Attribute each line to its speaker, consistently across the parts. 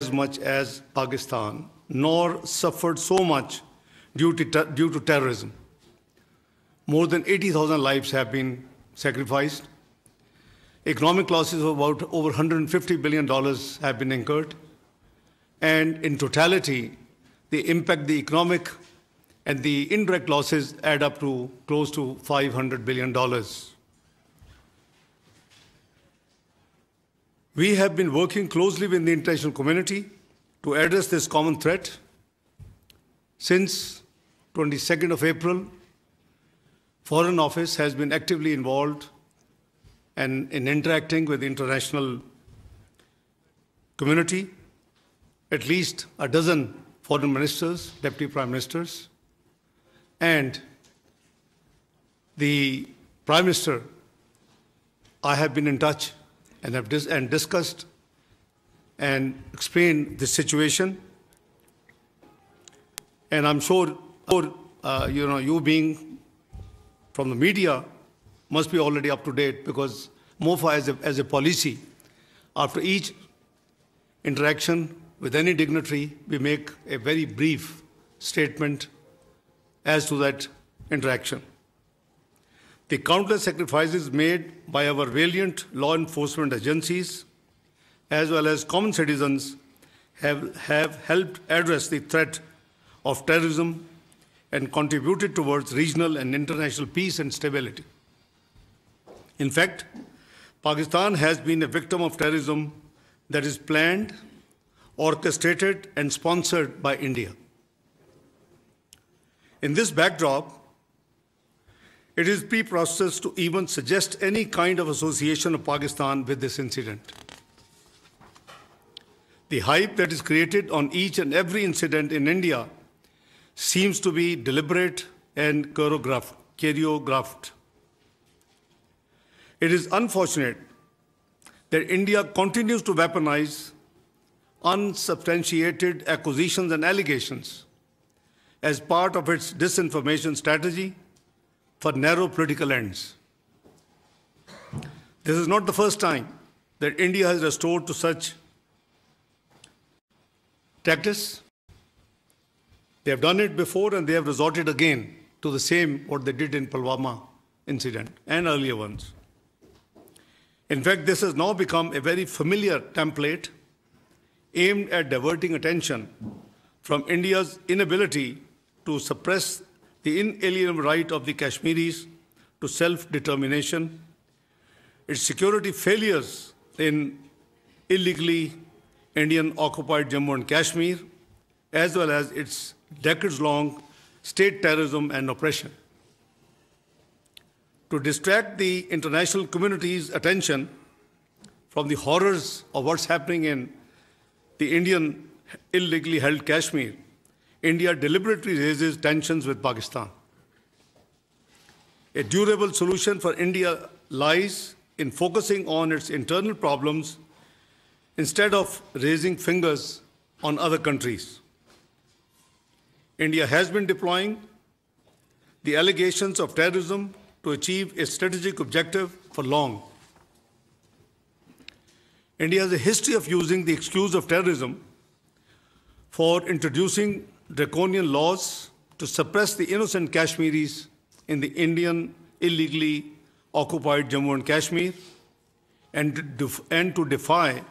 Speaker 1: as much as Pakistan, nor suffered so much due to terrorism. More than 80,000 lives have been sacrificed. Economic losses of about over $150 billion have been incurred. And in totality, the impact, the economic and the indirect losses add up to close to $500 billion. We have been working closely with the international community to address this common threat. Since 22nd of April, Foreign Office has been actively involved and in interacting with the international community. At least a dozen foreign ministers, deputy prime ministers, and the Prime Minister, I have been in touch and have discussed and explained the situation. And I'm sure, you being from the media must be already up to date, because MOFA as a policy, after each interaction with any dignitary, we make a very brief statement as to that interaction. The countless sacrifices made by our valiant law enforcement agencies, as well as common citizens, have helped address the threat of terrorism and contributed towards regional and international peace and stability. In fact, Pakistan has been a victim of terrorism that is planned, orchestrated, and sponsored by India. In this backdrop, it is preposterous to even suggest any kind of association of Pakistan with this incident. The hype that is created on each and every incident in India seems to be deliberate and choreographed. It is unfortunate that India continues to weaponize unsubstantiated accusations and allegations as part of its disinformation strategy for narrow political ends. This is not the first time that India has resorted to such tactics. They have done it before, and they have resorted again to the same what they did in Pulwama incident and earlier ones. In fact, this has now become a very familiar template aimed at diverting attention from India's inability to suppress the inalienable right of the Kashmiris to self-determination, its security failures in illegally Indian-occupied Jammu and Kashmir, as well as its decades-long state terrorism and oppression. To distract the international community's attention from the horrors of what's happening in the Indian illegally held Kashmir, India deliberately raises tensions with Pakistan. A durable solution for India lies in focusing on its internal problems instead of raising fingers on other countries. India has been deploying the allegations of terrorism to achieve a strategic objective for long. India has a history of using the excuse of terrorism for introducing draconian laws to suppress the innocent Kashmiris in the Indian illegally occupied Jammu and Kashmir, and to defy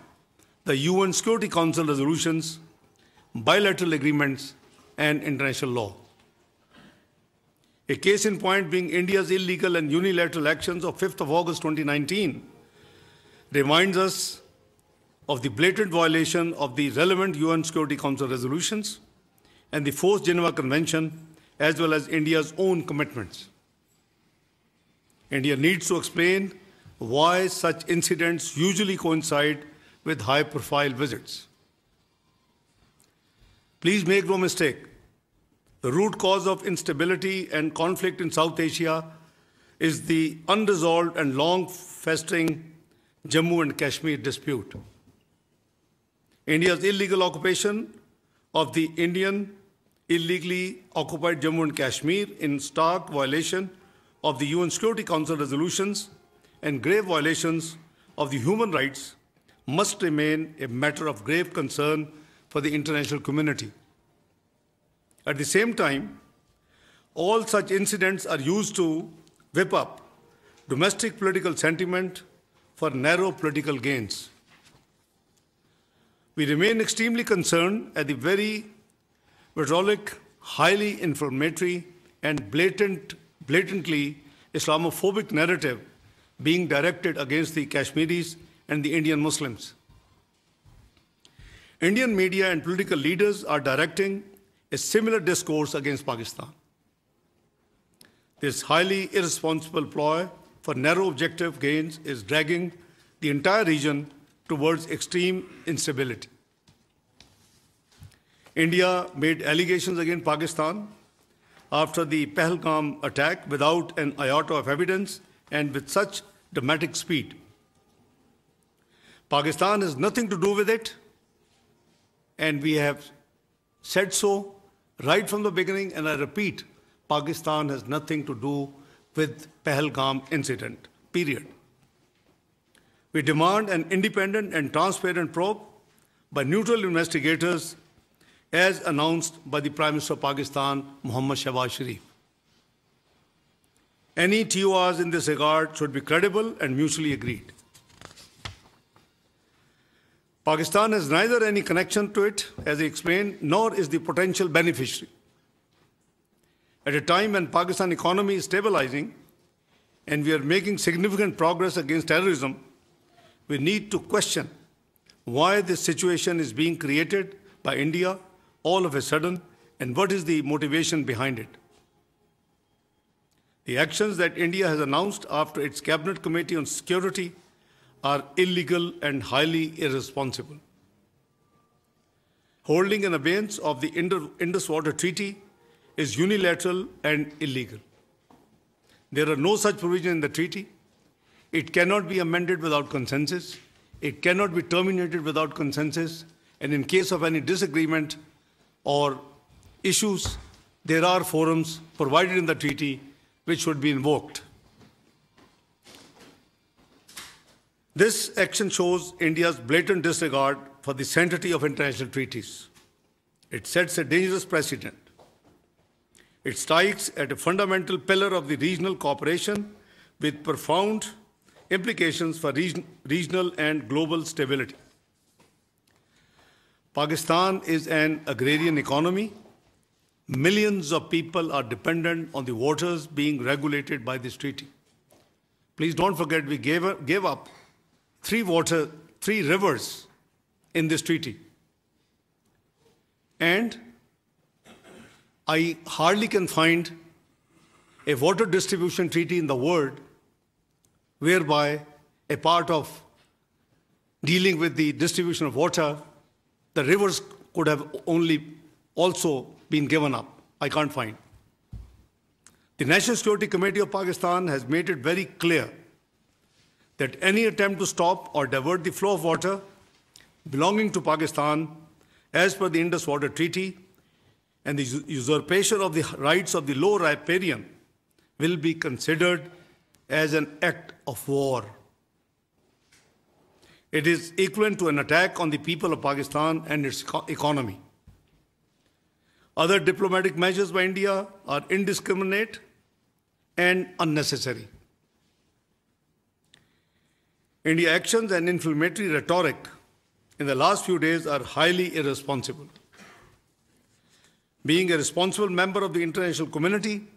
Speaker 1: the UN Security Council resolutions, bilateral agreements, and international law. A case in point being India's illegal and unilateral actions of 5th of August 2019 reminds us of the blatant violation of the relevant UN Security Council resolutions and the 4th Geneva Convention, as well as India's own commitments. India needs to explain why such incidents usually coincide with high-profile visits. Please make no mistake, the root cause of instability and conflict in South Asia is the unresolved and long-festering Jammu and Kashmir dispute. India's illegal occupation of the Indian illegally occupied Jammu and Kashmir in stark violation of the UN Security Council resolutions and grave violations of the human rights must remain a matter of grave concern for the international community. At the same time, all such incidents are used to whip up domestic political sentiment for narrow political gains. We remain extremely concerned at the very vitriolic, highly inflammatory, and blatantly Islamophobic narrative being directed against the Kashmiris and the Indian Muslims. Indian media and political leaders are directing a similar discourse against Pakistan. This highly irresponsible ploy for narrow objective gains is dragging the entire region towards extreme instability. India made allegations against Pakistan after the Pahalgam attack without an iota of evidence and with such dramatic speed. Pakistan has nothing to do with it, and we have said so right from the beginning, and I repeat, Pakistan has nothing to do with Pahalgam incident, period. We demand an independent and transparent probe by neutral investigators as announced by the Prime Minister of Pakistan, Mohammad Shahbaz Sharif. Any TORs in this regard should be credible and mutually agreed. Pakistan has neither any connection to it, as I explained, nor is the potential beneficiary. At a time when Pakistan economy is stabilizing and we are making significant progress against terrorism, we need to question why this situation is being created by India all of a sudden and what is the motivation behind it. The actions that India has announced after its Cabinet Committee on Security are illegal and highly irresponsible. Holding in abeyance of the Indus Water Treaty is unilateral and illegal. There are no such provisions in the treaty. It cannot be amended without consensus. It cannot be terminated without consensus. And in case of any disagreement or issues, there are forums provided in the treaty which should be invoked. This action shows India's blatant disregard for the sanctity of international treaties. It sets a dangerous precedent. It strikes at a fundamental pillar of the regional cooperation with profound implications for regional and global stability. Pakistan is an agrarian economy. Millions of people are dependent on the waters being regulated by this treaty. Please don't forget we gave up three rivers in this treaty. And I hardly can find a water distribution treaty in the world whereby a part of dealing with the distribution of water, the rivers could have only also been given up. I can't find. The National Security Committee of Pakistan has made it very clear that any attempt to stop or divert the flow of water belonging to Pakistan as per the Indus Water Treaty and the usurpation of the rights of the low riparian will be considered as an act of war. It is equivalent to an attack on the people of Pakistan and its economy. Other diplomatic measures by India are indiscriminate and unnecessary. India's actions and inflammatory rhetoric in the last few days are highly irresponsible. Being a responsible member of the international community,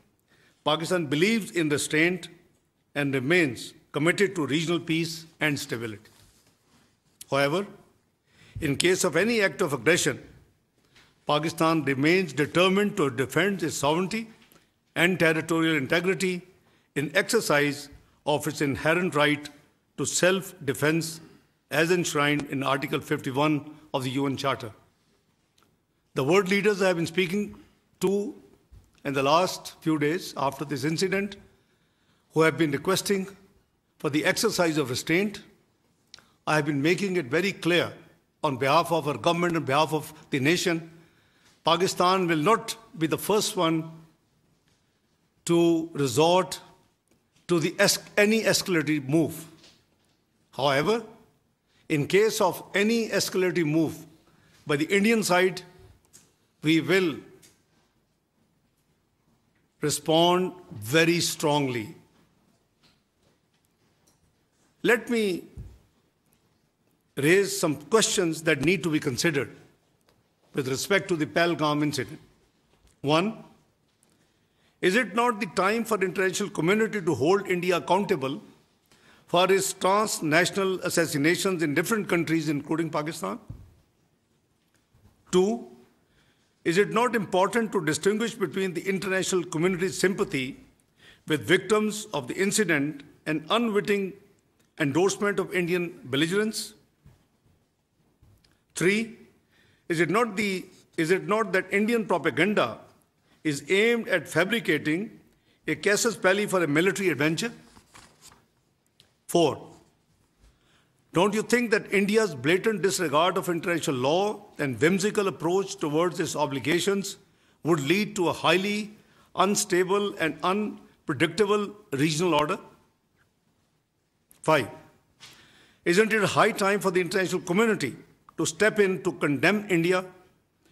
Speaker 1: Pakistan believes in restraint and remains committed to regional peace and stability. However, in case of any act of aggression, Pakistan remains determined to defend its sovereignty and territorial integrity in exercise of its inherent right to self-defense as enshrined in Article 51 of the UN Charter. The world leaders I have been speaking to in the last few days after this incident, who have been requesting for the exercise of restraint, I have been making it very clear on behalf of our government, on behalf of the nation, Pakistan will not be the first one to resort to any escalatory move. However, in case of any escalatory move by the Indian side, we will respond very strongly. Let me raise some questions that need to be considered with respect to the Pahalgam incident. One, is it not the time for the international community to hold India accountable for its transnational assassinations in different countries, including Pakistan? Two, is it not important to distinguish between the international community's sympathy with victims of the incident and unwitting endorsement of Indian belligerence? Three, is it not that Indian propaganda is aimed at fabricating a casus belli for a military adventure? Four, don't you think that India's blatant disregard of international law and whimsical approach towards its obligations would lead to a highly unstable and unpredictable regional order? Five, isn't it high time for the international community to step in to condemn India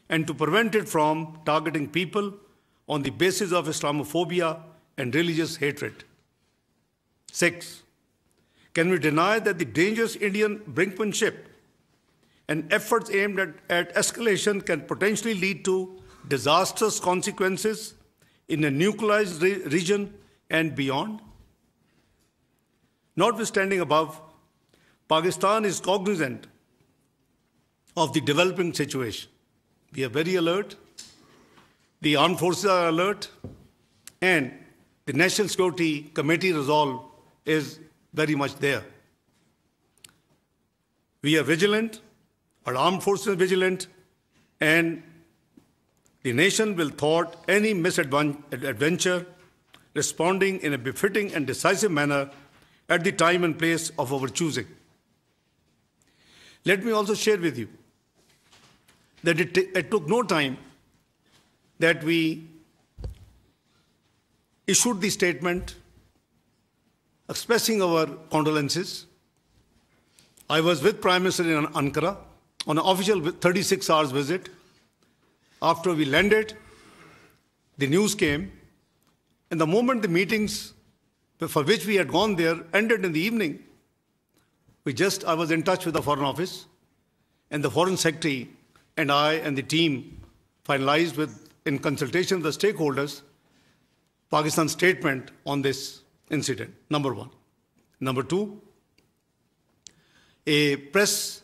Speaker 1: and to prevent it from targeting people on the basis of Islamophobia and religious hatred? Six, can we deny that the dangerous Indian brinkmanship and efforts aimed at escalation can potentially lead to disastrous consequences in a nuclearized region and beyond? Notwithstanding above, Pakistan is cognizant of the developing situation. We are very alert, the armed forces are alert, and the National Security Committee resolve is very much there. We are vigilant, our armed forces are vigilant, and the nation will thwart any misadventure, responding in a befitting and decisive manner at the time and place of our choosing. Let me also share with you that it took no time that we issued the statement expressing our condolences. I was with Prime Minister in Ankara on an official 36 hours visit. After we landed, the news came, and the moment the meetings for which we had gone there ended in the evening, I was in touch with the Foreign Office, and the Foreign Secretary and I and the team finalized in consultation with the stakeholders, Pakistan's statement on this incident, number one. Number two, a press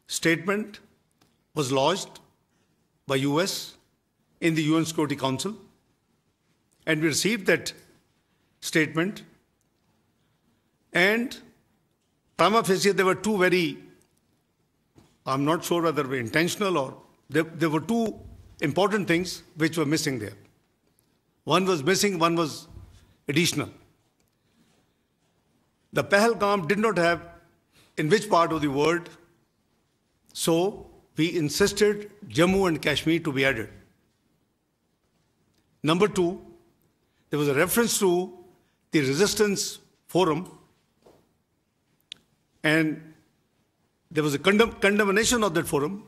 Speaker 1: statement was lodged by US in the UN Security Council, and we received that statement, and prima facie there were two I'm not sure whether they were intentional or there were two important things which were missing there. One was missing, one was additional. The Pahalgam did not have in which part of the world, so we insisted Jammu and Kashmir to be added. Number two, there was a reference to the resistance forum, and there was a condemnation of that forum.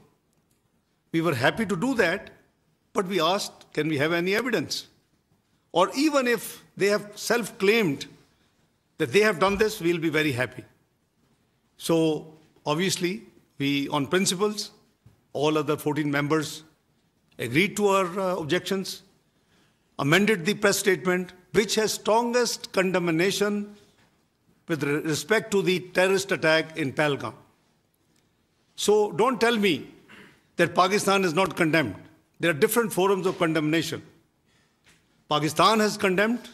Speaker 1: We were happy to do that, but we asked, can we have any evidence? Or even if they have self-claimed that they have done this, we'll be very happy. So obviously, we, on principles, all other 14 members agreed to our objections, amended the press statement, which has strongest condemnation with respect to the terrorist attack in Pahalgam. So don't tell me that Pakistan is not condemned. There are different forums of condemnation. Pakistan has condemned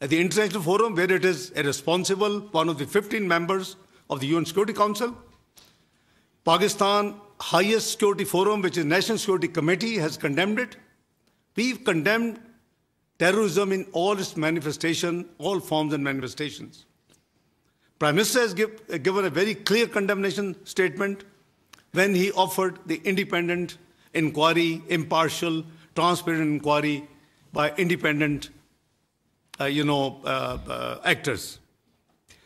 Speaker 1: at the International Forum, where it is a responsible, one of the 15 members of the UN Security Council. Pakistan highest security forum, which is National Security Committee, has condemned it. We've condemned terrorism in all its manifestation, all forms and manifestations. Prime Minister has given a very clear condemnation statement when he offered the independent inquiry, impartial, transparent inquiry by independent, actors.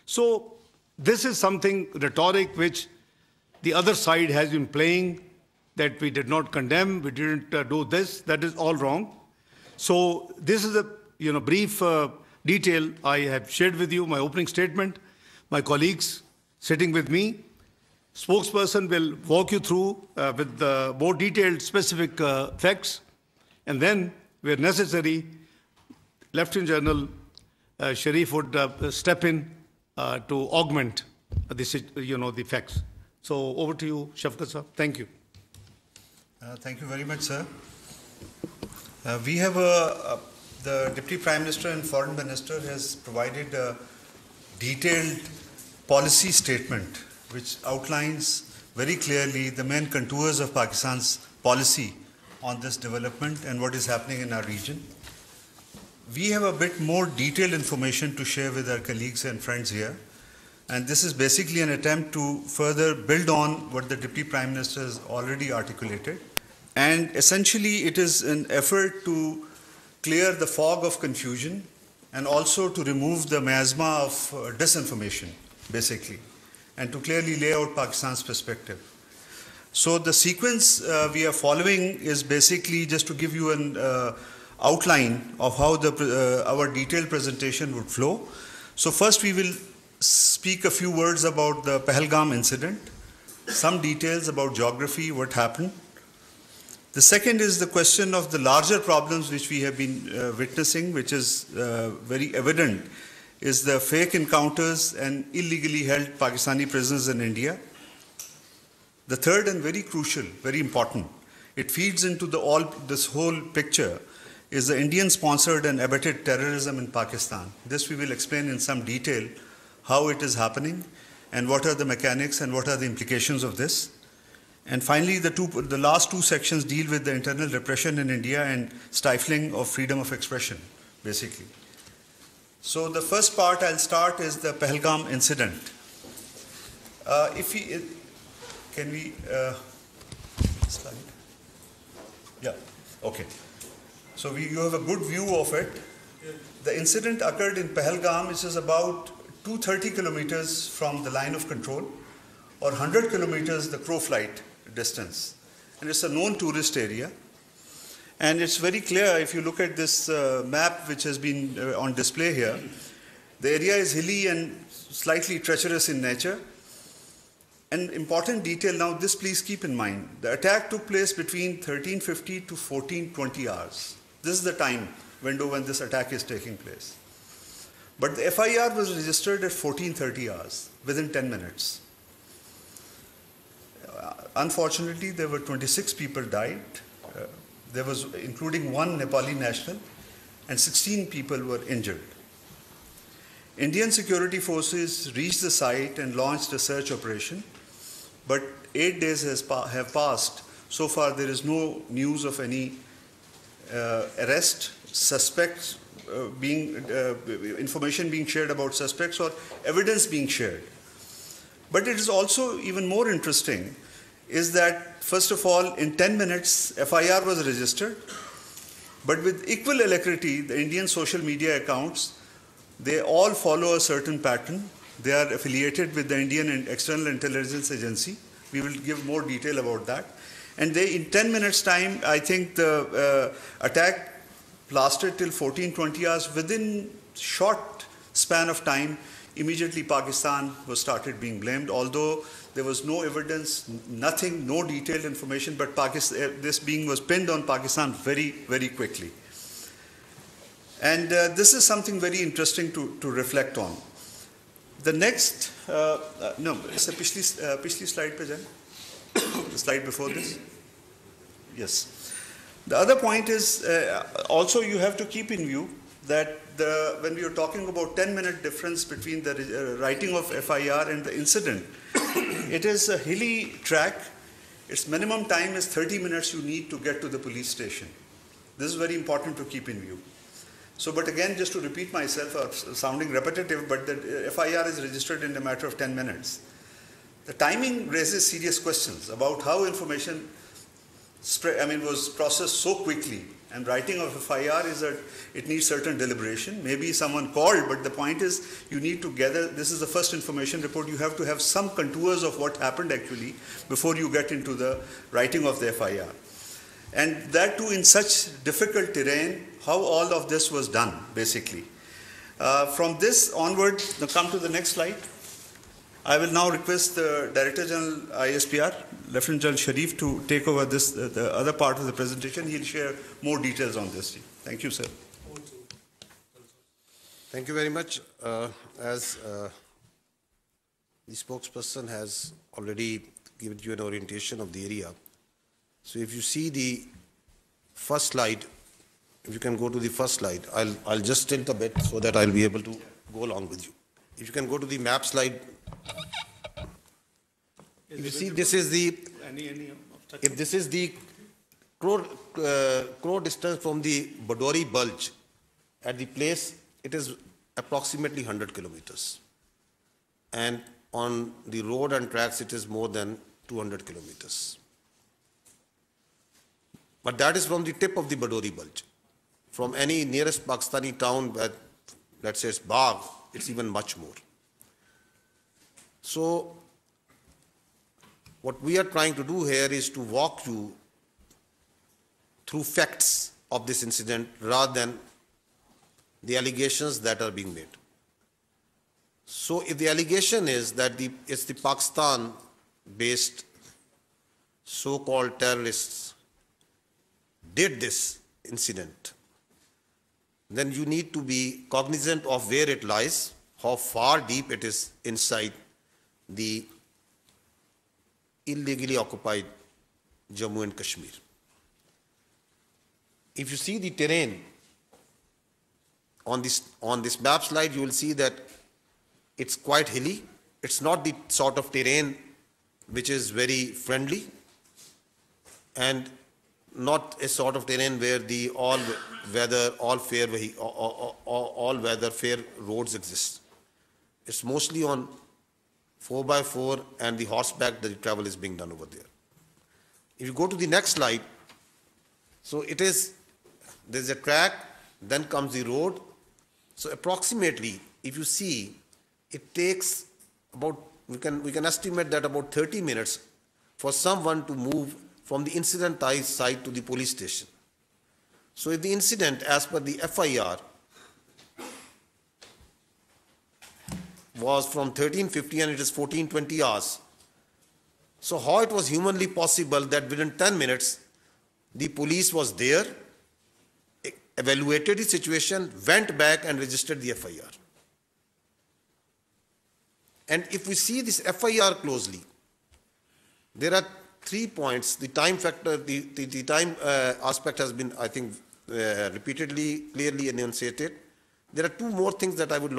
Speaker 1: So this is something rhetoric which the other side has been playing that we did not condemn, we didn't do this. That is all wrong. So this is a brief detail I have shared with you, my opening statement. My colleagues sitting with me, spokesperson will walk you through with more detailed specific facts, and then, where necessary, Lieutenant General Sharif would step in to augment the facts. So over to you, Shafqat sir. Thank you.
Speaker 2: Thank you very much, sir. We have the Deputy Prime Minister and Foreign Minister has provided a detailed policy statement which outlines very clearly the main contours of Pakistan's policy on this development and what is happening in our region. We have a bit more detailed information to share with our colleagues and friends here. And this is basically an attempt to further build on what the Deputy Prime Minister has already articulated. And essentially, it is an effort to clear the fog of confusion and also to remove the miasma of disinformation, basically, and to clearly lay out Pakistan's perspective. So the sequence we are following is basically just to give you an outline of how our detailed presentation would flow. So first we will speak a few words about the Pahalgam incident, some details about geography, what happened. The second is the question of the larger problems which we have been witnessing, which is very evident, is the fake encounters and illegally held Pakistani prisoners in India. The third and very crucial, very important, it feeds into this whole picture, is the Indian-sponsored and abetted terrorism in Pakistan. This we will explain in some detail how it is happening and what are the mechanics and what are the implications of this. And finally, the last two sections deal with the internal repression in India and stifling of freedom of expression, basically. So the first part I'll start is the Pahalgam incident. Can we slide? Yeah, okay. So you have a good view of it. The incident occurred in Pahalgam, which is about 230 kilometers from the line of control, or 100 kilometers the crow flight distance. And it's a known tourist area. And it's very clear if you look at this map which has been on display here. The area is hilly and slightly treacherous in nature. An important detail now, this please keep in mind. The attack took place between 1350 to 1420 hours. This is the time window when this attack is taking place. But the FIR was registered at 1430 hours, within 10 minutes. Unfortunately, there were 26 people died. There was, including one Nepali national, and 16 people were injured. Indian security forces reached the site and launched a search operation, but 8 days have passed. So far, there is no news of any arrest, suspects information being shared about suspects or evidence being shared. But it is also even more interesting is that, first of all, in 10 minutes, FIR was registered, but with equal alacrity, the Indian social media accounts, they all follow a certain pattern. They are affiliated with the Indian External Intelligence Agency. We will give more detail about that. And they, in 10 minutes time, I think the attack lasted till 1420 hours. Within short span of time, immediately Pakistan was started being blamed, although there was no evidence, nothing, no detailed information, but this being was pinned on Pakistan very, very quickly. And this is something very interesting to reflect on. The next, no, it's a pichli slide pe jaye. The slide before this. Yes. The other point is also you have to keep in view that when we are talking about 10-minute difference between the writing of FIR and the incident, it is a hilly track. Its minimum time is 30 minutes you need to get to the police station. This is very important to keep in view. So, but again, just to repeat myself, sounding repetitive, but the FIR is registered in a matter of 10 minutes. The timing raises serious questions about how information was processed so quickly. And writing of FIR is that it needs certain deliberation. Maybe someone called, but the point is you need to gather, this is the first information report, you have to have some contours of what happened actually before you get into the writing of the FIR. And that too in such difficult terrain, how all of this was done basically. From this onward, now come to the next slide. I will now request the Director General ISPR, Lieutenant General Sharif, to take over this, the other part of the presentation. He'll share more details on this. Thank you, sir.
Speaker 3: Thank you very much. As the spokesperson has already given you an orientation of the area. So if you see the first slide, if you can go to the first slide, I'll just tilt a bit so that I'll be able to go along with you. If you can go to the map slide. If you see, this is the, if this is the crore distance from the Badori Bulge at the place, it is approximately 100 kilometers. And on the road and tracks, it is more than 200 kilometers. But that is from the tip of the Badori Bulge. From any nearest Pakistani town, let's say it's Bagh, it's even much more. So, what we are trying to do here is to walk you through facts of this incident rather than the allegations that are being made. So, if the allegation is that it's the Pakistan-based so-called terrorists did this incident, then you need to be cognizant of where it lies, how far deep it is inside the illegally occupied Jammu and Kashmir. If you see the terrain on this map slide, you will see that it's quite hilly. It's not the sort of terrain which is very friendly and not a sort of terrain where the all-weather fair roads exist. It's mostly on 4x4 and the horseback that the travel is being done over there. If you go to the next slide, so there's a track, then comes the road. So approximately, if you see, it takes about, we can estimate that about 30 minutes for someone to move from the incident site to the police station. So if the incident, as per the FIR, was from 1350 and it is 1420 hours. So how it was humanly possible that within 10 minutes, the police was there, evaluated the situation, went back and registered the FIR. And if we see this FIR closely, there are 3 points. The time factor, the time aspect has been, I think, repeatedly, clearly enunciated. There are 2 more things that I would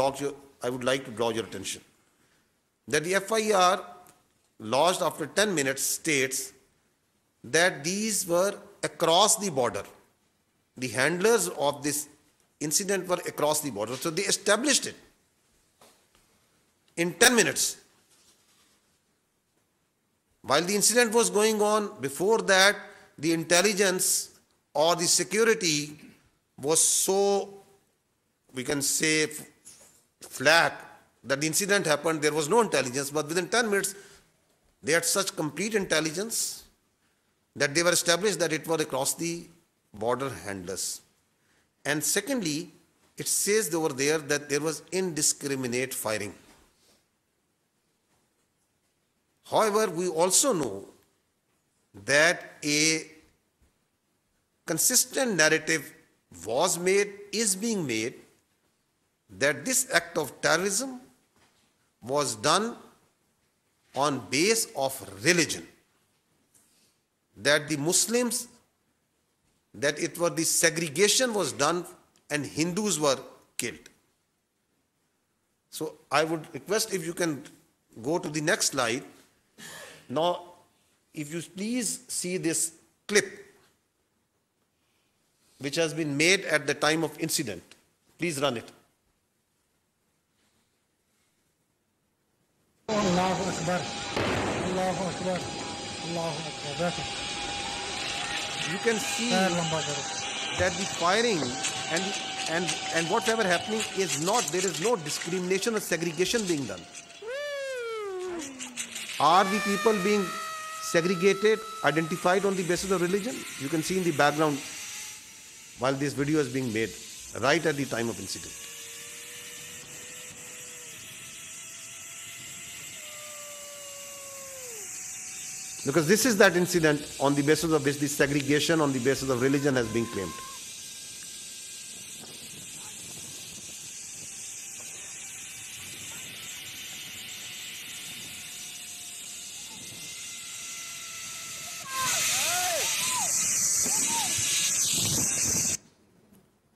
Speaker 3: like to draw your attention. That the FIR lodged after 10 minutes states that these were across the border. The handlers of this incident were across the border. So they established it in 10 minutes. While the incident was going on, before that, the intelligence or the security was so, we can say, flat that the incident happened, there was no intelligence, but within 10 minutes, they had such complete intelligence that they were established that it was across the border handlers. And secondly, it says over there that there was indiscriminate firing. However, we also know that a consistent narrative was made, is being made, that this act of terrorism was done on base of religion. That the Muslims, that it was the segregation was done and Hindus were killed. So I would request if you can go to the next slide. Now, if you please see this clip which has been made at the time of incident. Please run it.
Speaker 4: Allahu Akbar. Allahu Akbar. Allahu Akbar.
Speaker 3: you can see that the firing and whatever happening is not, there is no discrimination or segregation being done. Are the people being segregated, identified on the basis of religion? You can see in the background while this video is being made, right at the time of incident. Because this is that incident on the basis of which the segregation on the basis of religion has been claimed.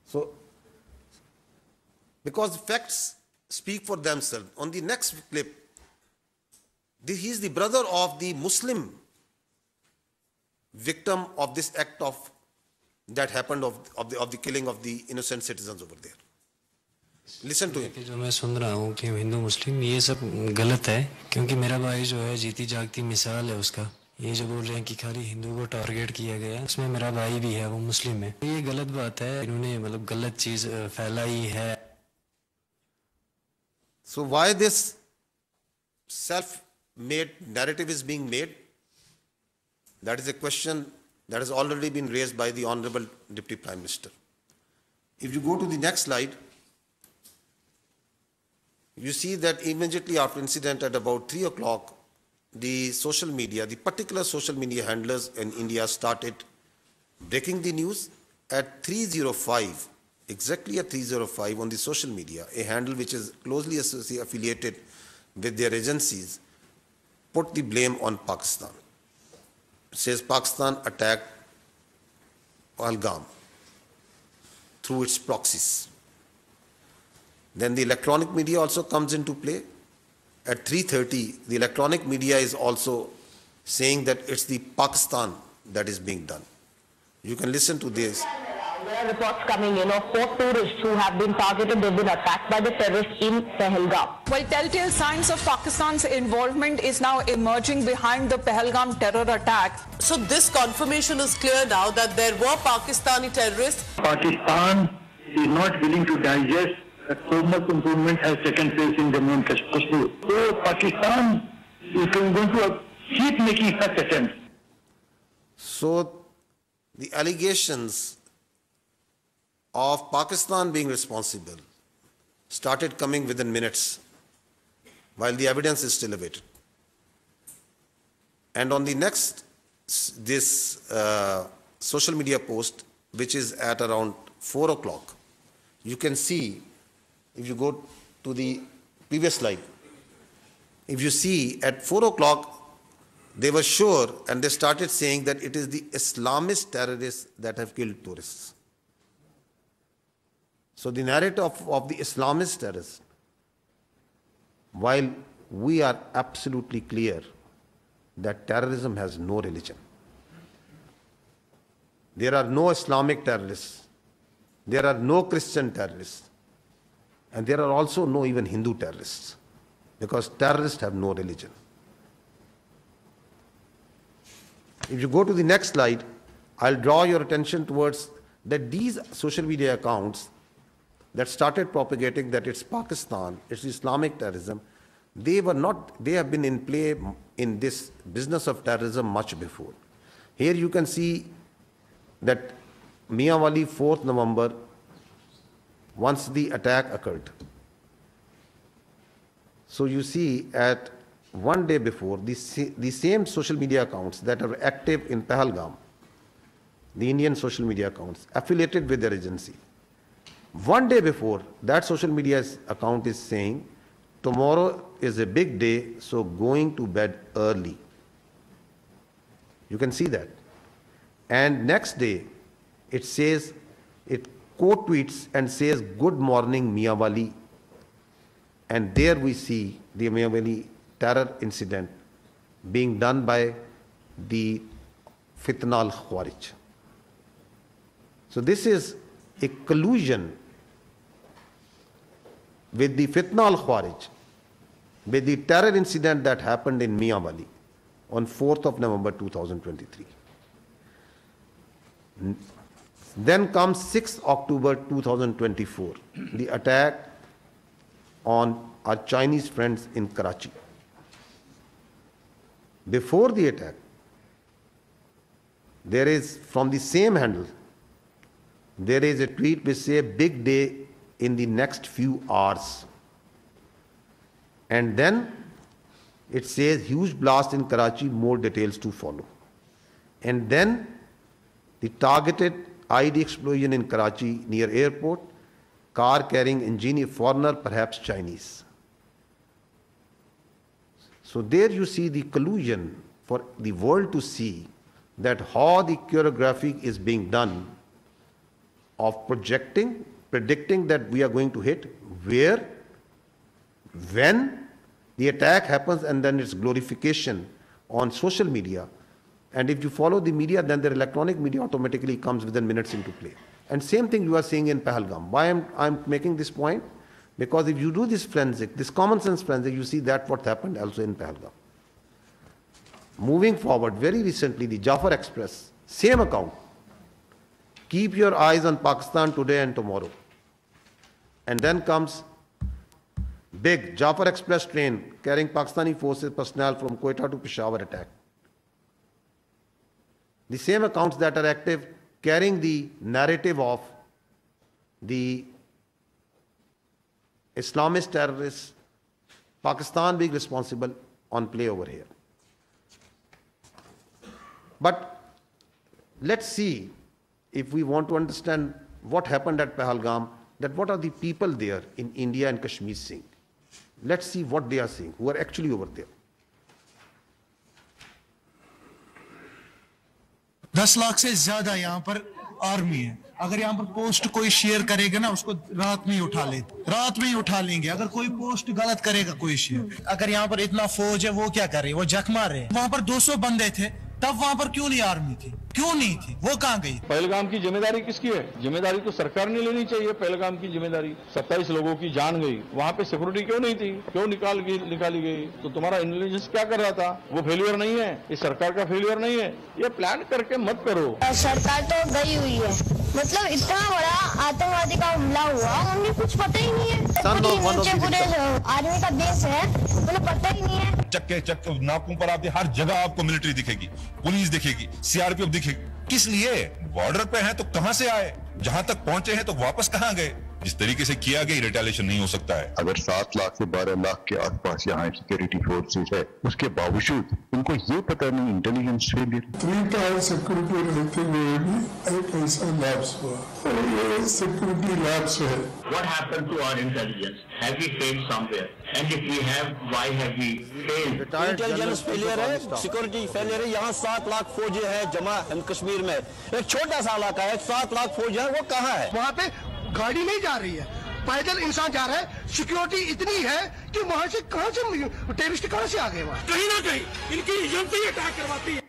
Speaker 3: So, because facts speak for themselves. On the next clip, he is the brother of the Muslim victim of this act of that happened of the killing of the innocent citizens over there. Listen to him.
Speaker 4: जो मैं सुन रहा हूँ कि हिंदू मुस्लिम ये सब गलत है, क्योंकि मेरा भाई जो है जीती जागती मिसाल है उसका. ये जो बोल रहे हैं कि खाली हिंदू को टारगेट किया गया है, उसमें मेरा भाई भी है, वो मुस्लिम है. ये गलत बात है, इन्होंने मतलब गलत चीज फैलाई है.
Speaker 3: So why this self-made narrative is being made? That is a question that has already been raised by the Honorable Deputy Prime Minister. If you go to the next slide, you see that immediately after incident at about 3 o'clock, the social media, the particular social media handlers in India started breaking the news. At 3:05, exactly at 3:05 on the social media, a handle which is closely affiliated with their agencies put the blame on Pakistan. It says Pakistan attacked Pahalgam through its proxies. Then the electronic media also comes into play. At 3:30, the electronic media is also saying that it's the Pakistan that is being done. You can listen to this.
Speaker 5: There are reports coming in of 4 tourists who have been targeted. They've been attacked by the terrorists in Pahalgam.
Speaker 6: Well, telltale signs of Pakistan's involvement is now emerging behind the Pahalgam terror attack.
Speaker 7: So this confirmation is clear now that there were Pakistani terrorists.
Speaker 8: Pakistan is not willing to digest that so much improvement has taken place in Jammu and Kashmir. So Pakistan is going to keep making such attempts.
Speaker 3: So the allegations of Pakistan being responsible started coming within minutes while the evidence is still awaited. And on the next, this social media post, which is at around 4 o'clock, you can see, if you go to the previous slide, if you see at 4 o'clock, they were sure and they started saying that it is the Islamist terrorists that have killed tourists. So the narrative of the Islamist terrorists, while we are absolutely clear that terrorism has no religion. There are no Islamic terrorists. There are no Christian terrorists. And there are also no even Hindu terrorists, because terrorists have no religion. If you go to the next slide, I'll draw your attention towards that these social media accounts that started propagating that it's Pakistan, it's Islamic terrorism, they have been in play in this business of terrorism much before. Here you can see that Mianwali, 4th November, once the attack occurred. So you see at one day before, the same social media accounts that are active in Pahalgam, the Indian social media accounts affiliated with their agency, one day before, that social media account is saying, tomorrow is a big day, so going to bed early. You can see that. And next day, it says, it quote tweets and says, good morning, Mianwali. And there we see the Mianwali terror incident being done by the Fitna al-Khawarij. So this is a collusion with the Fitna al-Khawarij, with the terror incident that happened in Mianwali on 4th of November 2023. Then comes 6th October 2024, the attack on our Chinese friends in Karachi. Before the attack, there is, from the same handle, there is a tweet which says big day in the next few hours. And then it says huge blast in Karachi, more details to follow. And then the targeted ID explosion in Karachi near airport, car carrying engineer, foreigner, perhaps Chinese. So there you see the collusion for the world to see that how the choreography is being done of projecting, predicting that we are going to hit, where, when the attack happens, and then its glorification on social media. And if you follow the media, then the electronic media automatically comes within minutes into play. And same thing you are seeing in Pahalgam. Why I'm making this point? Because if you do this forensic, this common sense forensic, you see that what happened also in Pahalgam. Moving forward, very recently, the Jafar Express, same account. Keep your eyes on Pakistan today and tomorrow. And then comes big Jafar Express train carrying Pakistani forces personnel from Quetta to Peshawar attack. The same accounts that are active carrying the narrative of the Islamist terrorists, Pakistan being responsible on play over here. But let's see, if we want to understand what happened at Pahalgam, that what are the people there in India and Kashmir seeing. Let's see what they are seeing, who are actually over there.
Speaker 9: 10 lakh से ज्यादा यहाँ पर army है. अगर यहाँ पर post कोई share करेगा ना, उसको रात में ही उठा लेंगे. अगर कोई पोस्ट गलत करेगा कोई शेयर, अगर यहाँ पर इतना फौज है, वो क्या कर रही है, वो जख मार रहे हैं. वहाँ पर 200 बंदे थे, तब वहाँ पर क्यों नहीं आर्मी थी, क्यों नहीं थी, वो कहाँ गई?
Speaker 10: पहलगाम की जिम्मेदारी किसकी है? जिम्मेदारी तो सरकार ने लेनी चाहिए. पहलगाम की जिम्मेदारी, 27 लोगों की जान गई, वहाँ पे सिक्योरिटी क्यों नहीं थी, क्यों निकाली गई? तो तुम्हारा इंटेलिजेंस क्या कर रहा था? वो फेलियर नहीं है, ये सरकार का फेलियर नहीं है. ये प्लान करके मत करो.
Speaker 11: सरकार तो गई हुई है, मतलब इतना बड़ा आतंकवादी का हमला हुआ, उन्हें कुछ पता ही नहीं है. पूरे आर्मी का बेस है, उन्हें पता ही नहीं है.
Speaker 12: चक्के नाकों पर आपके हर जगह आपको मिलिट्री दिखेगी, पुलिस दिखेगी, सीआरपीएफ दिखेगी. किस लिए? बॉर्डर पे हैं तो कहां से आए, जहां तक पहुंचे हैं तो वापस कहां गए? जिस तरीके से किया गया रिटेलिएशन नहीं हो सकता है.
Speaker 13: अगर 7 लाख से 12 लाख के आसपास यहाँ सिक्योरिटी फोर्सेस है, उसके बावजूद उनको ये पता नहीं इंटेलिजेंस फेलियर.
Speaker 14: 3 टायर सिक्योरिटी रहते हुए भी एक ऐसा लैप्स हुआ, और ये सिक्योरिटी लैप्स है.
Speaker 15: What happened to our intelligence? Have we failed somewhere? And if we have, why have we failed?
Speaker 16: Intelligence failure है, सिक्योरिटी फेलियर है. यहाँ 7 लाख फौजी है जमा कश्मीर में. एक छोटा सा इलाका है, 7 लाख फौज है, वो कहाँ है?
Speaker 17: वहाँ पे गाड़ी नहीं जा रही है, पैदल इंसान जा रहा है. सिक्योरिटी इतनी है कि वहाँ से कहाँ से टेररिस्ट कहाँ से आ गए? वहाँ कहीं ना कहीं इनकी एजेंसी अटैक करवाती है.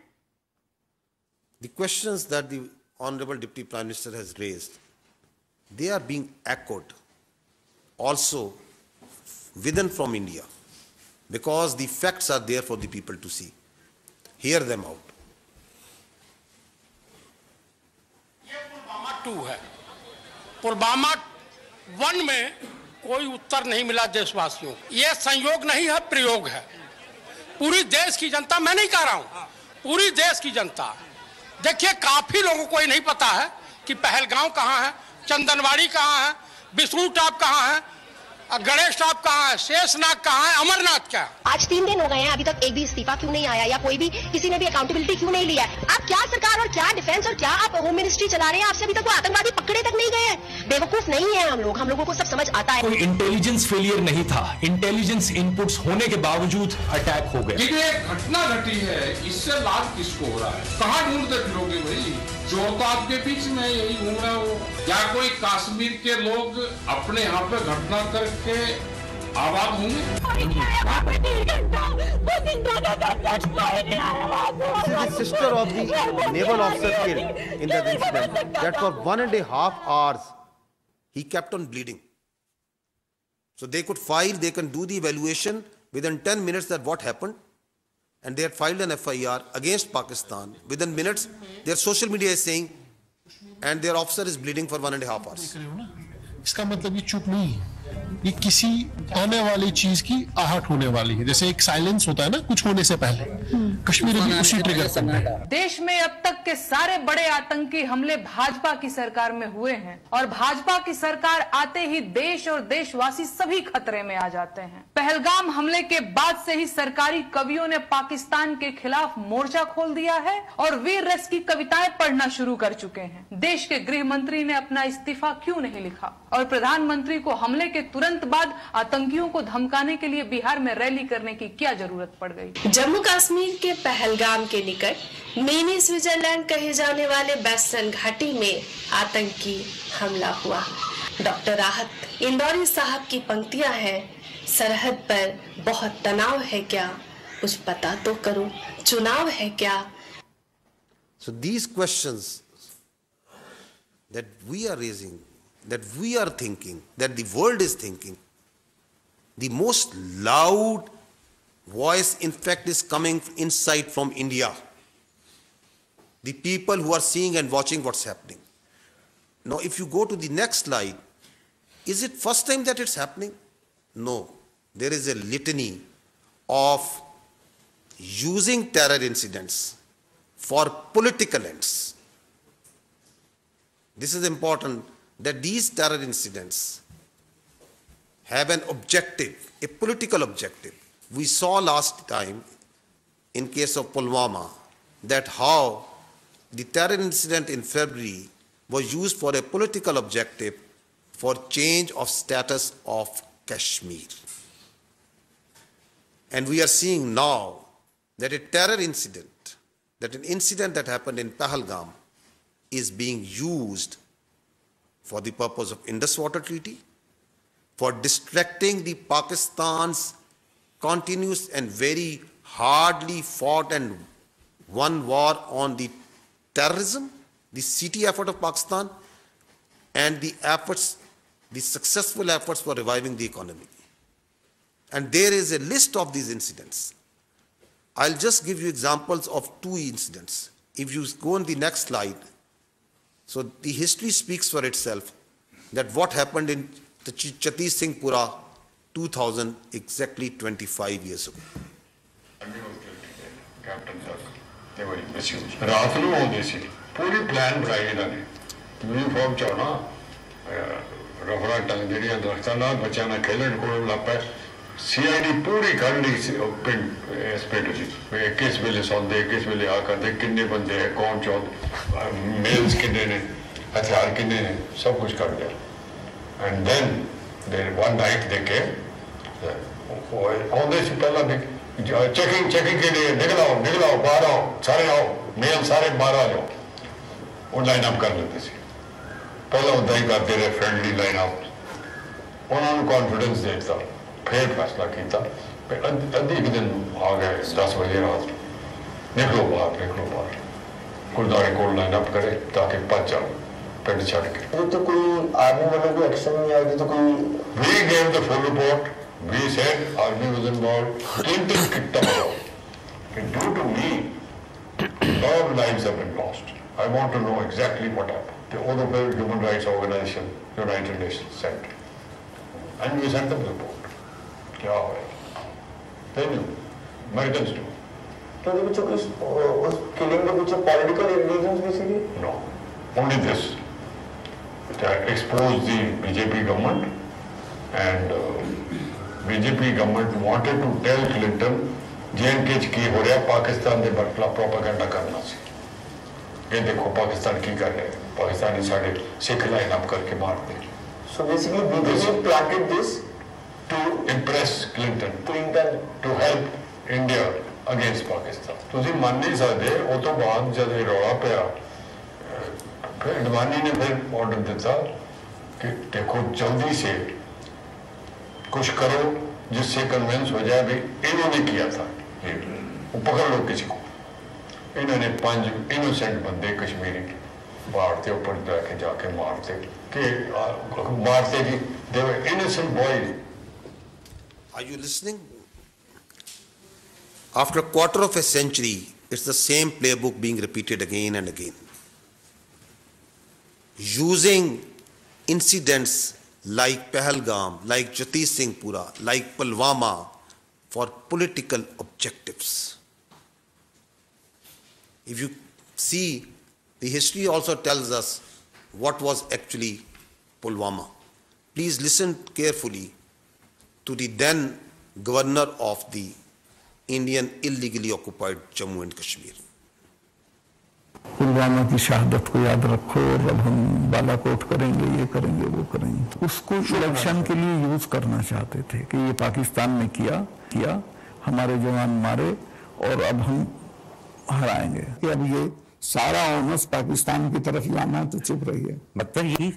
Speaker 3: The questions that the Honorable Deputy Prime Minister has raised, they are being echoed also within from India, because the facts are there for the people to see. Hear them out.
Speaker 18: ये पुलवामा 2 है. पुलवामा 1 में कोई उत्तर नहीं मिला देशवासियों. ये संयोग नहीं है, प्रयोग है. पूरी देश की जनता, मैं नहीं कह रहा हूं, पूरी देश की जनता. देखिए, काफी लोगों को ये नहीं पता है कि पहलगांव कहां है, चंदनवाड़ी कहां है, बिष्णु टॉप कहां है, गणेश टॉप कहां है, शेषनाग कहां है, अमरनाथ क्या?
Speaker 11: आज 3 दिन हो गए हैं, अभी तक एक भी इस्तीफा क्यों नहीं आया, या कोई भी किसी ने भी अकाउंटेबिलिटी क्यों नहीं लिया? आप क्या सरकार और क्या डिफेंस और क्या आप होम मिनिस्ट्री चला रहे हैं? आपसे अभी तक वो आतंकवादी पकड़े तक नहीं गए हैं. बेवकूफ नहीं है हम लोगों को सब समझ आता है.
Speaker 19: कोई इंटेलिजेंस फेलियर नहीं था, इंटेलिजेंस इनपुट्स होने के बावजूद अटैक हो गए.
Speaker 20: ये घटना घटी है, इससे लाभ किसको हो रहा है? कहाँ ढूंढते फिरोगे भाई? चोर तो आपके बीच में यही घूम रहा हो. या कोई कश्मीर के लोग अपने यहाँ पे घटना करके आबाद होंगे?
Speaker 3: This is the sister of the naval officer killed in that incident, that for 1.5 hours he kept on bleeding. So they could file, they can do the evaluation within 10 minutes that what happened, and they had filed an FIR against Pakistan. Within minutes, their social media is saying and their officer is bleeding for 1.5 hours.
Speaker 21: इसका मतलब ये चुप नहीं है, ये किसी आने वाली चीज की आहट होने वाली है, जैसे एक साइलेंस होता है ना कुछ होने से पहले, कश्मीर भी उसी ट्रिगर पर है।
Speaker 22: देश में अब तक के सारे बड़े आतंकी हमले भाजपा की सरकार में हुए हैं और भाजपा की सरकार आते ही देश और देशवासी सभी खतरे में आ जाते हैं। पहलगाम हमले के बाद से ही सरकारी कवियों ने पाकिस्तान के खिलाफ मोर्चा खोल दिया है और वीर रस की कविताएं पढ़ना शुरू कर चुके हैं। देश के गृह मंत्री ने अपना इस्तीफा क्यों नहीं लिखा और प्रधानमंत्री को हमले के तुरंत बाद आतंकियों को धमकाने के लिए बिहार में रैली करने की क्या जरूरत पड़ गई?
Speaker 23: जम्मू कश्मीर के पहलगाम के निकट मिनी स्विट्जरलैंड कहे जाने वाले बेस्टर्न घाटी में आतंकी हमला हुआ। डॉक्टर राहत इंदौरी साहब की पंक्तियां हैं, सरहद पर बहुत तनाव है क्या, कुछ पता तो करो, चुनाव है क्या।
Speaker 3: So these questions that we are raising, that we are thinking, that the world is thinking, the most loud voice in fact is coming inside from India. The people who are seeing and watching what's happening. Now if you go to the next slide, is it first time that it's happening? No. There is a litany of using terror incidents for political ends. This is important, that these terror incidents have an objective, a political objective. We saw last time in case of Pulwama that how the terror incident in February was used for a political objective for change of status of Kashmir. And we are seeing now that a terror incident, that an incident that happened in Pahalgam is being used for the purpose of Indus Water Treaty, for distracting the Pakistan's continuous and very hardly fought and won war on the terrorism, the CT effort of Pakistan, and the efforts, the successful efforts for reviving the economy. And there is a list of these incidents. I'll just give you examples of 2 incidents. If you go on the next slide, so the history speaks for itself, that what happened in the Chatti Singhpura 2000, exactly 25 years ago.
Speaker 24: Captain Tuck, they were misused. रात ਨੂੰ ਆਉਂਦੇ ਸੀ, ਪੂਰੀ plan ਬਣਾਈ ਇਹਨਾਂ ਨੇ, uniform ਚ ਆਉਣਾ, ਰਫੜਾ ਟੰਗ ਜਿਹੜੀਆਂ ਦਰਖਤਾਂ ਨਾਲ ਬੱਚਿਆਂ ਨਾਲ ਖੇਲਣ ਕੋਲ ਲੱਪਾ, CID ਪੂਰੀ ਕੱਢ ਲਈ ਸੀ ਪਿੰਡ ਇਸ ਪਿੰਡ ਚ, ਕਿਸ ਵੇਲੇ ਸੌਂਦੇ, ਕਿਸ ਵੇਲੇ ਆ ਕਰਦੇ, ਕਿੰਨੇ ਬੰਦੇ ਹੈ, ਕੌਣ ਚੌਂਦੇ, ਮੇਲਸ ਕਿੰਨੇ ਨੇ, ਹਥਿਆਰ ਕਿੰਨੇ ਨੇ, ਸਭ ਕੁਝ ਕੱਢ ਲਿਆ. And then one night they came, ਆਉਂਦੇ ਸੀ ਪਹਿਲਾਂ ਵੀ चेकिंग के लिए निकल आओ बाहर आओ, सारे आओ, मेल सारे बाहर आ जाओ, वो लाइन अप कर लेते थे. पहले उदा ही करते रहे, फ्रेंडली लाइन अप. उन्होंने कॉन्फिडेंस देता, फिर फैसला किया, अद्धी एक दिन आ गए 10 बजे रात, निकलो बाहर, गुरुद्वारे को लाइन अप करे ताकि बच जाओ पिंड छड़ के. तो कोई आर्मी वालों को एक्शन नहीं आया तो कोई, we gave the full report. We said army was involved. Clinton kicked them out. And due to me, a lot of lives have been lost. I want to know exactly what happened. The Other Human Rights Organization, United Nations sent. And we sent them the report. क्या हुआ? They knew. Americans knew. तो the पीछे उस killing के पीछे political reasons basically? No. Only this. To expose the BJP government and BJP government wanted to tell Clinton J&K की हो रहा पाकिस्तान के बरखिलाफ प्रोपेगेंडा करना सी. ये देखो पाकिस्तान की कर रहे हैं, पाकिस्तानी साढ़े सिख लाइन अप करके मारते. So basically BJP planted this to impress Clinton to help India against Pakistan. तुझे मान नहीं सकते. वो तो बाद जब ये रौला पे फिर अडवाणी ने फिर ऑर्डर दिया कि देखो जल्दी से कुछ करो जिससे कन्विंस हो जाए भी इन्होंने किया था, वो पकड़ लो किसी को. इन्होंने 5 इनोसेंट बंदे कश्मीरी मारते, ऊपर जाके मारते कि they were innocent boys.
Speaker 3: Are you listening? After a quarter of a century, it's the same playbook being repeated again and again. using incidents like Pahalgam, like Jati Singhpura, like Pulwama for political objectives. If you see, the history also tells us what was actually Pulwama. Please listen carefully to the then governor of the Indian illegally occupied Jammu and Kashmir.
Speaker 1: Pulwama की शहादत को याद रखो और अब हम बालाकोट करेंगे, ये करेंगे, वो करेंगे। उसको इलेक्शन के लिए यूज करना चाहते थे कि ये पाकिस्तान ने किया, हमारे जवान मारे और अब हम हराएंगे। कि अब ये सारा ऑनर्स पाकिस्तान की तरफ लाना तो चुप रही है।
Speaker 2: मतलब ये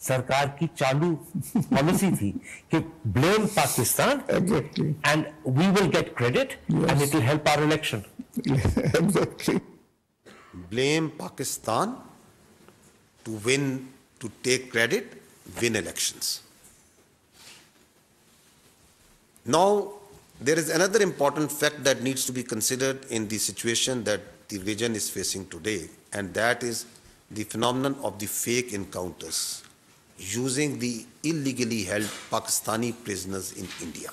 Speaker 2: सरकार की चालू पॉलिसी थी कि blame Pakistan and we will get credit and it will help our election.
Speaker 1: Exactly.
Speaker 3: Blame Pakistan to win, to take credit, win elections. Now, there is another important fact that needs to be considered in the situation that the region is facing today, and that is the phenomenon of the fake encounters using the illegally held Pakistani prisoners in India.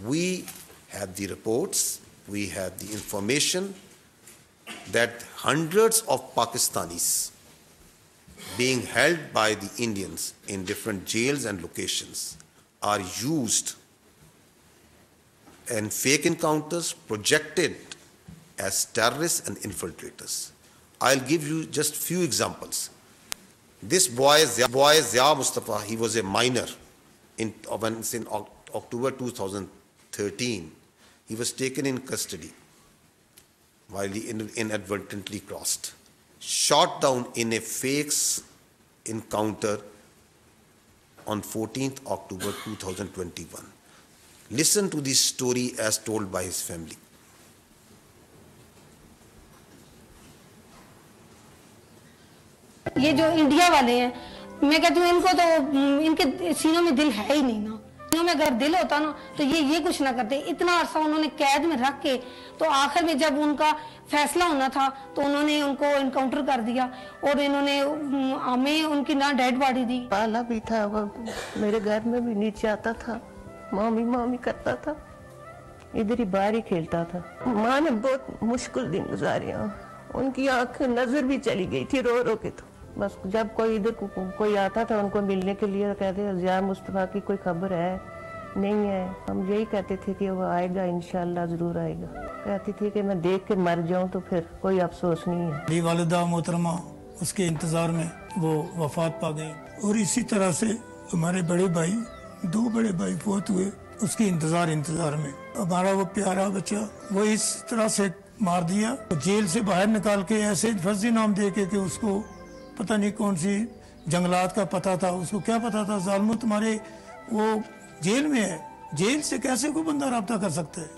Speaker 3: We have the reports, we have the information that hundreds of Pakistanis being held by the Indians in different jails and locations are used in fake encounters projected as terrorists and infiltrators. I'll give you just few examples. This boy Zia Mustafa, he was a minor in October 2013. He was taken in custody while he inadvertently crossed, shot down in a fake encounter on 14th October 2021. Listen to this story as told by his family.
Speaker 4: ये जो India वाले हैं, मैं कहती हूँ इनको तो इनके सीनों में दिल है ही नहीं ना। सीनों में अगर दिल होता ना तो ये कुछ ना करते। इतना अरसा उन्होंने कैद में रख के तो आखिर में जब उनका फैसला होना था तो उन्होंने उनको इनकाउंटर कर दिया और इन्होंने हमें उनकी ना डेड बॉडी दी।
Speaker 5: पाला भी था, मेरे घर में भी नीचे आता था, मामी मामी करता था, इधर ही बाहर ही खेलता था। माँ ने बहुत मुश्किल दिन गुजारे, उनकी आंख नजर भी चली गई थी रो रो के। तो बस जब कोई इधर कोई आता था उनको मिलने के लिए कहते ज़िया मुस्तफ़ा की कोई खबर है नहीं है, हम यही कहते थे कि वो आएगा, इंशाल्लाह जरूर आएगा। कहती थी कि मैं देख के मर जाऊं तो फिर कोई अफसोस नहीं है। मेरी वालिदा मोहतरमा उसके इंतजार में वो वफात पा गई और इसी तरह से हमारे बड़े भाई, दो बड़े भाई फौत हुए उसके इंतजार में। हमारा वो प्यारा बच्चा वो इस तरह से मार दिया, जेल से बाहर निकाल के ऐसे फर्जी नाम दे के कि उसको पता नहीं कौन सी जंगलात का पता था, उसको क्या पता था जालिमो तुम्हारे वो जेल में है, जेल से कैसे कोई बंदा राब्ता कर सकता है।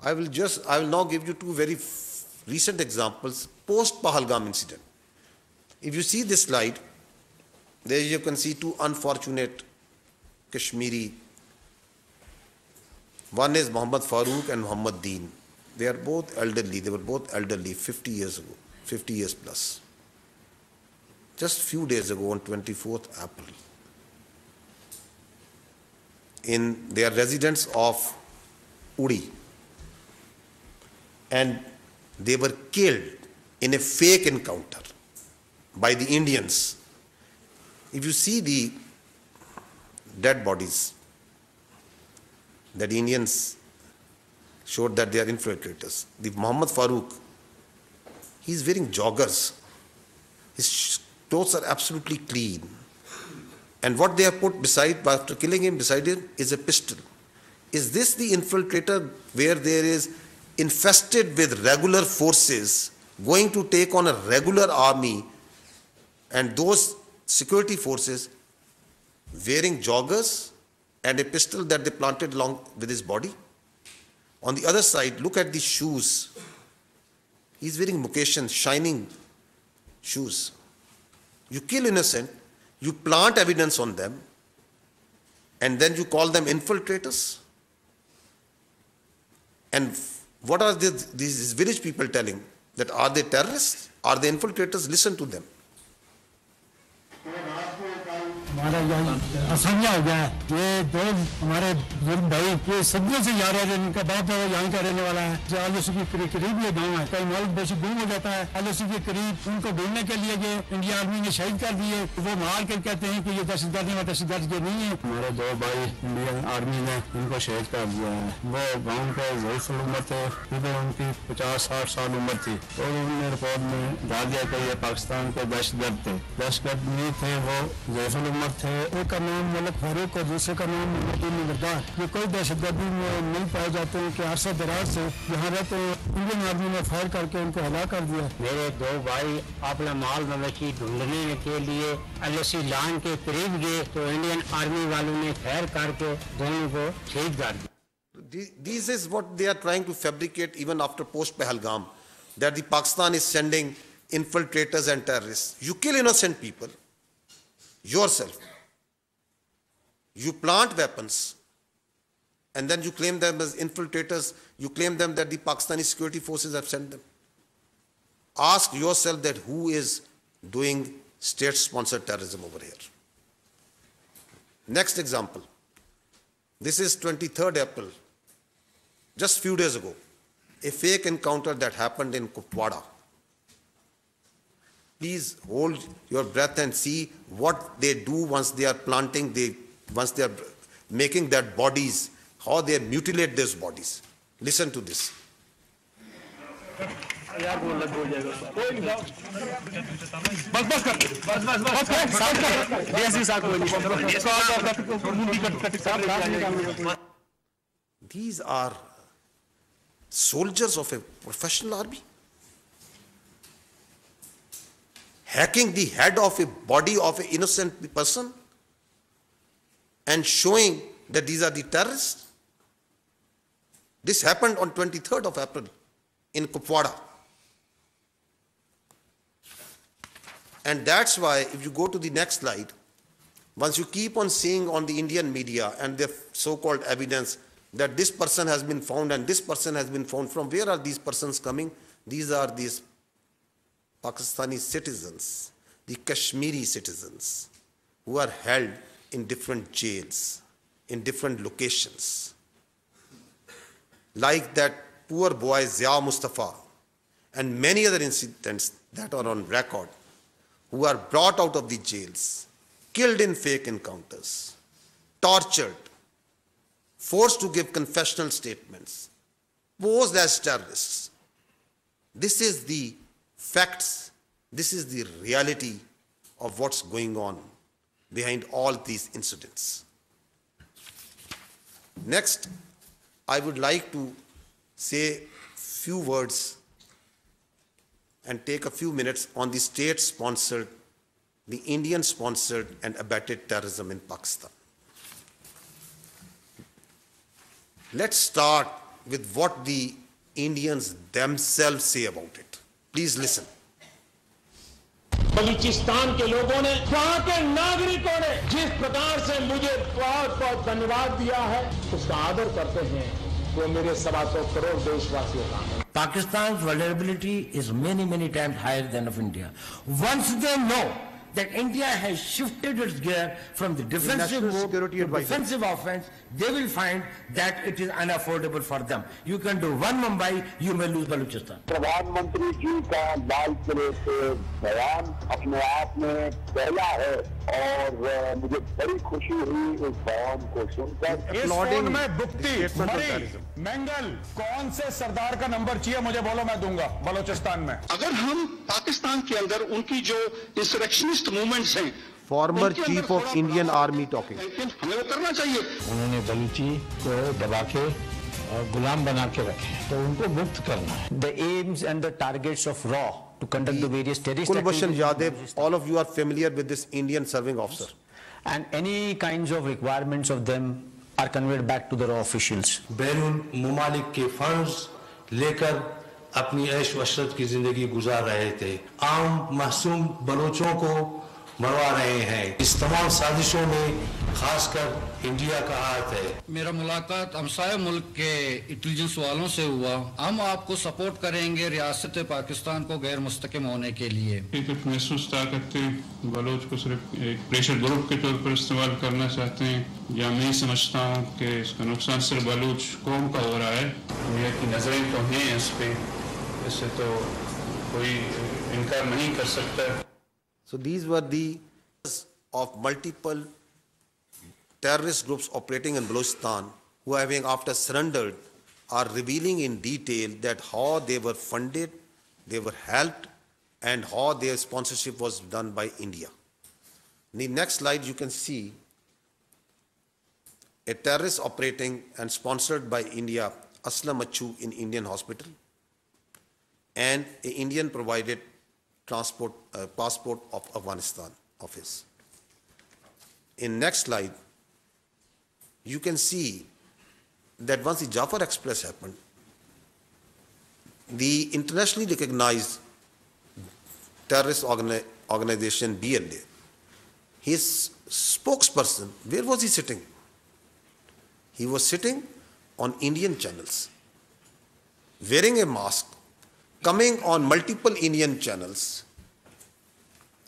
Speaker 3: I will now give you two very recent examples post Pahalgam incident. If you see this slide, there you can see two unfortunate Kashmiri. One is Muhammad Farooq and Muhammad Deen. They are both elderly. They were both elderly 50 years ago, 50 years plus. Just a few days ago on 24th April, in their residence of Uri, and they were killed in a fake encounter by the Indians. If you see the dead bodies, that the Indians showed that they are infiltrators. The Muhammad Farooq, he is wearing joggers. His clothes are absolutely clean. And what they have put beside, after killing him, beside him is a pistol. Is this the infiltrator where there is infested with regular forces going to take on a regular army, and those security forces wearing joggers and a pistol that they planted along with his body? On the other side, look at the shoes. He's wearing mukeshan, shining shoes. You kill innocent, you plant evidence on them, and then you call them infiltrators? And what are these village people telling? That are they terrorists? Are they infiltrators? Listen to them.
Speaker 6: हमारा यहाँ आसानियाँ हो गया है। ये दो हमारे बुजुर्ग भाई ये सदियों से यहाँ रह रहे हैं, इनका बाप दादा यहाँ का रहने वाला है। जो आलोसी के करीब ये गाँव है, कई मालूम बेशी गुम हो जाता है। आलोसी के करीब उनको ढूंढने के लिए ये इंडियन आर्मी ने शहीद कर दिए। वो मार कर कहते हैं कि ये दहशतगर्दी में दहशतगर्द नहीं है। हमारे दो भाई इंडियन आर्मी ने इनको शहीद कर दिया है। वो गाँव के ज़रूर उम्र थे, इधर उनकी 50-60 साल उम्र थी, तो उन्होंने रिपोर्ट में डाल दिया कि ये पाकिस्तान के दहशतगर्द थे। दहशतगर्द नहीं थे, वो ज़रूर उम्र थे। एक का नाम मलिक फारूक और दूसरे का नाम नवरदार। ये कोई दहशतगर्दी में नहीं पाए जाते हैं कि अरसा दराज से यहाँ रहते हैं। इंडियन आर्मी ने फायर करके उनको हला कर दिया। मेरे दो भाई अपना माल मवेशी ढूंढने के लिए LOC लाइन के करीब गए तो इंडियन आर्मी वालों ने फायर करके दोनों को शहीद कर दिया।
Speaker 3: This is what they are trying to fabricate even after post-Pahalgam, that the Pakistan is sending infiltrators and terrorists. You kill innocent people yourself. You plant weapons and then you claim them as infiltrators. You claim them that the Pakistani security forces have sent them. Ask yourself that who is doing state-sponsored terrorism over here. Next example. This is 23rd April. Just few days ago, a fake encounter that happened in Kupwara. Please hold your breath and see what they do once they are planting, once they are making their bodies, how they mutilate those bodies. Listen to this. These are soldiers of a professional army hacking the head of a body of an innocent person and showing that these are the terrorists. This happened on 23rd of April in Kupwara. And that's why if you go to the next slide, once you keep on seeing on the Indian media and their so-called evidence that this person has been found and this person has been found, from where are these persons coming? These are these Pakistani citizens, the Kashmiri citizens, who are held in different jails, in different locations. Like that poor boy Zia Mustafa and many other incidents that are on record, who are brought out of the jails, killed in fake encounters, tortured, forced to give confessional statements, posed as terrorists. This is the facts, this is the reality of what's going on behind all these incidents. Next, I would like to say few words and take a few minutes on the state-sponsored, the Indian-sponsored and abetted terrorism in Pakistan. Let's start with what the Indians themselves say about it. Please listen.
Speaker 7: Balochistan के लोगों ने, वहां के नागरिकों ने जिस प्रकार से मुझे बहुत बहुत धन्यवाद दिया है, उसका आदर करते हैं वो मेरे 125 करोड़ देशवासियों का।
Speaker 8: Pakistan's vulnerability is many times higher than of India. Once they know that India has shifted its gear from the defensive mode to defensive offense, they will find that it is unaffordable for them. You can do one Mumbai, you may lose Balochistan.
Speaker 9: प्रधानमंत्री जी का लाल किले से बयान अपने आप में पहला है और मुझे बड़ी खुशी हुई इस बयान को सुनकर।
Speaker 20: इस फोन में बुक्ति, मरी, मंगल, कौन से सरदार का नंबर चाहिए मुझे बोलो, मैं दूंगा बलोचिस्तान में।
Speaker 17: अगर हम पाकिस्तान के अंदर उनकी जो इंसरेक्शनिस्ट मूवमेंट्स हैं,
Speaker 3: former chief of Indian army talking,
Speaker 17: हमें वो करना चाहिए।
Speaker 6: उन्होंने बलूची को दबा के और गुलाम बना के रखे, तो उनको मुक्त करना है। The aims and the targets of RAW to conduct the various terrorist
Speaker 3: Kulbhushan Yadav, all of you are familiar with this Indian serving officer.
Speaker 6: And any kinds of requirements of them are conveyed back to the RAW officials.
Speaker 25: बैरून मुमालिक के funds लेकर अपनी ऐश वशरत की जिंदगी गुजार रहे थे। आम मासूम बलोचों को मरवा रहे हैं। इस तमाम साजिशों में खासकर इंडिया का हाथ है।
Speaker 10: मेरा मुलाकात हमसाया मुल्क के इंटेलिजेंस वालों से हुआ। हम आपको सपोर्ट करेंगे रियासत पाकिस्तान को गैर मुस्तकिम होने के लिए।
Speaker 20: कुछ महसूस करते बलोच को सिर्फ एक प्रेशर ग्रुप के तौर पर इस्तेमाल करना चाहते हैं, या मैं समझता हूँ कि इसका नुकसान सिर्फ बलूच कौम का हो रहा है। दुनिया की नजरें तो हैं इस पे, इससे तो कोई इनकार नहीं कर सकता।
Speaker 3: So these were the of multiple terrorist groups operating in Balochistan, who having after surrendered are revealing in detail that how they were funded, they were helped, and how their sponsorship was done by India. In the next slide you can see a terrorist operating and sponsored by India, Aslam Achu in Indian hospital, and an Indian provided passport of Afghanistan of his. In next slide, you can see that once the Jafar Express happened, the internationally recognized terrorist organization BOL, his spokesperson, where was he sitting? He was sitting on Indian channels, wearing a mask, coming on multiple Indian channels,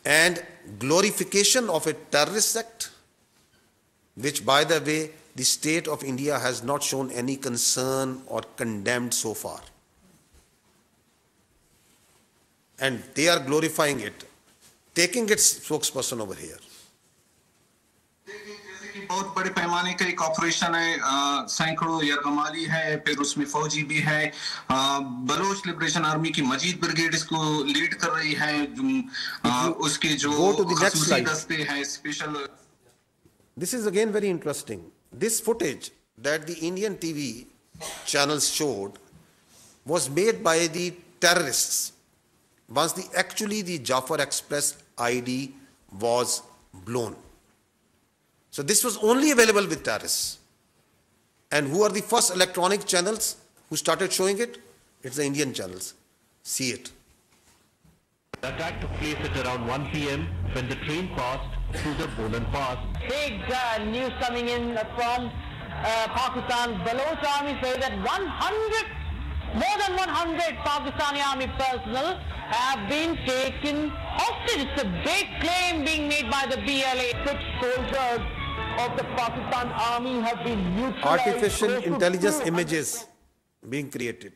Speaker 3: and glorification of a terrorist sect, which, by the way, the state of India has not shown any concern or condemned so far. And they are glorifying it, taking its spokesperson over here.
Speaker 12: बहुत बड़े पैमाने का एक operation है, सैकड़ों यरगमाली है, फिर उसमें फौजी भी है। बलोच लिबरेशन आर्मी की मजीद ब्रिगेड इसको लीड कर रही है। उसके जो खसूसी दस्ते हैं special.
Speaker 3: This is again very interesting. This footage that the Indian TV channels showed was made by the terrorists once the Jafar Express ID was blown. So this was only available with terrorists. And who are the first electronic channels who started showing it? It's the Indian channels. See it.
Speaker 13: The attack took place at around 1 p.m. when the train passed through the BOL Pass.
Speaker 14: Big news coming in from Pakistan. Baloch Army say that more than 100 Pakistani Army personnel have been taken hostage. It's a big claim being made by the BLA. 6 soldiers of the Pakistan Army have been neutralized.
Speaker 3: Artificial intelligence images being created.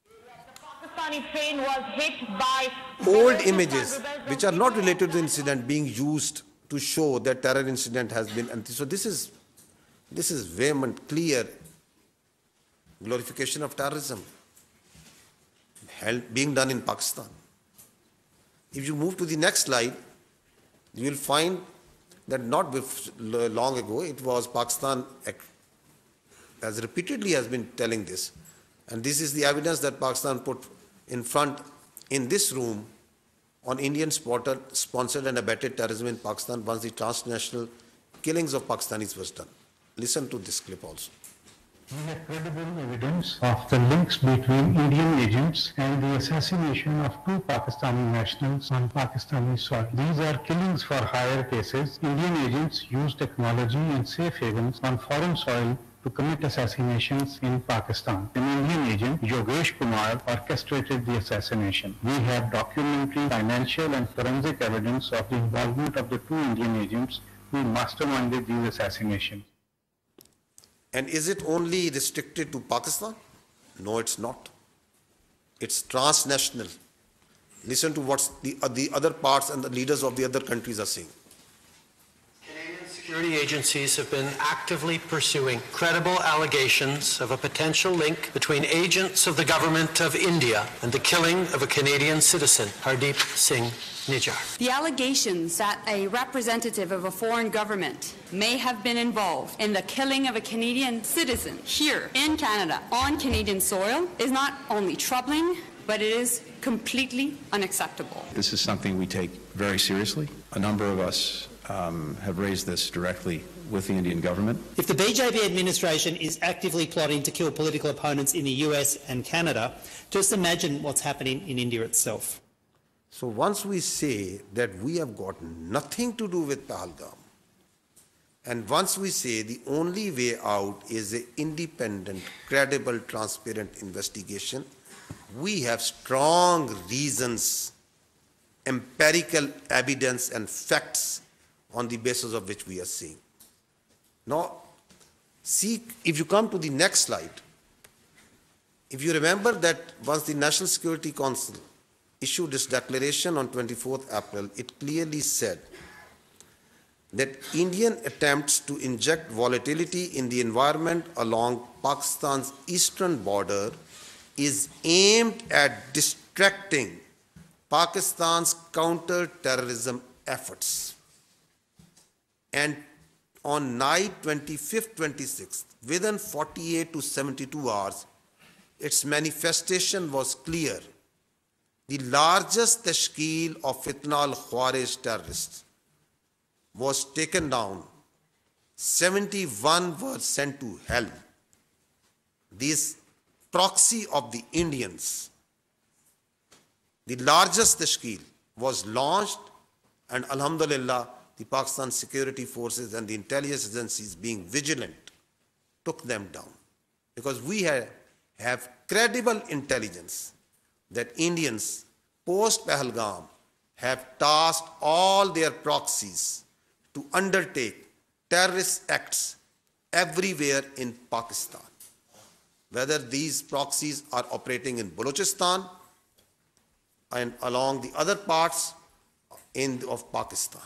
Speaker 14: The Pakistani train was hit by
Speaker 3: old images which are not related to the incident being used to show that terror incident has been. So this is vehement, clear glorification of terrorism being done in Pakistan. If you move to the next slide, you will find that not long ago, it was Pakistan, as repeatedly has been telling this, and this is the evidence that Pakistan put in front in this room on Indian sponsored and abetted terrorism in Pakistan once the transnational killings of Pakistanis was done. Listen to this clip also.
Speaker 15: We have credible evidence of the links between Indian agents and the assassination of 2 Pakistani nationals on Pakistani soil. These are killings for hire cases. Indian agents use technology and safe havens on foreign soil to commit assassinations in Pakistan. An Indian agent, Yogesh Kumar, orchestrated the assassination. We have documentary, financial and forensic evidence of the involvement of the 2 Indian agents who masterminded these assassinations.
Speaker 3: And is it only restricted to Pakistan? No, it's not. It's transnational. Listen to what the other parts and the leaders of the other countries are saying.
Speaker 26: Canadian security agencies have been actively pursuing credible allegations of a potential link between agents of the government of India and the killing of a Canadian citizen, Hardeep Singh Nijjar.
Speaker 27: The allegations that a representative of a foreign government may have been involved in the killing of a Canadian citizen here in Canada on Canadian soil is not only troubling, but it is completely unacceptable.
Speaker 28: This is something we take very seriously. A number of us have raised this directly with the Indian government.
Speaker 29: If the BJP administration is actively plotting to kill political opponents in the US and Canada, just imagine what's happening in India itself.
Speaker 3: So once we say that we have got nothing to do with Pahalgam, and once we say the only way out is an independent, credible, transparent investigation, we have strong reasons, empirical evidence and facts on the basis of which we are saying. Now, see, if you come to the next slide, if you remember that once the National Security Council issued its declaration on 24th April, it clearly said that Indian attempts to inject volatility in the environment along Pakistan's eastern border is aimed at distracting Pakistan's counter-terrorism efforts. And on night 25th, 26th, within 48 to 72 hours, its manifestation was clear. The largest tashkeel of Fitna al-Khawarij terrorists was taken down. 71 were sent to hell. This proxy of the Indians, the largest tashkeel, was launched, and alhamdulillah, the Pakistan security forces and the intelligence agencies, being vigilant, took them down. Because we have credible intelligence that Indians, post-Pahalgam, have tasked all their proxies to undertake terrorist acts everywhere in Pakistan. Whether these proxies are operating in Balochistan and along the other parts of Pakistan.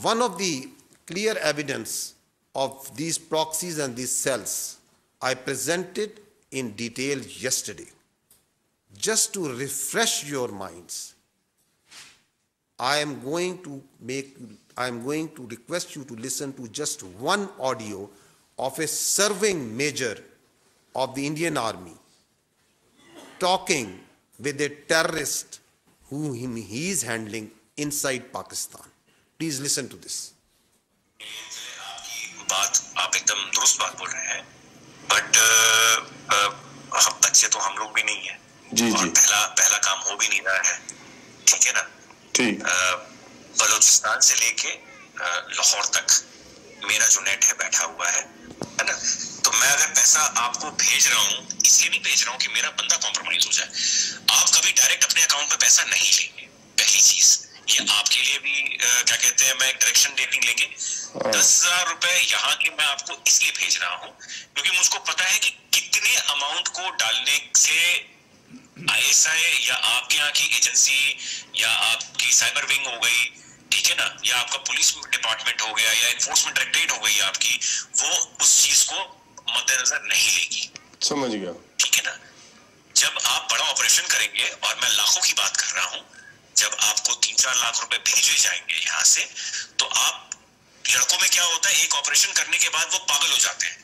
Speaker 3: One of the clear evidence of these proxies and these cells I presented in detail yesterday. Just to refresh your minds, I am going to request you to listen to just one audio of a serving major of the Indian Army talking with a terrorist who he is handling inside Pakistan. Please listen to this.
Speaker 2: बात आप एकदम दुरुस्त बात बोल रहे हैं, but हम बच्चे तो हम लोग भी नहीं है और पहला काम हो भी नहीं रहा है, ठीक है ना? ठीक। बलूचिस्तान से लेके लाहौर तक मेरा जो नेट है बैठा हुआ है ना? तो मैं अगर पैसा आपको भेज रहा हूँ, इसलिए नहीं भेज रहा हूँ कि मेरा बंदा कॉम्प्रोमाइज हो जाए। आप कभी डायरेक्ट अपने अकाउंट में पैसा नहीं लेंगे, पहली चीज। ये आपके लिए भी क्या कहते हैं, मैं डायरेक्शन डेटिंग लेंगे। 10,000 रुपए यहाँ के मैं आपको इसलिए भेज रहा हूँ क्योंकि मुझको पता है कि कितने अमाउंट को डालने से ISI या आपके यहाँ की एजेंसी या आपकी साइबर विंग हो गई, ठीक है ना, या आपका पुलिस डिपार्टमेंट हो गया या एनफोर्समेंट डायरेक्टरेट हो गई आपकी, वो उस चीज को मद्देनजर नहीं लेगी।
Speaker 11: समझ गया,
Speaker 2: ठीक है ना? जब आप बड़ा ऑपरेशन करेंगे, और मैं लाखों की बात कर रहा हूँ, जब आपको 3-4 लाख रुपए भेजे जाएंगे यहाँ से, तो आप लड़कों में क्या होता है, एक ऑपरेशन करने के बाद वो पागल हो जाते हैं।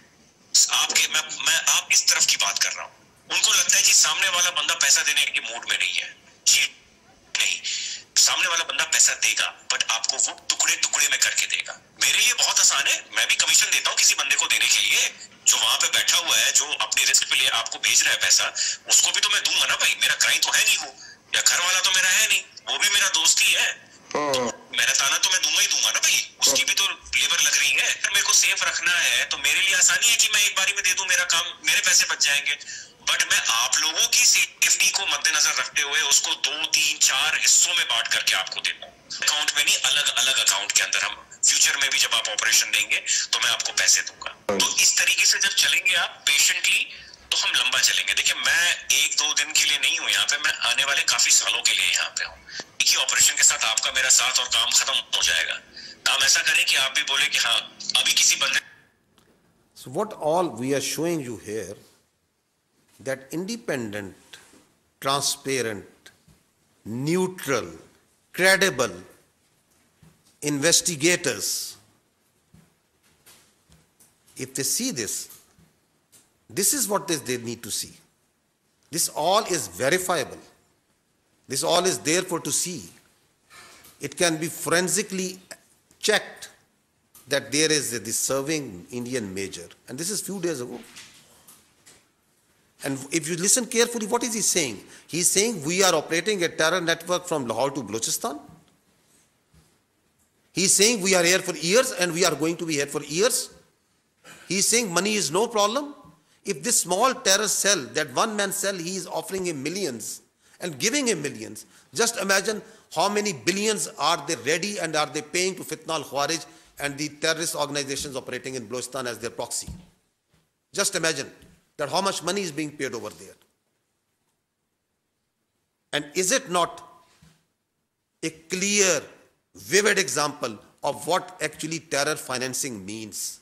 Speaker 2: मैं आप इस तरफ की बात कर रहा हूँ। उनको लगता है कि सामने वाला बंदा पैसा देने के मूड में नहीं है। जी नहीं, सामने वाला बंदा पैसा देगा, बट आपको वो टुकड़े टुकड़े में करके देगा। मेरे लिए बहुत आसान है, मैं भी कमीशन देता हूँ किसी बंदे को देने के लिए, जो वहां पे बैठा हुआ है, जो अपनी रिस्क पे लिए आपको भेज रहा है पैसा, उसको भी तो मैं दूंगा ना भाई। मेरा क्लाइंट तो है नहीं वो, या घर वाला तो मेरा है नहीं, वो भी मेरा दोस्त ही है, तो मेरा ताना तो मैं दूंगा ही दूंगा ना भाई। उसकी भी तो लेबर लग रही है। मेरे को सेफ रखना है तो मेरे लिए आसानी है कि मैं एक बारी में दे दूं, मेरा काम, मेरे पैसे बच जाएंगे। बट मैं आप लोगों की सेफ्टी को मद्देनजर रखते हुए उसको 2-3-4 हिस्सों में बांट करके आपको देता हूँ, अकाउंट में नहीं, अलग अलग अकाउंट के अंदर। हम फ्यूचर में भी जब आप ऑपरेशन देंगे तो मैं आपको पैसे दूंगा। तो इस तरीके से जब चलेंगे आप पेशेंटली, तो हम लंबा चलेंगे। देखिए, मैं 1-2 दिन के लिए नहीं हूँ यहाँ पे, मैं आने वाले काफी सालों के लिए यहाँ पे हूँ। एक ही ऑपरेशन के साथ आपका मेरा साथ और काम खत्म हो जाएगा। तो हम ऐसा करें कि आप भी बोले कि हाँ, अभी किसी बंदे।
Speaker 3: So what all we are showing you here, that independent, transparent, neutral, credible investigators, if they see this, this is what they need to see. This all is verifiable. This all is there for to see. It can be forensically checked that there is this serving Indian major. And this is few days ago. And if you listen carefully, what is he saying? He's saying we are operating a terror network from Lahore to Balochistan. He's saying we are here for years and we are going to be here for years. He's saying money is no problem. If this small terror cell, that one man cell, he is offering him millions and giving him millions. Just imagine how many billions are they ready and are they paying to Fitna al-Khawarij and the terrorist organizations operating in Balochistan as their proxy. Just imagine that how much money is being paid over there. And is it not a clear, vivid example of what actually terror financing means?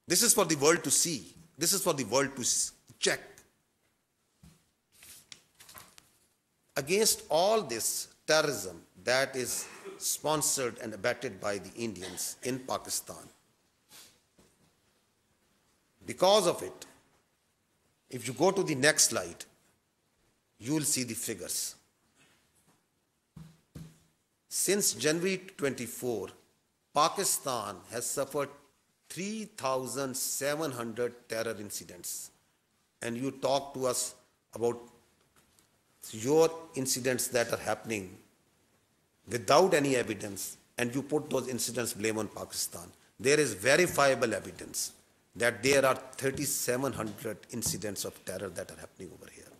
Speaker 3: This is for the world to see. This is for the world to check. Against all this terrorism that is sponsored and abetted by the Indians in Pakistan, because of it, if you go to the next slide, you will see the figures. Since January 24, Pakistan has suffered 3,700 terror incidents. And you talk to us about your incidents that are happening without any evidence, and you put those incidents blame on Pakistan. There is verifiable evidence that there are 3,700 incidents of terror that are happening over here.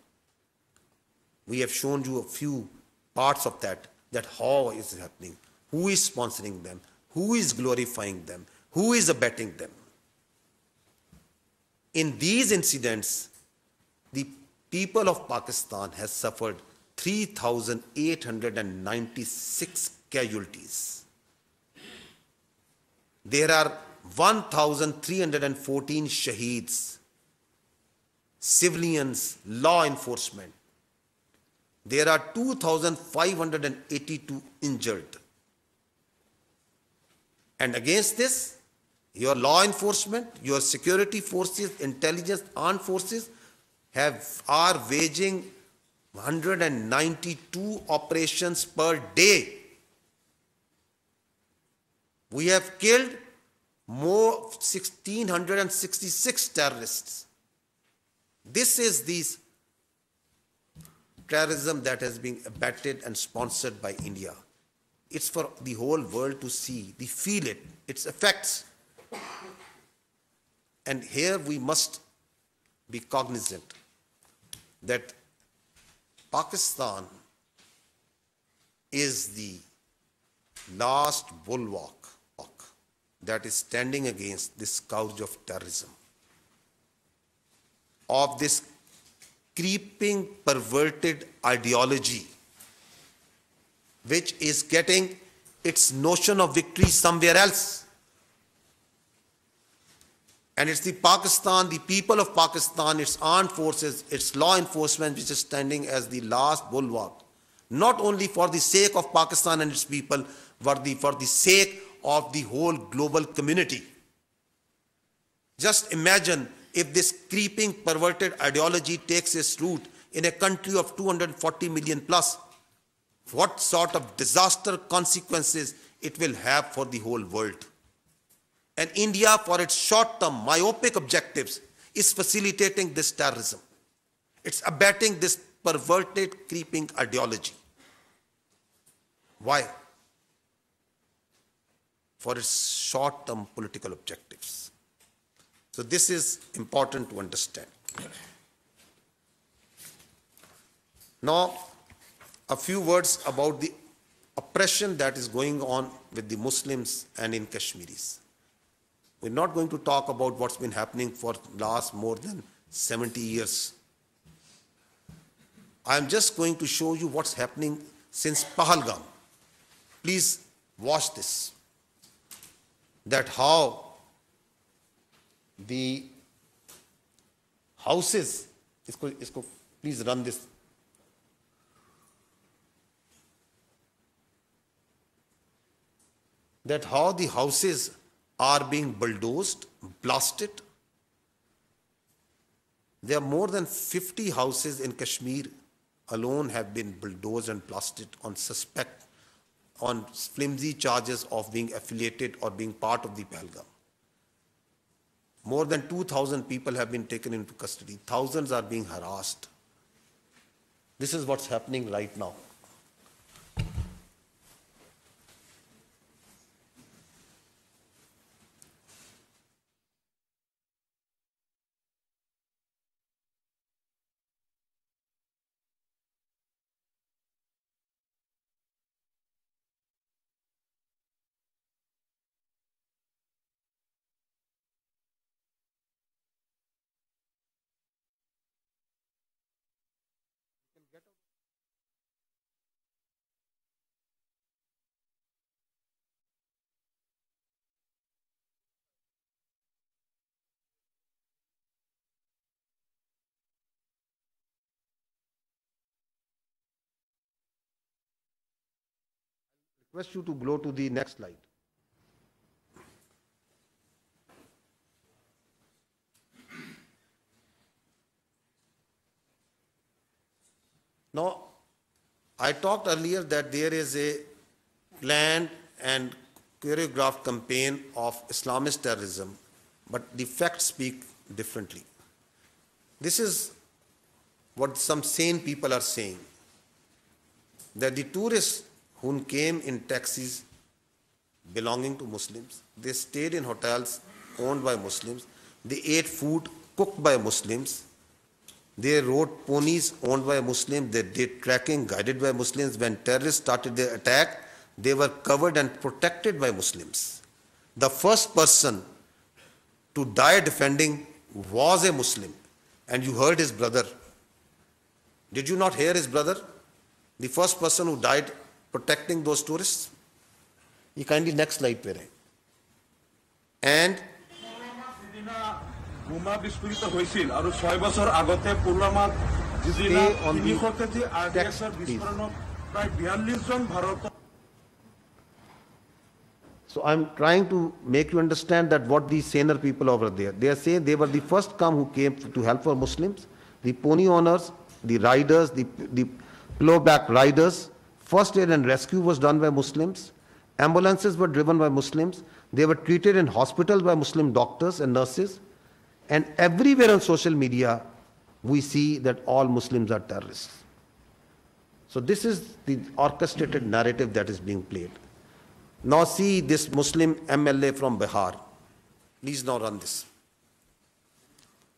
Speaker 3: We have shown you a few parts of that how is it happening, who is sponsoring them, who is glorifying them, who is abetting them. In these incidents, the people of Pakistan has suffered 3,896 casualties. There are 1,314 shaheeds, civilians, law enforcement. There are 2,582 injured. And against this, your law enforcement, your security forces, intelligence, armed forces are waging 192 operations per day. We have killed more 1,666 terrorists. This is the terrorism that has been abetted and sponsored by India. It's for the whole world to see, they feel it, its effects. And here we must be cognizant that Pakistan is the last bulwark that is standing against this scourge of terrorism, of this creeping, perverted ideology, which is getting its notion of victory somewhere else. And it's the Pakistan, the people of Pakistan, its armed forces, its law enforcement, which is standing as the last bulwark, not only for the sake of Pakistan and its people, but for the sake of the whole global community. Just imagine if this creeping, perverted ideology takes its root in a country of 240 million plus, what sort of disaster consequences it will have for the whole world. And India, for its short-term myopic objectives, is facilitating this terrorism. It's abetting this perverted, creeping ideology. Why? For its short-term political objectives. So this is important to understand. Now, a few words about the oppression that is going on with the Muslims and in Kashmiris. We're not going to talk about what's been happening for the last more than 70 years. I'm just going to show you what's happening since Pahalgam. Please watch this. That how the houses, please run this. That how the houses are being bulldozed, blasted. There are more than 50 houses in Kashmir alone have been bulldozed and blasted on flimsy charges of being affiliated or being part of the Pahalgam. More than 2,000 people have been taken into custody. Thousands are being harassed. This is what's happening right now. Request you to go to the next slide. Now, I talked earlier that there is a planned and choreographed campaign of Islamist terrorism, but the facts speak differently. This is what some sane people are saying, that the tourists who came in taxis belonging to Muslims, they stayed in hotels owned by Muslims, they ate food cooked by Muslims, they rode ponies owned by Muslims, they did trekking guided by Muslims. When terrorists started their attack, they were covered and protected by Muslims. The first person to die defending was a Muslim, and you heard his brother. Did you not hear his brother? The first person who died protecting those tourists. You kindly next slide pe rahe. And
Speaker 1: বোমা বিস্ফোরিত হৈছিল আৰু 6 বছৰ আগতে পুলৱামাত যিদিনা 300 KG আৰডিএক্সৰ বিস্ফোৰণত প্ৰায় 42 জন ভাৰতৰ.
Speaker 3: So I'm trying to make you understand that what these saner people over there, they are saying they were the first come who came to help for Muslims, the pony owners, the riders, the pillowback riders. First aid and rescue was done by Muslims. Ambulances were driven by Muslims. They were treated in hospitals by Muslim doctors and nurses. And everywhere on social media, we see that all Muslims are terrorists. So this is the orchestrated narrative that is being played. Now see this Muslim MLA from Bihar. Please now run this.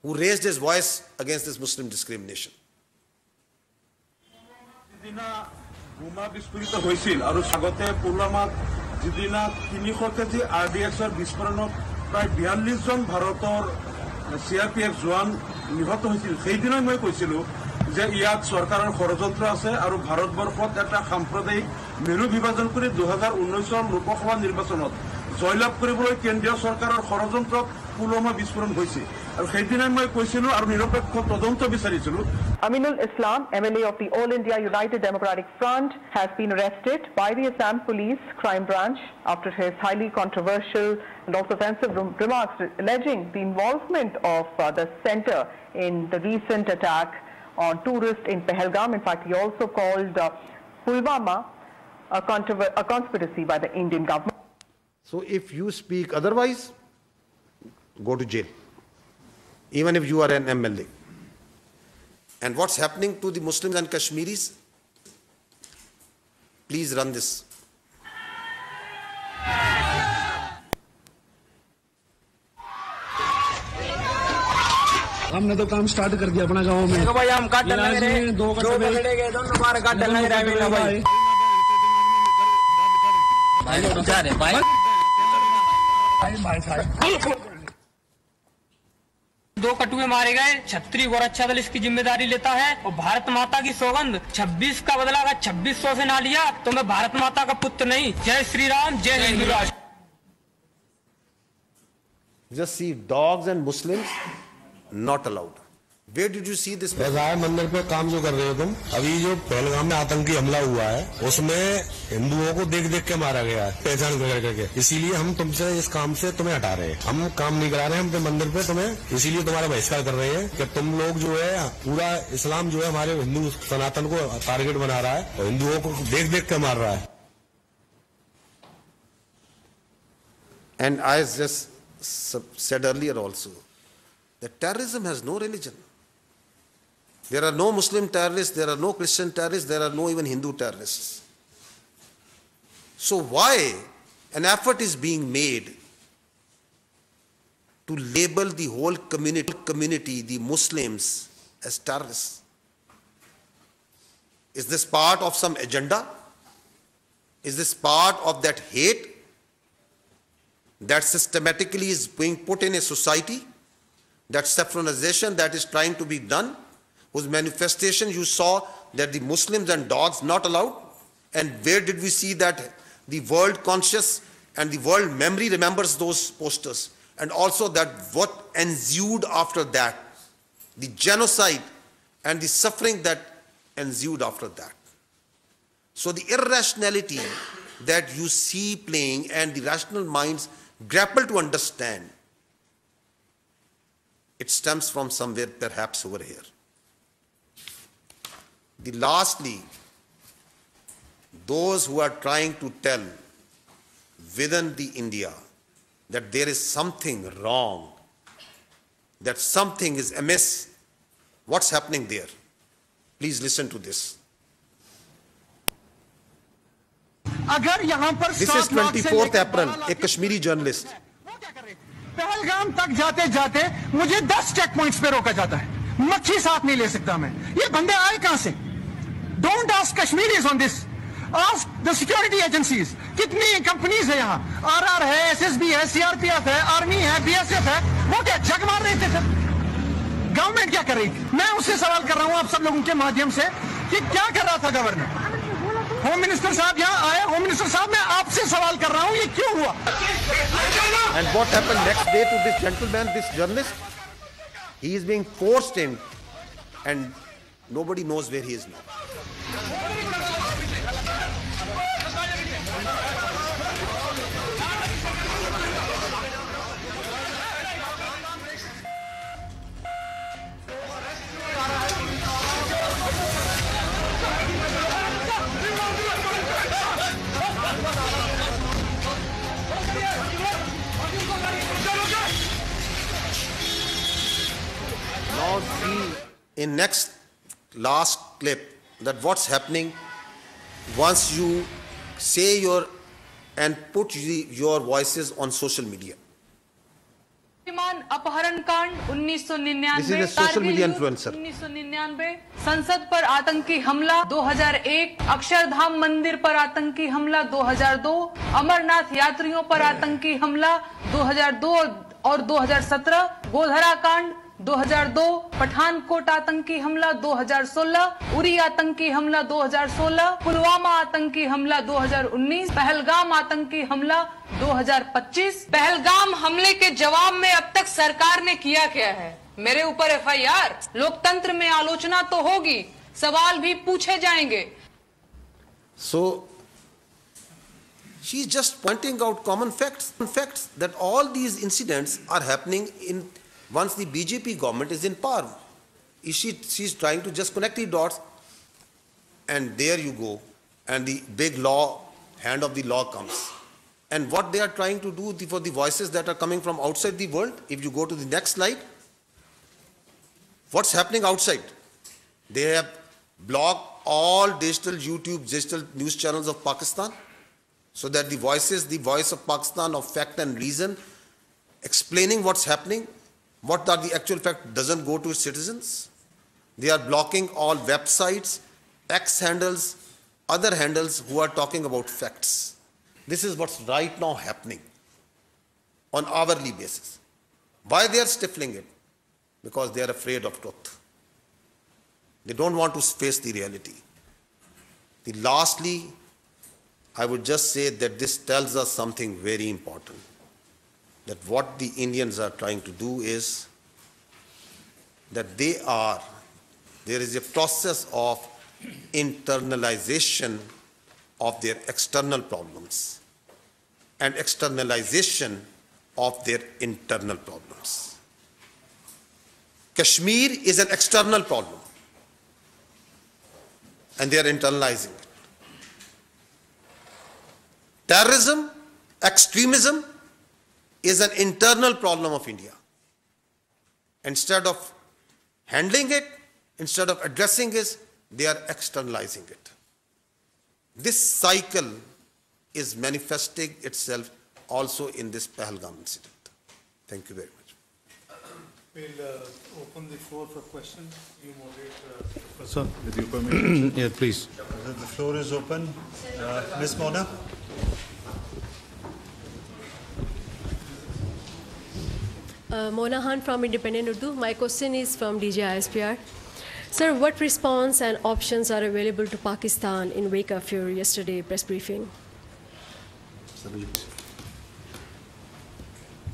Speaker 3: Who raised his voice against this Muslim discrimination.
Speaker 1: বোমা বিস্ফোরিত হৈছিল আৰু আগতে পুলৱামাত যিদিনা 300 KG আৰডিএক্সৰ বিস্ফোৰণত প্ৰায় 42 জন ভাৰতৰ সিআৰপিএফ জোৱান নিহত হৈছিল। সেইদিনাই মই কৈছিলোঁ যে ইয়াত চৰকাৰৰ ষড়যন্ত্ৰ আছে আৰু ভাৰতবৰ্ষত এটা সাম্প্ৰদায়িক মেৰু বিভাজন কৰি 2019 লোকসভা নিৰ্বাচনত জয়লাভ কৰিবলৈ কেন্দ্ৰীয় চৰকাৰৰ ষড়যন্ত্ৰত পুলৱামা বিস্ফোৰণ হৈছে আৰু সেইদিনাই মই কৈছিলোঁ আৰু নিৰপেক্ষ তদন্ত বিচাৰিছিলোঁ।
Speaker 11: Aminul Islam, MLA of the All India United Democratic Front, has been arrested by the Assam Police Crime Branch after his highly controversial and also offensive remarks alleging the involvement of the centre in the recent attack on tourists in Pahalgam. In fact, he also called Pulwama a conspiracy by the Indian government.
Speaker 3: So if you speak otherwise, go to jail, even if you are an MLA. And what's happening to the Muslims and Kashmiris? Please run this.
Speaker 16: हमने तो काम start कर दिया अपना गांव में। देखो भाई हम काट डालने गए, दो कटड़े गए, दोनों बार काट डालने गए भाई। भाई बचा दे भाई।
Speaker 18: दो कटुए मारे गए, छत्री गोरक्षा दल इसकी जिम्मेदारी लेता है और भारत माता की सौगंध 26 का बदला अगर 2600 से ना लिया तो मैं भारत माता का पुत्र नहीं। जय श्री राम, जय हिंदू राष्ट्र।
Speaker 3: Just see dogs and Muslims not allowed. Where did you see this?
Speaker 25: राय मंदिर पे काम जो कर रहे हो तुम, अभी जो पहलगाम में आतंकी हमला हुआ है उसमें हिंदुओं को देख देख के मारा गया है, पहचान करके। इसीलिए हम तुमसे इस काम से तुम्हें हटा रहे हैं। हम काम नहीं करा रहे हैं, हम अपने मंदिर पे तुम्हें इसीलिए तुम्हारा बहिष्कार कर रहे हैं कि तुम लोग जो है पूरा इस्लाम जो है हमारे हिंदू सनातन को टारगेट बना रहा है और हिंदुओं को देख देख के मार रहा है।
Speaker 3: And I just said earlier also, that terrorism has no religion. There are no Muslim terrorists, there are no Christian terrorists, there are no even Hindu terrorists. So why an effort is being made to label the whole community, the Muslims, as terrorists? Is this part of some agenda? Is this part of that hate that systematically is being put in a society? That saffronization that is trying to be done, whose manifestation you saw that the Muslims and dogs not allowed? And where did we see that the world conscious and the world memory remembers those posters? And also that what ensued after that, the genocide and the suffering that ensued after that. So the irrationality that you see playing and the rational minds grapple to understand, it stems from somewhere perhaps over here. Lastly, those who are trying to tell within the India that there is something wrong, that something is amiss, what's happening there? Please listen to this. This is 24th April, a Kashmiri journalist.
Speaker 17: Pahalgam तक जाते जाते मुझे 10 check points पे रोका जाता है, मच्छी साथ नहीं ले सकता मैं। ये बंदे आए कहां से? Don't ask Kashmiris on this. Ask the security agencies. कितनी कंपनीज है यहाँ? RR है, SSB है, CRPF है, आर्मी है, BSF है, वो क्या जग मार रहे थे सर? गवर्नमेंट क्या कर रही थी? मैं उससे सवाल कर रहा हूँ आप सब लोगों के माध्यम से कि क्या कर रहा था गवर्नर? होम मिनिस्टर साहब यहाँ आए, होम मिनिस्टर साहब मैं आपसे सवाल कर रहा हूँ ये क्यों हुआ?
Speaker 3: And what happened next day to this gentleman, this journalist? He is being forced in and nobody knows where he is now. Now see in last clip that what's happening once you say and put your voices on social media.
Speaker 4: अपहरण कांड 1999,
Speaker 3: This is a social media influencer.
Speaker 4: 1999, संसद पर आतंकी हमला 2001, अक्षरधाम मंदिर पर आतंकी हमला 2002, अमरनाथ यात्रियों पर आतंकी हमला 2002 और 2017, गोधरा कांड 2002, पठानकोट आतंकी हमला 2016, उरी आतंकी हमला 2016, पुलवामा आतंकी हमला 2019, पहलगाम आतंकी हमला 2025। पहलगाम हमले के जवाब में अब तक सरकार ने किया क्या है? मेरे ऊपर FIR, लोकतंत्र में आलोचना तो होगी, सवाल भी पूछे जाएंगे।
Speaker 3: So she is just pointing out common facts that all these incidents are happening once the BJP government is in power. She's trying to just connect the dots, and there you go, and the big hand of the law comes. And what they are trying to do for the voices that are coming from outside the world, if you go to the next slide, what's happening outside? They have blocked all digital YouTube, digital news channels of Pakistan, so that the voice of Pakistan of fact and reason, explaining what's happening, what are the actual facts, doesn't go to its citizens. They are blocking all websites, X handles, other handles who are talking about facts. This is what's right now happening on hourly basis. Why they are stifling it? Because they are afraid of truth. They don't want to face the reality. Lastly, I would just say that this tells us something very important. That what the Indians are trying to do is that there is a process of internalization of their external problems and externalization of their internal problems. Kashmir is an external problem and they are internalizing it. Terrorism, extremism, is an internal problem of India. Instead of handling it, instead of addressing it, they are externalizing it. This cycle is manifesting itself also in this Pahalgam incident. Thank you very much.
Speaker 5: We'll open the floor for questions. You moderate, Professor, with your permission. Yeah, please.
Speaker 7: The floor is open. Ms. Mona.
Speaker 8: Mona Khan from Independent Urdu. My question is from DGISPR. Sir, what response and options are available to Pakistan in wake of your yesterday press briefing?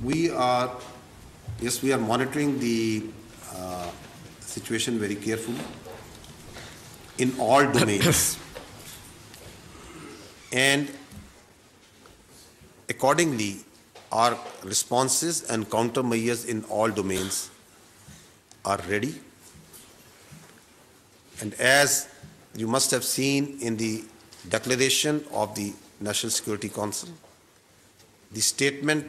Speaker 3: We are monitoring the situation very carefully in all domains. And accordingly, our responses and countermeasures in all domains are ready. And as you must have seen in the declaration of the National Security Council, the statement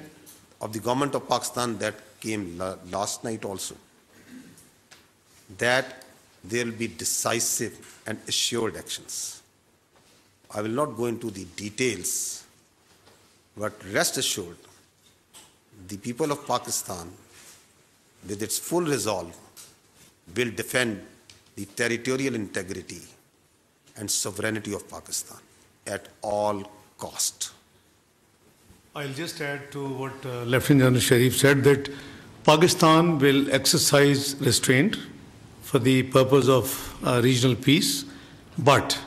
Speaker 3: of the government of Pakistan that came last night also, that there will be decisive and assured actions. I will not go into the details, but rest assured, the people of Pakistan, with its full resolve, will defend the territorial integrity and sovereignty of Pakistan at all cost.
Speaker 5: I'll just add to what Lieutenant General Sharif said, that Pakistan will exercise restraint for the purpose of regional peace, but,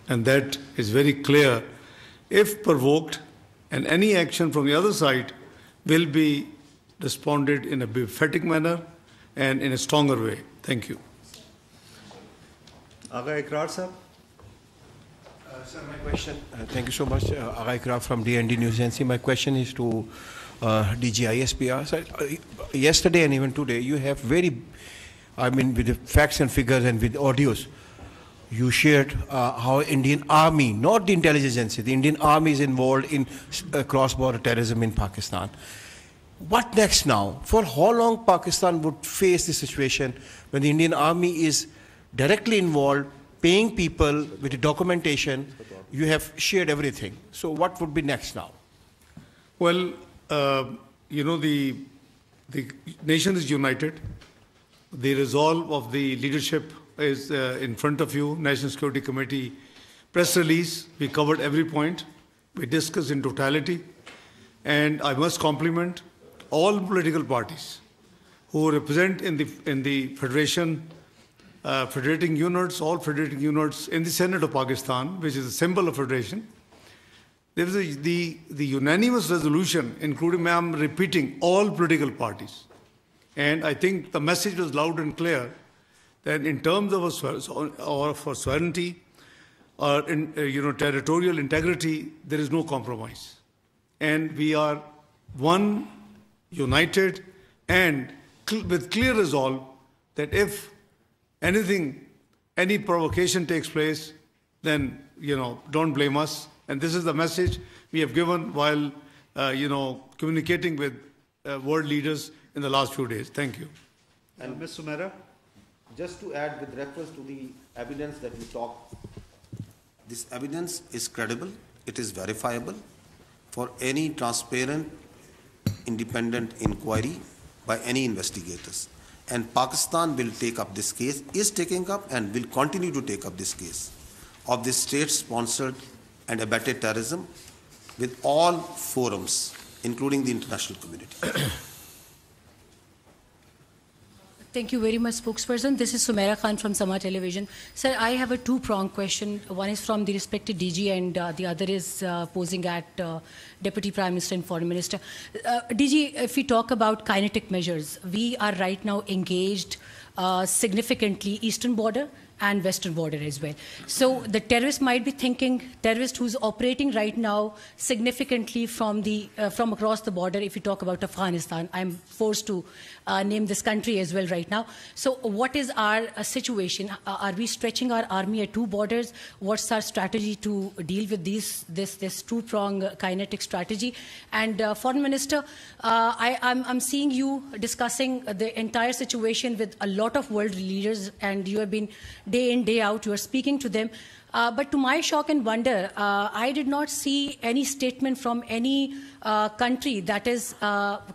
Speaker 5: and that is very clear, if provoked, and any action from the other side will be responded in a emphatic manner and in a stronger way. Thank you.
Speaker 7: Aga Ikrar sir.
Speaker 9: Sir, my question, thank you so much, Aga Ikrar from DND News Agency. My question is to DGISPR. Sir, yesterday and even today, you have with the facts and figures and with audios, you shared how Indian Army, not the intelligence agency, the Indian Army is involved in cross-border terrorism in Pakistan. What next now? For how long Pakistan would face this situation when the Indian Army is directly involved, paying people with the documentation? You have shared everything. So what would be next now?
Speaker 5: Well, the nation is united. The resolve of the leadership is in front of you. National Security Committee press release, we covered every point. We discussed in totality. And I must compliment all political parties who represent in the federation, federating units, all federating units in the Senate of Pakistan, which is a symbol of federation. There was the unanimous resolution, including, I'm repeating, all political parties. And I think the message was loud and clear that in terms of our sovereignty, or territorial integrity, there is no compromise. And we are one, united, and with clear resolve that if anything, any provocation takes place, then, don't blame us. And this is the message we have given while, communicating with world leaders in the last few days. Thank you.
Speaker 7: And Ms. Sumera?
Speaker 3: Just to add with reference to the evidence that you talked, this evidence is credible, it is verifiable for any transparent, independent inquiry by any investigators. And Pakistan will take up this case, is taking up and will continue to take up this case of this state-sponsored and abetted terrorism with all forums, including the international community.
Speaker 19: Thank you very much, spokesperson. This is Sumera Khan from Sama Television. Sir, I have a two-pronged question. One is from the respected DG and the other is posing at Deputy Prime Minister and Foreign Minister. DG, if we talk about kinetic measures, we are right now engaged significantly eastern border and western border as well. So the terrorist might be thinking, terrorist who's operating right now significantly from across the border. If you talk about Afghanistan, I'm forced to name this country as well right now. So what is our situation? Are we stretching our army at two borders? What's our strategy to deal with this two-prong kinetic strategy? And Foreign Minister, I'm seeing you discussing the entire situation with a lot of world leaders, and you have been day in, day out, you are speaking to them. But to my shock and wonder, I did not see any statement from any country that is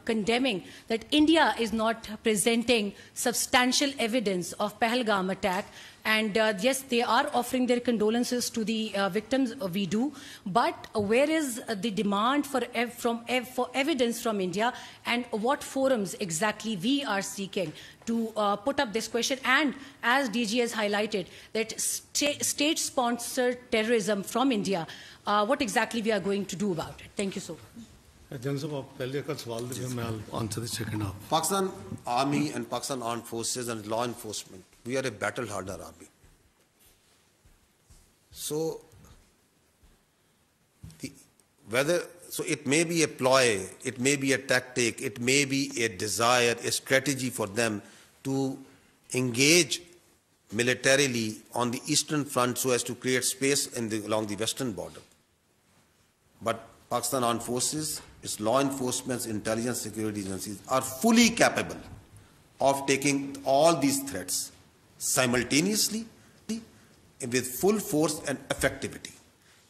Speaker 19: condemning that India is not presenting substantial evidence of Pahalgam attack. And yes, they are offering their condolences to the victims, we do. But where is the demand for evidence from India, and what forums exactly we are seeking to put up this question? And as DG has highlighted, that state-sponsored terrorism from India, what exactly we are going to do about it? Thank you so much.
Speaker 5: I'll answer the second half.
Speaker 3: Pakistan Army and Pakistan Armed Forces and law enforcement, we are a battle-hardened army. So, it may be a ploy, it may be a tactic, it may be a desire, a strategy for them to engage militarily on the eastern front so as to create space along the western border. But Pakistan Armed Forces, its law enforcement, intelligence, security agencies are fully capable of taking all these threats simultaneously with full force and effectivity.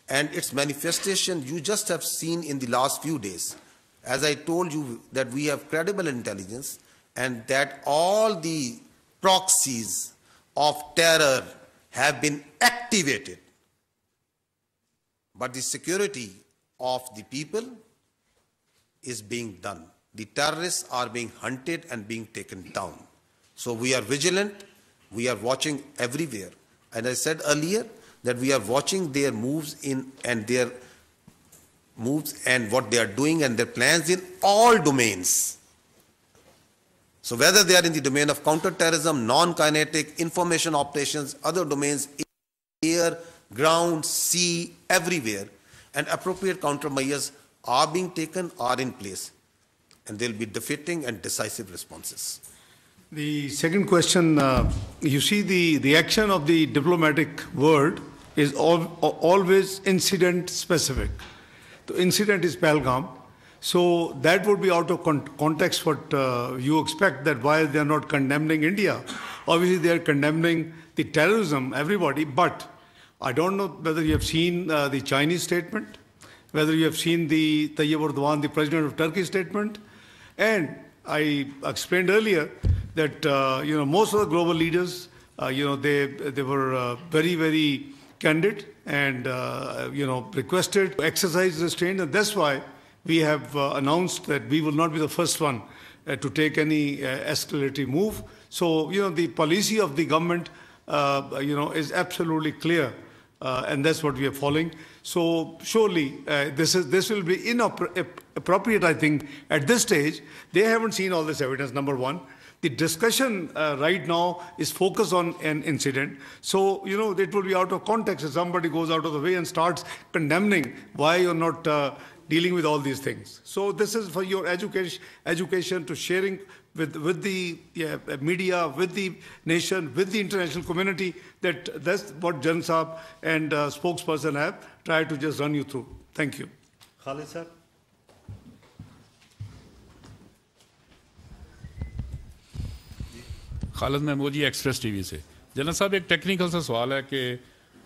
Speaker 3: And its manifestation you just have seen in the last few days. As I told you that we have credible intelligence and that all the proxies of terror have been activated. But the security of the people is being done. The terrorists are being hunted and being taken down. So we are vigilant, we are watching everywhere. And I said earlier that we are watching their moves and what they are doing and their plans in all domains. So whether they are in the domain of counter-terrorism, non-kinetic, information operations, other domains, air, ground, sea, everywhere, and appropriate countermeasures are being taken, are in place. And there will be defeating and decisive responses.
Speaker 5: The second question, you see the action of the diplomatic world is always incident specific. The incident is Pahalgam. So that would be out of context what you expect, that while they are not condemning India, obviously they are condemning the terrorism, everybody. But I don't know whether you have seen the Chinese statement, whether you have seen the Tayyip Erdogan, the president of Turkey statement. And I explained earlier that most of the global leaders, they were very, very candid and requested to exercise restraint, and that's why we have announced that we will not be the first one to take any escalatory move. So the policy of the government is absolutely clear, and that's what we are following. So surely this will be inappropriate, I think, at this stage. They haven't seen all this evidence, number one. The discussion right now is focused on an incident. So, it will be out of context if somebody goes out of the way and starts condemning why you're not dealing with all these things. So this is for your education to sharing with the media, with the nation, with the international community, that's what Jan Saab and spokesperson have tried to just run you through. Thank you.
Speaker 7: Khalid sir.
Speaker 6: Khalid Mahmood ji Express TV से। General साहब, एक technical सा सवाल है कि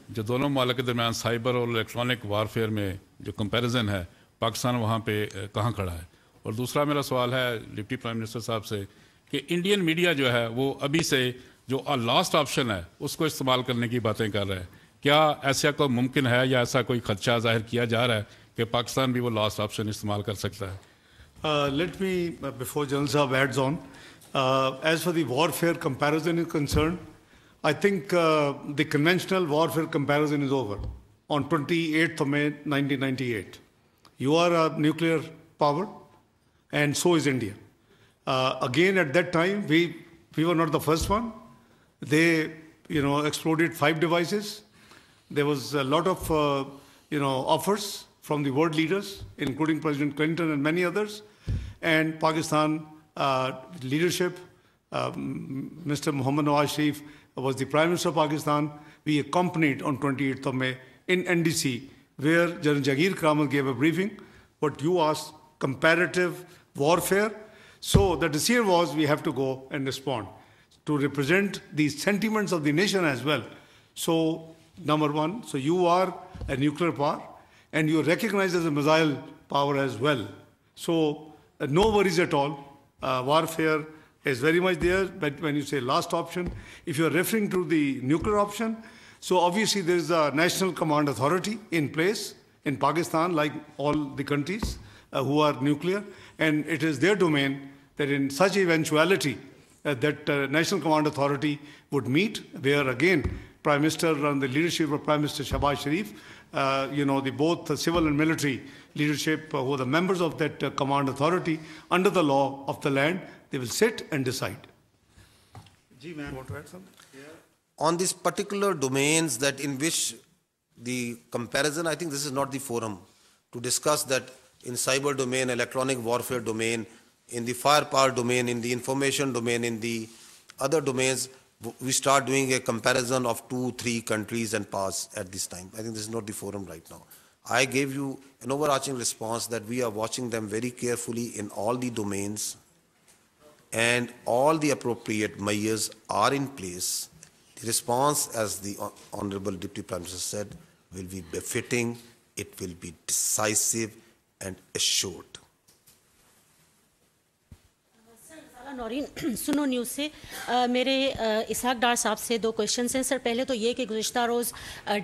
Speaker 6: जो दोनों मुल्क के दरमियान साइबर और इलेक्ट्रॉनिक वारफेयर में जो कंपैरिजन है, पाकिस्तान वहाँ पे कहाँ खड़ा है? और दूसरा मेरा सवाल है डिप्टी प्राइम मिनिस्टर साहब से कि इंडियन मीडिया जो है वो अभी से जो लास्ट ऑप्शन है उसको इस्तेमाल करने की बातें कर रहा है। क्या ऐसा कोई मुमकिन है या ऐसा कोई खदशा जाहिर किया जा रहा है कि पाकिस्तान भी वो लास्ट ऑप्शन इस्तेमाल कर सकता है?
Speaker 5: Let me, before General Saab adds on, as for the warfare comparison is concerned, I think the conventional warfare comparison is over on 28th of May 1998. You are a nuclear power and so is India. Again, at that time, we were not the first one. They, exploded 5 devices. There was a lot of, offers from the world leaders, including President Clinton and many others, and Pakistan leadership. Mr. Muhammad Nawaz Sharif was the Prime Minister of Pakistan. We accompanied on 28th of May in NDC, where General Jagir Kramal gave a briefing. What you asked, comparative warfare. So the decision was we have to go and respond to represent the sentiments of the nation as well. So, number one, so you are a nuclear power and you are recognized as a missile power as well. So, no worries at all. Warfare is very much there, but when you say last option, if you are referring to the nuclear option, so obviously there is a national command authority in place in Pakistan, like all the countries who are nuclear, and it is their domain that in such eventuality that National Command Authority would meet, where again, Prime Minister and the leadership of Prime Minister Shahbaz Sharif, both the civil and military leadership who are the members of that Command Authority, under the law of the land, they will sit and decide.
Speaker 7: Ji, ma'am.
Speaker 5: Want to add something?
Speaker 3: On these particular domains that in which the comparison, I think this is not the forum to discuss that in cyber domain, electronic warfare domain, in the firepower domain, in the information domain, in the other domains, we start doing a comparison of 2-3 countries and powers at this time. I think this is not the forum right now. I gave you an overarching response that we are watching them very carefully in all the domains, and all the appropriate measures are in place. The response, as the Honorable Deputy Prime Minister said, will be befitting, it will be decisive and assured.
Speaker 10: Naureen सुनो news से मेरे Isaac डार साहब से 2 questions हैं sir. पहले तो ये कि गुज़िश्ता रोज़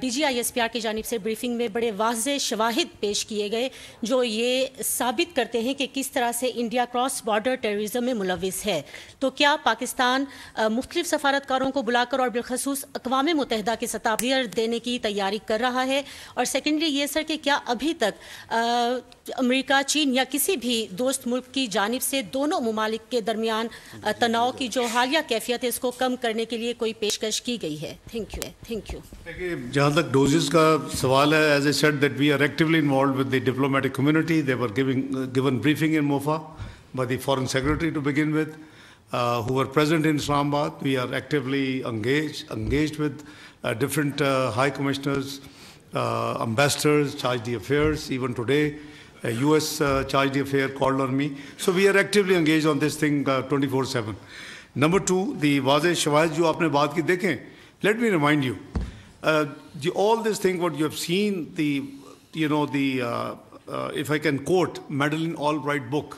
Speaker 10: DGISPR की जानिब से ब्रीफिंग में बड़े वाज़े शवाहिद पेश किए गए जो ये साबित करते हैं कि किस तरह से इंडिया क्रॉस बॉर्डर टेररिज्म में मुलविस है। तो क्या पाकिस्तान मुख्तलिफ सफारतकारों को बुलाकर और बिलखसूस अक़वाम मुत्तहिदा की सतह पर देने की तैयारी कर रहा है? और सेकेंडली ये सर कि क्या अभी तक अमेरिका, चीन या किसी भी दोस्त मुल्क की जानिब से दोनों ममालिक के दरमियान तनाव की जो हालिया कैफियत है इसको कम करने के लिए कोई पेशकश की गई है? Thank you.
Speaker 5: जहाँ तक डोजेस का सवाल है, as I said that we are actively involved with the diplomatic community. They were given briefing in Mofa by the Foreign Secretary to begin with, who were present in Islamabad. We are actively engaged with different high commissioners, ambassadors, chargé d'affaires. Even today, US chargé d'affaires called on me. So we are actively engaged on this thing 24/7. Number 2, the वाज़े शवाहिद जो आपने बात की देखें, let me remind you, all this thing what you have seen, if I can quote Madeleine Albright book,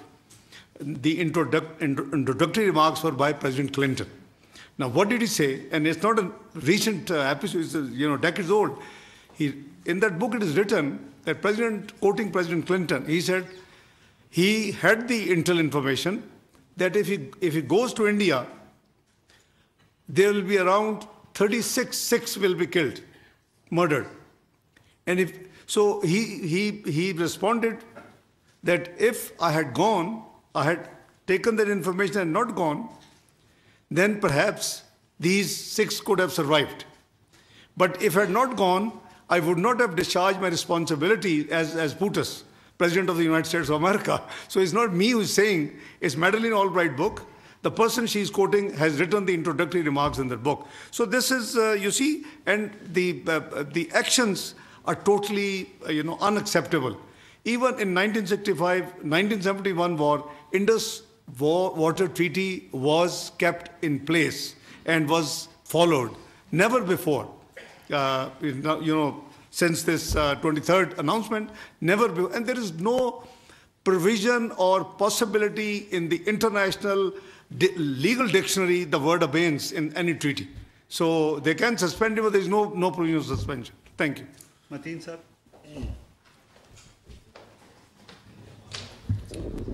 Speaker 5: the introductory remarks were by President Clinton. Now, what did he say? And it's not a recent episode; it's decades old. In that book, it is written that quoting President Clinton, he said he had the intel information that if he goes to India, there will be around 36 will be killed, murdered, and so he responded that if I had gone, I had taken that information and not gone, then perhaps these 6 could have survived. But if I had not gone, I would not have discharged my responsibility as PUTUS, President of the United States of America. So it's not me who's saying, it's Madeleine Albright book. The person she's quoting has written the introductory remarks in that book. So this is, you see, and the actions are totally, unacceptable. Even in 1971 war, Indus Water Treaty was kept in place and was followed. Never before. Since this 23rd announcement, never before. And there is no provision or possibility in the international legal dictionary the word abeyance in any treaty. So they can suspend it, but there is no provision of suspension. Thank you.
Speaker 7: Mateen sir.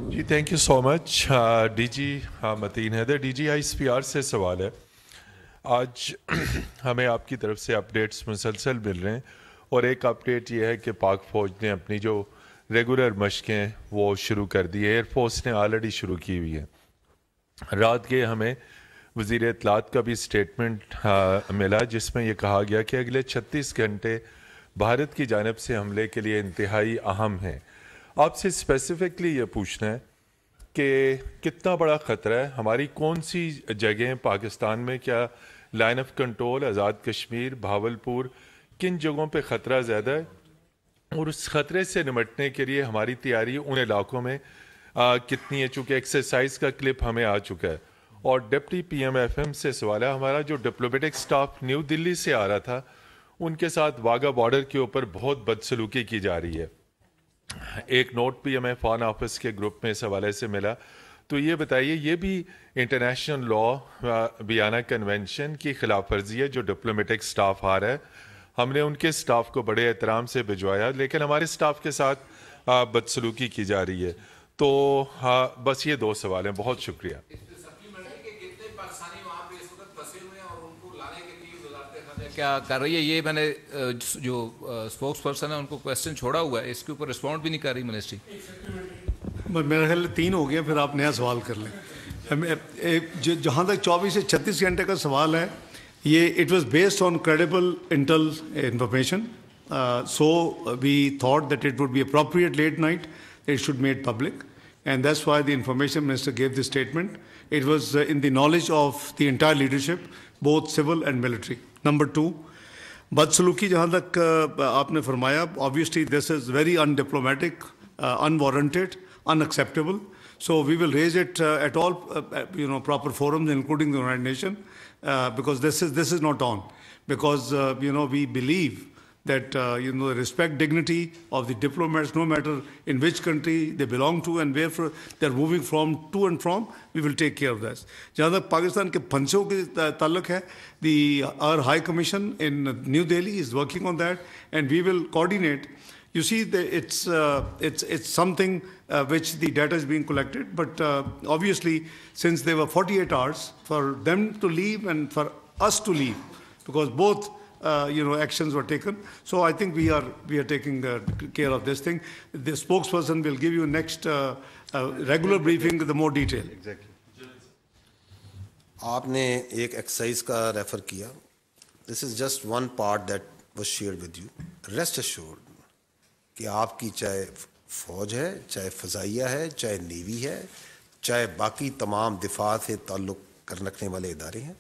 Speaker 12: जी thank you so much. DG Mateen Haider, DGISPR से सवाल है। आज हमें आपकी तरफ से updates मुसलसल मिल रहे हैं और एक अपडेट ये है कि पाक फ़ौज ने अपनी जो रेगुलर मशक़ें वो शुरू कर दी है। एयरफोर्स ने ऑलरेडी शुरू की हुई है। रात के हमें वज़ीर इत्तलात का भी स्टेटमेंट मिला जिसमें यह कहा गया कि अगले 36 घंटे भारत की जानिब से हमले के लिए इंतहाई अहम हैं। आपसे स्पेसिफिकली ये पूछना है कि कितना बड़ा ख़तरा है, हमारी कौन सी जगहें पाकिस्तान में, क्या line of control, Azad Kashmir, Bahawalpur, किन जगहों पे ख़तरा ज़्यादा है, और उस ख़तरे से निमटने के लिए हमारी तैयारी उन इलाकों में कितनी है। चूँकि एक्सरसाइज का क्लिप हमें आ चुका है। और डिप्टी PMFM से सवाल है, हमारा जो डिप्लोमेटिक स्टाफ न्यू दिल्ली से आ रहा था उनके साथ वाघा बॉर्डर के ऊपर बहुत बदसलूकी की जा रही है। एक नोट भी हमें फॉरेन ऑफिस के ग्रुप में इस हवाले से मिला। तो ये बताइए, ये भी इंटरनेशनल लॉ वियना कन्वेंशन की खिलाफ वर्जी है जो डिप्लोमेटिक स्टाफ आ रहा है। हमने उनके स्टाफ को बड़े एहतराम से भिजवाया, लेकिन हमारे स्टाफ के साथ बदसलूकी की जा रही है। तो बस ये 2 सवाल हैं। बहुत शुक्रिया।
Speaker 13: क्या कर रही है ये, मैंने जो स्पोक्स पर्सन है उनको क्वेश्चन छोड़ा हुआ है, इसके ऊपर रिस्पॉन्ड भी नहीं कर रही मिनिस्ट्री।
Speaker 5: मेरा ख्याल 3 हो गया, फिर आप नया सवाल कर लें। जहाँ तक 24 से 36 घंटे का सवाल है, ये it was based on credible intel information, so we thought that it would be appropriate late night it should made public, and that's why the information minister gave this statement. It was in the knowledge of the entire leadership, both civil and military. Number 2, बदसलूकी जहाँ तक आपने फरमाया, obviously this is very undiplomatic, unwarranted, unacceptable. So we will raise it at all proper forums, including the United Nations, because this is not on. Because we believe that respect dignity of the diplomats, no matter in which country they belong to and where they're moving to and from, we will take care of that. जहाँ तक पाकिस्तान के फंसों के ताल्लुक है, our High Commission in New Delhi is working on that, and we will coordinate. You see, it's something which the data is being collected, but obviously, since there were 48 hours for them to leave and for us to leave, because both actions were taken. So I think we are taking care of this thing. The spokesperson will give you next regular briefing with the more detail.
Speaker 3: Exactly. आपने एक exercise का refer किया. This is just one part that was shared with you. Rest assured कि आपकी चाहे फौज है, चाहे फजाइया है, चाहे नेवी है, चाहे बाकी तमाम दिफा से ताल्लुक़ रखने वाले इदारे हैं,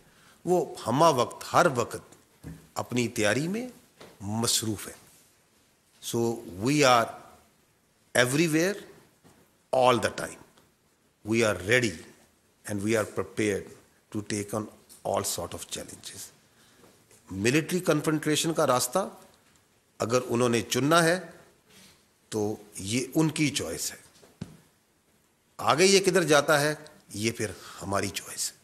Speaker 3: वो हमा वक्त हर वक्त अपनी तैयारी में मसरूफ़ है. So we are everywhere, all the time. We are ready and we are prepared to take on all sort of challenges. Military confrontation का रास्ता अगर उन्होंने चुनना है तो ये उनकी चॉइस है. आगे ये किधर जाता है ये फिर हमारी चॉइस है.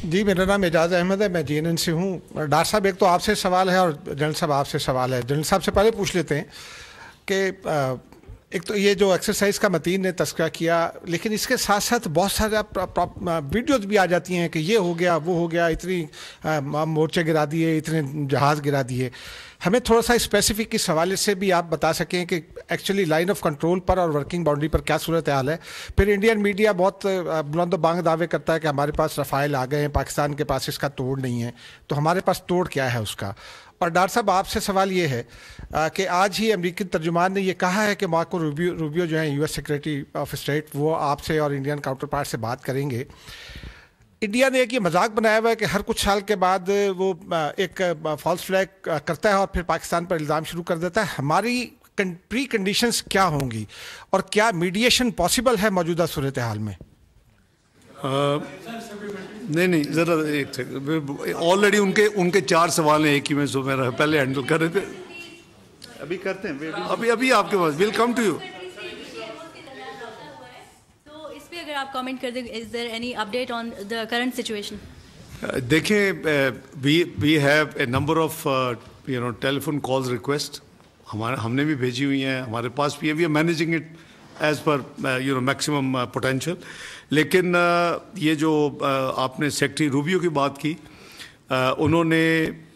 Speaker 14: जी, मेरा नाम एजाज अहमद है, मैं JNN से हूँ. डॉक्टर साहब, एक तो आपसे सवाल है और जनरल साहब आपसे सवाल है. जनरल साहब से पहले पूछ लेते हैं कि एक तो ये जो एक्सरसाइज का मतीन ने तस्करा किया, लेकिन इसके साथ साथ बहुत सारे वीडियोज भी आ जाती हैं कि ये हो गया, वो हो गया, इतनी मोर्चे गिरा दिए, इतने जहाज़ गिरा दिए. हमें थोड़ा सा स्पेसिफिक इस हवाले से भी आप बता सकें कि एक्चुअली लाइन ऑफ कंट्रोल पर और वर्किंग बाउंड्री पर क्या सूरत हाल है. फिर इंडियन मीडिया बहुत बुलंद बांग दावे करता है कि हमारे पास रफ़ाइल आ गए हैं, पाकिस्तान के पास इसका तोड़ नहीं है. तो हमारे पास तोड़ क्या है उसका. और डॉक्टर साहब, आपसे सवाल ये है कि आज ही अमेरिकी तर्जुमान ने ये कहा है कि मार्को रूबियो जो है US सेक्रेटरी ऑफ स्टेट, वो आपसे और इंडियन काउंटर पार्ट से बात करेंगे. इंडिया ने एक ये मजाक बनाया हुआ है कि हर कुछ साल के बाद वो एक फॉल्स फ्लैग करता है और फिर पाकिस्तान पर इल्ज़ाम शुरू कर देता है. हमारी प्री कंडीशंस क्या होंगी और क्या मीडिएशन पॉसिबल है मौजूदा सूरत हाल में?
Speaker 5: नहीं, ज़रा एक सेकंड. ऑलरेडी उनके 4 सवाल हैं एक ही में, सो मेरा पहले हैंडल कर रहे थे.
Speaker 7: अभी करते हैं,
Speaker 5: अभी आपके पास. Will come to you.
Speaker 15: तो इस पे अगर आप कमेंट कर दें, is there any update on the current situation?
Speaker 5: देखें, we have a number of telephone calls request हमने भी भेजी हुई हैं, हमारे पास भी है. We are managing it as per maximum potential. लेकिन ये जो आपने सेक्रेटरी रूबियो की बात की, उन्होंने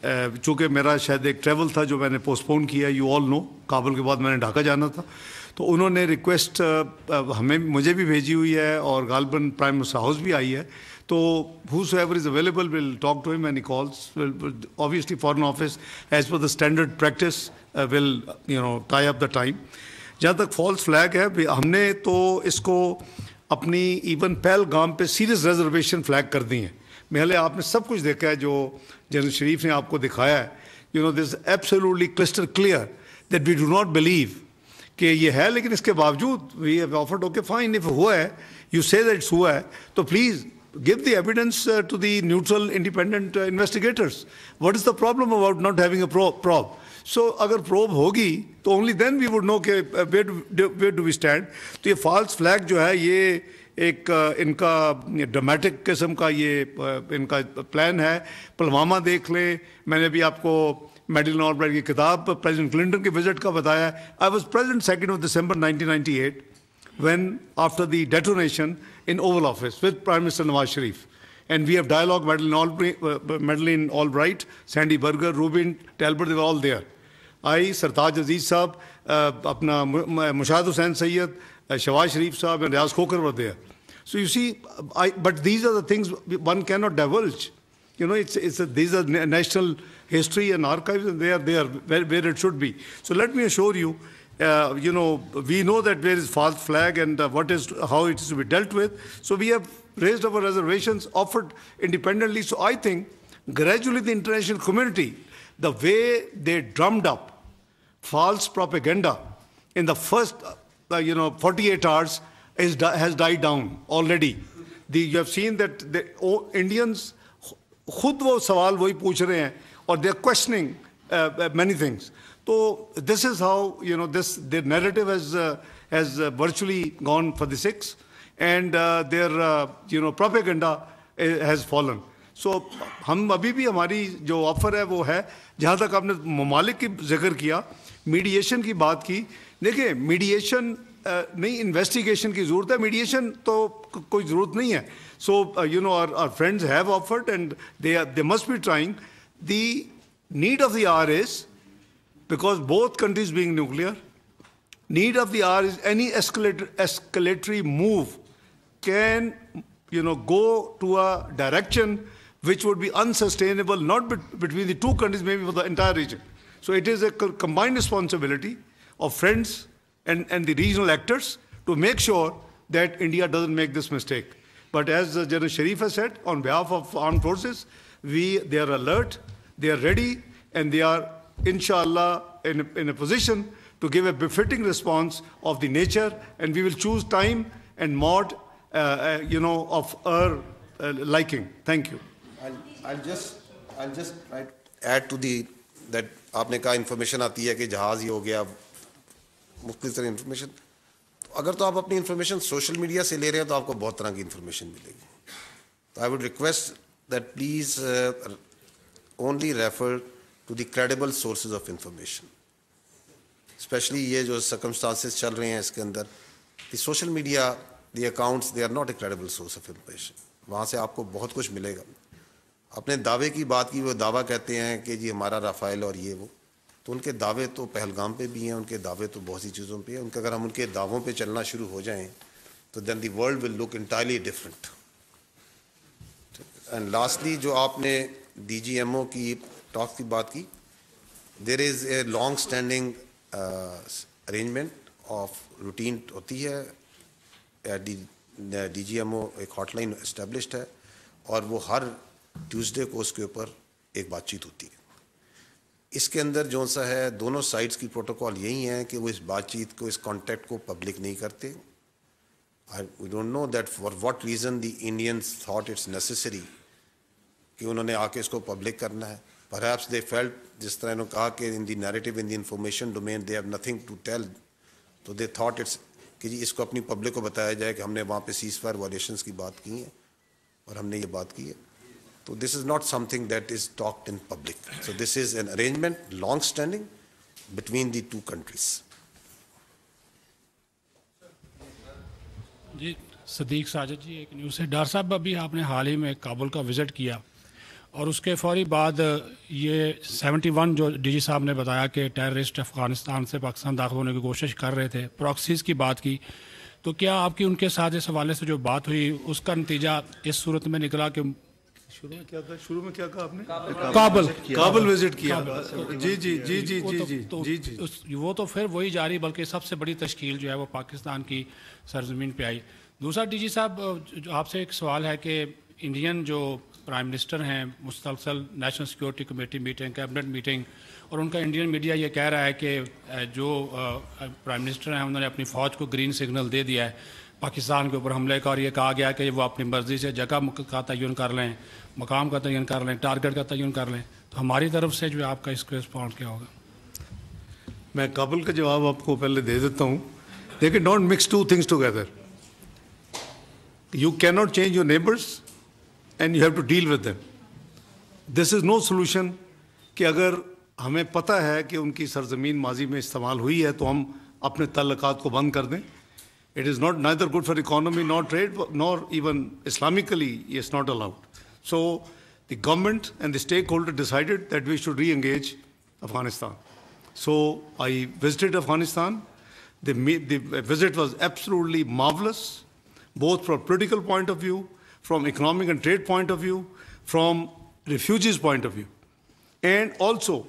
Speaker 5: चूँकि मेरा शायद एक ट्रैवल था जो मैंने पोस्टपोन किया, यू ऑल नो, काबुल के बाद मैंने ढाका जाना था, तो उन्होंने रिक्वेस्ट मुझे भी भेजी हुई है और गालबन प्राइम मिनिस्टर हाउस भी आई है. तो whosoever is available will talk to him when he calls. Obviously Foreign Office, as per the standard practice, will tie up the time. जहाँ तक फॉल्स फ्लैग है, हमने तो इसको अपनी इवन पहलगाम पे सीरियस रिजर्वेशन फ्लैग कर दी है. पहले आपने सब कुछ देखा है जो जनरल शरीफ ने आपको दिखाया है. This absolutely crystal clear that we do not believe कि ये है, लेकिन इसके बावजूद we have offered okay fine, if हुआ है, यू से दैट इट्स हुआ है, तो please give the evidence to the neutral independent investigators. What is the problem about not having a probe? So अगर probe होगी तो only then we would know कि where do we stand. तो ये false flag जो है ये एक इनका ड्रामेटिक किस्म का ये इनका प्लान है. पुलवामा देख लें, मैंने भी आपको मेडलिन ऑलब्राइट की किताब प्रेसिडेंट क्लिंटन के विजिट का बताया. I was present 2nd of December 1998 when after the detonation in Oval Office with Prime Minister Nawaz Sharif. And we have dialogue, Madeleine Albright, Sandy Berger, Rubin Talbot, they were all there. I, Sartaj Aziz Saab, Mushahid Hussain Sayyid, Shawaz Sharif Saab and Riaz Khokar were there. So you see, but these are the things one cannot divulge. These are national history and archives, and they are there where it should be. So let me assure you, we know that there is false flag and how it is to be dealt with. So we have raised our reservations, offered independently. So I think gradually the international community, the way they drummed up false propaganda in the first 48 hours has died down already. You have seen that the Indians khud wo sawal wahi pooch rahe hain, or they are questioning many things. So this is how their narrative has virtually gone for the six, and their propaganda has fallen. So हम अभी भी हमारी जो offer है वो है, जहाँ तक आपने ममालिक की जिक्र किया, मीडिएशन की बात की. देखिए मीडिएशन नहीं, इन्वेस्टिगेशन की ज़रूरत है, मीडिएशन तो कोई ज़रूरत नहीं है. So our friends have offered and they must be trying. The need of the hour is, because both countries being nuclear, need of the hour is any escalatory move can, go to a direction which would be unsustainable, not between the two countries, maybe for the entire region. So it is a combined responsibility of friends and the regional actors to make sure that India doesn't make this mistake. But as General Sharif has said, on behalf of armed forces, they are alert, they are ready, and they are inshallah in a position to give a befitting response of the nature, and we will choose time and mode of our liking. Thank you.
Speaker 3: I'll just try to add to that आपने कहा information आती है कि जहाज ही हो गया, मुख्तलिफ तरह information. अगर तो आप अपनी information social media से ले रहे हैं तो आपको बहुत तरह की information मिलेगी. तो I would request that please only refer to the credible sources of information, especially ये जो circumstances चल रहे हैं इसके अंदर, the social media, the accounts, they are not a credible source of information. वहाँ से आपको बहुत कुछ मिलेगा. अपने दावे की बात की, वो दावा कहते हैं कि जी हमारा राफेल और ये वो, तो उनके दावे तो पहलगाम पे भी हैं, उनके दावे तो बहुत सी चीज़ों पे हैं. अगर हम उनके दावों पे चलना शुरू हो जाएं तो then the world will look entirely different. And lastly, जो आपने DGMO की talk की बात की, there is a long standing arrangement of routine होती है, DGMO एक hotline established है और वो हर ट्यूसडे को उसके ऊपर एक बातचीत होती है. इसके अंदर जो सा है, दोनों साइड्स की प्रोटोकॉल यही है कि वो इस बातचीत को, इस कॉन्टैक्ट को पब्लिक नहीं करते. We don't know that for what reason the Indians thought it's necessary कि उन्होंने आके इसको पब्लिक करना है. Perhaps they felt, जिस तरह इन्होंने कहा कि in the narrative, in the information domain, they have nothing to tell, तो they thought it's कि जी इसको अपनी पब्लिक को बताया जाए कि हमने वहाँ पे ceasefire violations की बात की है और हमने ये बात की है. So this is not something that is talked in public. So this is an arrangement, long-standing, between the two countries.
Speaker 20: जी, सदीक साजिद जी, एक न्यूज़ है. डॉक्टर साहब, अभी आपने हाल ही में काबुल का विज़िट किया اور اس کے فوری بعد یہ 71 جو ڈی جی صاحب نے بتایا کہ ٹیررسٹ افغانستان سے پاکستان داخل ہونے کی کوشش کر رہے تھے، پراکسیز کی بات کی، تو کیا آپ کی ان کے ساتھ اس حوالے سے جو بات ہوئی اس کا نتیجہ اس صورت میں نکلا کہ
Speaker 5: شروع میں کیا کہا آپ نے؟
Speaker 20: کابل
Speaker 5: وزٹ کیا. جی جی جی جی جی جی
Speaker 20: وہ تو پھر وہی جاری، بلکہ سب سے بڑی تشکیل جو ہے وہ پاکستان کی سرزمین پہ آئی. دوسرا ڈی جی صاحب آپ سے ایک سوال ہے کہ انڈین جو پرائم منسٹر ہیں مسلسل national security committee meeting, cabinet meeting, اور ان کا انڈین میڈیا یہ کہہ رہا ہے کہ جو پرائم منسٹر ہیں انہوں نے اپنی فوج کو گرین سگنل دے دیا ہے پاکستان کے اوپر حملے کا، اور یہ کہا گیا کہ وہ اپنی مرضی سے جگہ کا تعین کر لیں، مقام کا تعین کر لیں، ٹارگٹ کا تعین کر لیں. تو ہماری طرف سے جو آپ کا اس کو رسپانس کیا ہوگا؟
Speaker 5: میں کابل کا جواب آپ کو پہلے دے دیتا ہوں. دیکھیں، don't mix two things together. You cannot change your neighbors and you have to deal with them. This is no solution کہ اگر ہمیں پتہ ہے کہ ان کی سرزمین ماضی میں استعمال ہوئی ہے تو ہم اپنے تعلقات کو بند کر دیں. It is not neither good for economy, nor trade, nor even Islamically, it's not allowed. So the government and the stakeholder decided that we should re-engage Afghanistan. So I visited Afghanistan. The visit was absolutely marvelous, both from political point of view, from economic and trade point of view, from refugees point of view. And also,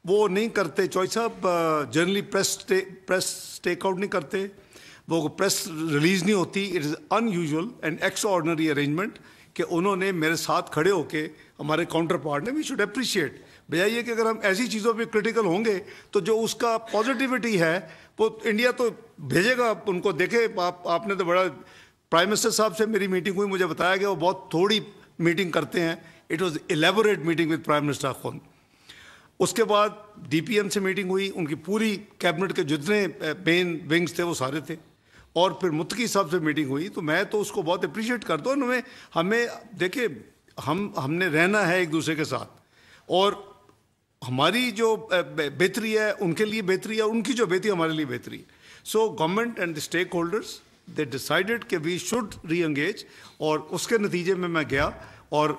Speaker 5: وہ نہیں کرتے چوئی صاحب generally press take out نہیں کرتے، وہ press release نہیں ہوتی. It is in usual and extra ordinary arrangement کہ انہوں نے میرے ساتھ کھڑے ہو کے ہمارے کاؤنٹر پارٹ نے وی شوڈ اپریشیٹ. بجائے یہ کہ اگر ہم ایسی چیزوں پہ کرٹیکل ہوں گے تو جو اس کا پازیٹیوٹی ہے وہ انڈیا تو بھیجے گا ان کو. دیکھے آپ نے تو بڑا پرائم منسٹر صاحب سے میری میٹنگ ہوئی، مجھے بتایا کہ وہ بہت تھوڑی میٹنگ کرتے ہیں. It was elaborate meeting with prime minister خود. اس کے بعد ڈی پی ایم سے میٹنگ ہوئی، ان کی پوری کیبنٹ کے جتنے مین ونگز تھے وہ سارے تھے. اور پھر متقی صاحب سے میٹنگ ہوئی. تو میں تو اس کو بہت اپریشیٹ کرتا ہوں. ہمیں دیکھیں، ہم نے رہنا ہے ایک دوسرے کے ساتھ، اور ہماری جو بہتری ہے ان کے لیے بہتری ہے، ان کی جو بہتری ہمارے لیے بہتری. So government and the stake holders they decided کہ وی شوڈ ری انگیج، اور اس کے نتیجے میں گیا اور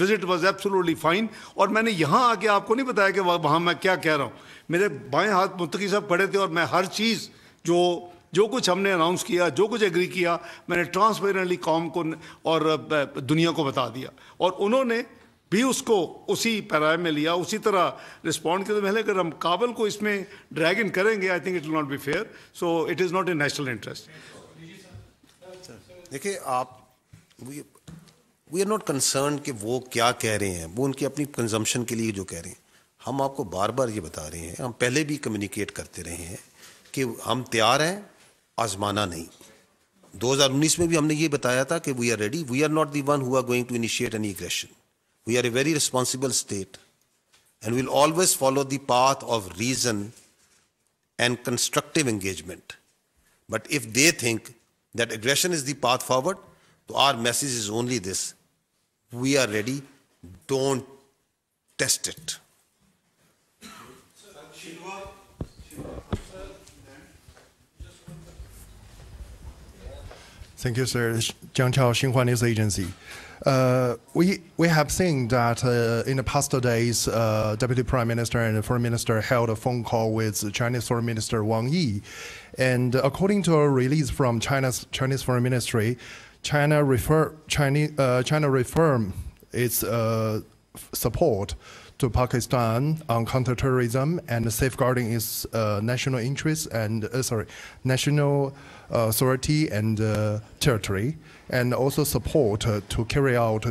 Speaker 5: وزٹ واز ایبسولوٹلی فائن. اور میں نے یہاں آ کے آپ کو نہیں بتایا کہ وہاں میں کیا کہہ رہا ہوں. میرے بائیں ہاتھ متقی صاحب پڑے تھے اور میں ہر چیز جو کچھ ہم نے اناؤنس کیا، جو کچھ ایگری کیا، میں نے ٹرانسپیرنٹلی قوم کو اور دنیا کو بتا دیا. اور انہوں نے بھی اس کو اسی پیرائے میں لیا، اسی طرح رسپونڈ کیا. تو پہلے اگر ہم کابل کو اس میں ڈریگ ان کریں گے، I think it will not be fair. So it is not in national interest.
Speaker 3: دیکھیں، وی آر ناٹ کنسرنڈ کہ وہ کیا کہہ رہے ہیں، وہ ان کی اپنی کنزمپشن کے لیے جو کہہ رہے ہیں. ہم آپ کو بار بار یہ بتا رہے ہیں، ہم پہلے بھی کمیونیکیٹ کرتے رہے ہیں کہ ہم تیار ہیں، آزمانا نہیں. 2019 میں بھی ہم نے یہ بتایا تھا کہ we are ready. We are not the one who are going to initiate any aggression. We are a very responsible state, and we'll always follow the path of reason and constructive engagement. But if they think that aggression is the path forward, so our message is only this: we are ready, don't test it.
Speaker 21: Thank you, sir. Jiang Chao, Xinhua News Agency. We have seen that in the past days, Deputy Prime Minister and Foreign Minister held a phone call with Chinese Foreign Minister Wang Yi, and according to a release from Chinese Foreign Ministry, China reaffirmed its support to Pakistan on counterterrorism and safeguarding its national interests and national authority and territory, and also support to carry out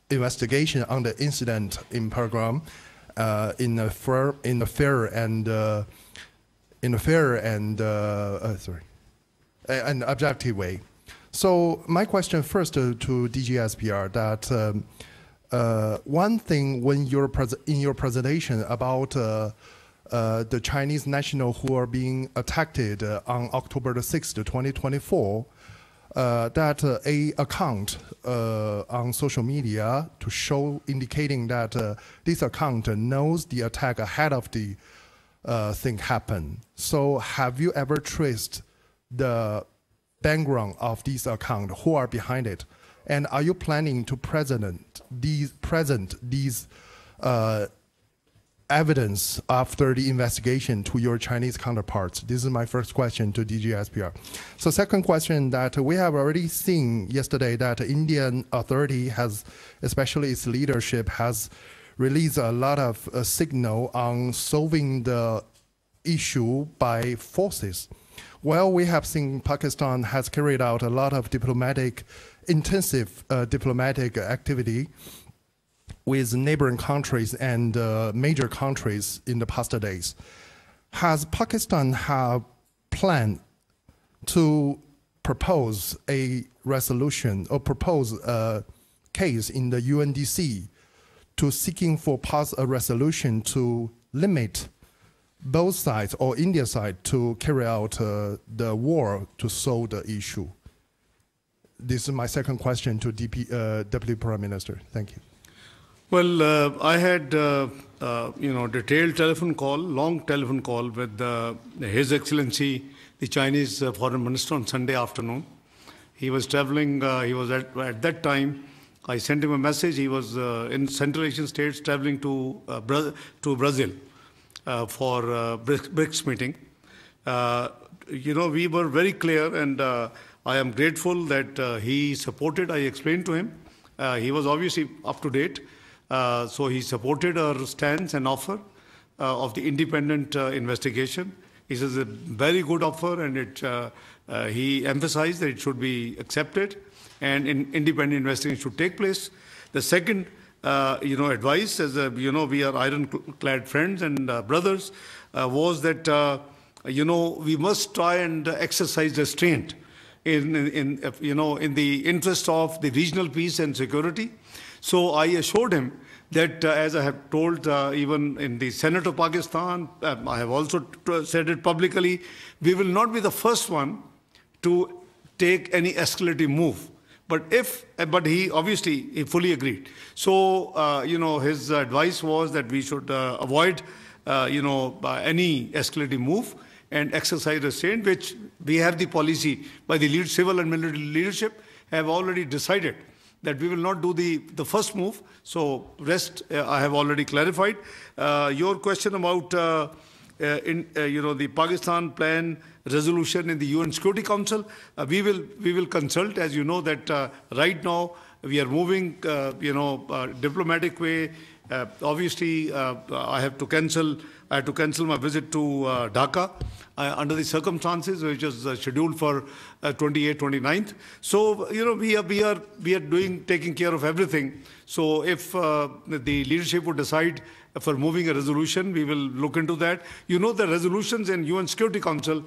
Speaker 21: investigation on the incident in Pahalgam in a fair and objective way. So my question first to DGISPR that one thing when in your presentation about the Chinese national who are being attacked on October the 6th, 2024, that a account on social media to show indicating that this account knows the attack ahead of the thing happen. So have you ever traced the background of this account, who are behind it? And are you planning to present these evidence after the investigation to your Chinese counterparts? This is my first question to DGISPR. So second question, that we have already seen yesterday that Indian authority has, especially its leadership, has released a lot of signal on solving the issue by forces. Well, we have seen Pakistan has carried out a lot of intensive diplomatic activity with neighboring countries and major countries in the past days. Has Pakistan have planned to propose a resolution or propose a case in the UNDC to seeking for pass a resolution to limit both sides or India side to carry out the war to solve the issue? This is my second question to Deputy Prime Minister. Thank you.
Speaker 5: Well, I had detailed telephone call, long telephone call with His Excellency, the Chinese Foreign Minister on Sunday afternoon. He was traveling, he was at that time, I sent him a message, he was in Central Asian states traveling to Brazil for BRICS meeting. We were very clear, and I am grateful that he supported, I explained to him. He was obviously up to date. So he supported our stance and offer of the independent investigation. He says a very good offer, and he emphasized that it should be accepted and independent investigation should take place. The second, advice, as we are ironclad friends and brothers, was that we must try and exercise restraint in the interest of the regional peace and security. So I assured him that, as I have told even in the Senate of Pakistan, I have also said it publicly, we will not be the first one to take any escalating move. But he obviously he fully agreed. So his advice was that we should avoid any escalating move and exercise restraint, which we have the policy by the civil and military leadership have already decided that we will not do the first move. So rest I have already clarified. Your question about the Pakistan plan resolution in the UN Security Council, we will consult. As you know that right now we are moving diplomatic way. Obviously I have to cancel my visit to Dhaka under the circumstances, which is scheduled for 28th, 29th. So we are taking care of everything. So if the leadership would decide for moving a resolution, we will look into that. The resolutions in UN Security Council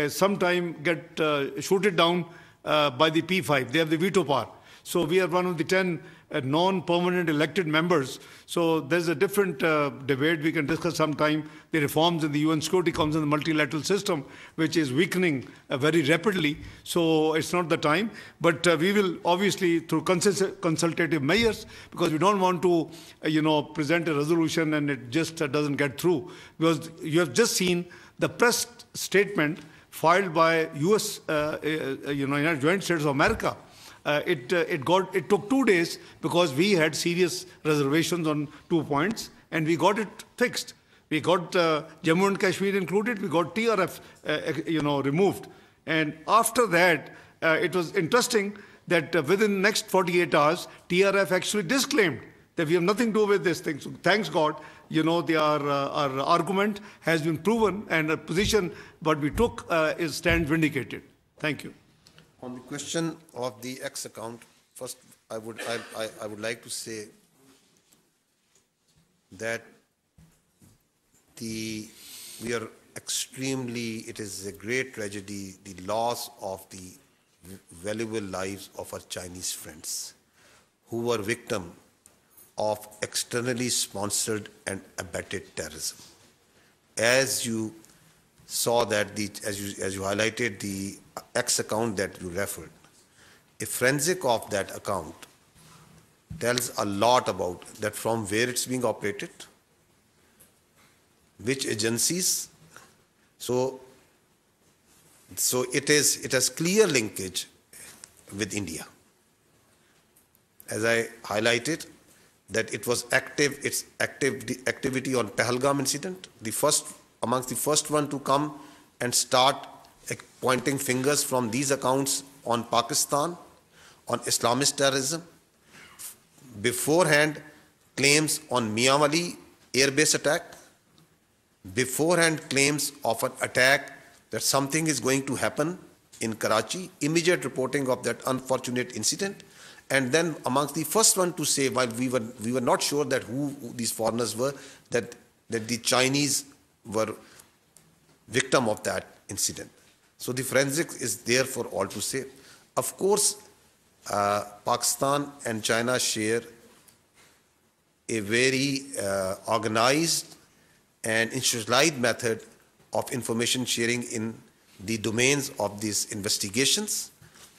Speaker 5: sometime get shooted down by the P5. They have the veto power. So we are one of the 10 non-permanent elected members. So there's a different debate we can discuss sometime, the reforms in the UN Security Council and the multilateral system, which is weakening very rapidly. So it's not the time. But we will obviously, through consultative measures, because we don't want to, present a resolution and it just doesn't get through. Because you have just seen the press statement filed by US, United Joint States of America. It took 2 days because we had serious reservations on 2 points, and we got it fixed. We got Jammu and Kashmir included. We got TRF, removed. And after that, it was interesting that within the next 48 hours, TRF actually disclaimed that we have nothing to do with this thing. So thanks God, our argument has been proven, and a position what we took stands vindicated. Thank you.
Speaker 3: On the question of the X account, first I would like to say that it is a great tragedy, the loss of the valuable lives of our Chinese friends who were victim of externally sponsored and abetted terrorism. As you saw that, as you highlighted the X account that you referred, a forensic of that account tells a lot about that, from where it's being operated, which agencies. So it has clear linkage with India. as I highlighted, that it was activity on Pahalgam incident, amongst the first one to come and start pointing fingers from these accounts on Pakistan, on Islamist terrorism. Beforehand, claims on Mianwali airbase attack. Beforehand, claims of an attack that something is going to happen in Karachi. Immediate reporting of that unfortunate incident. And then amongst the first one to say, while we were not sure that who these foreigners were, that the Chinese were victim of that incident. So the forensics is there for all to say. Of course, Pakistan and China share a very organized and institutionalized method of information sharing in the domains of these investigations.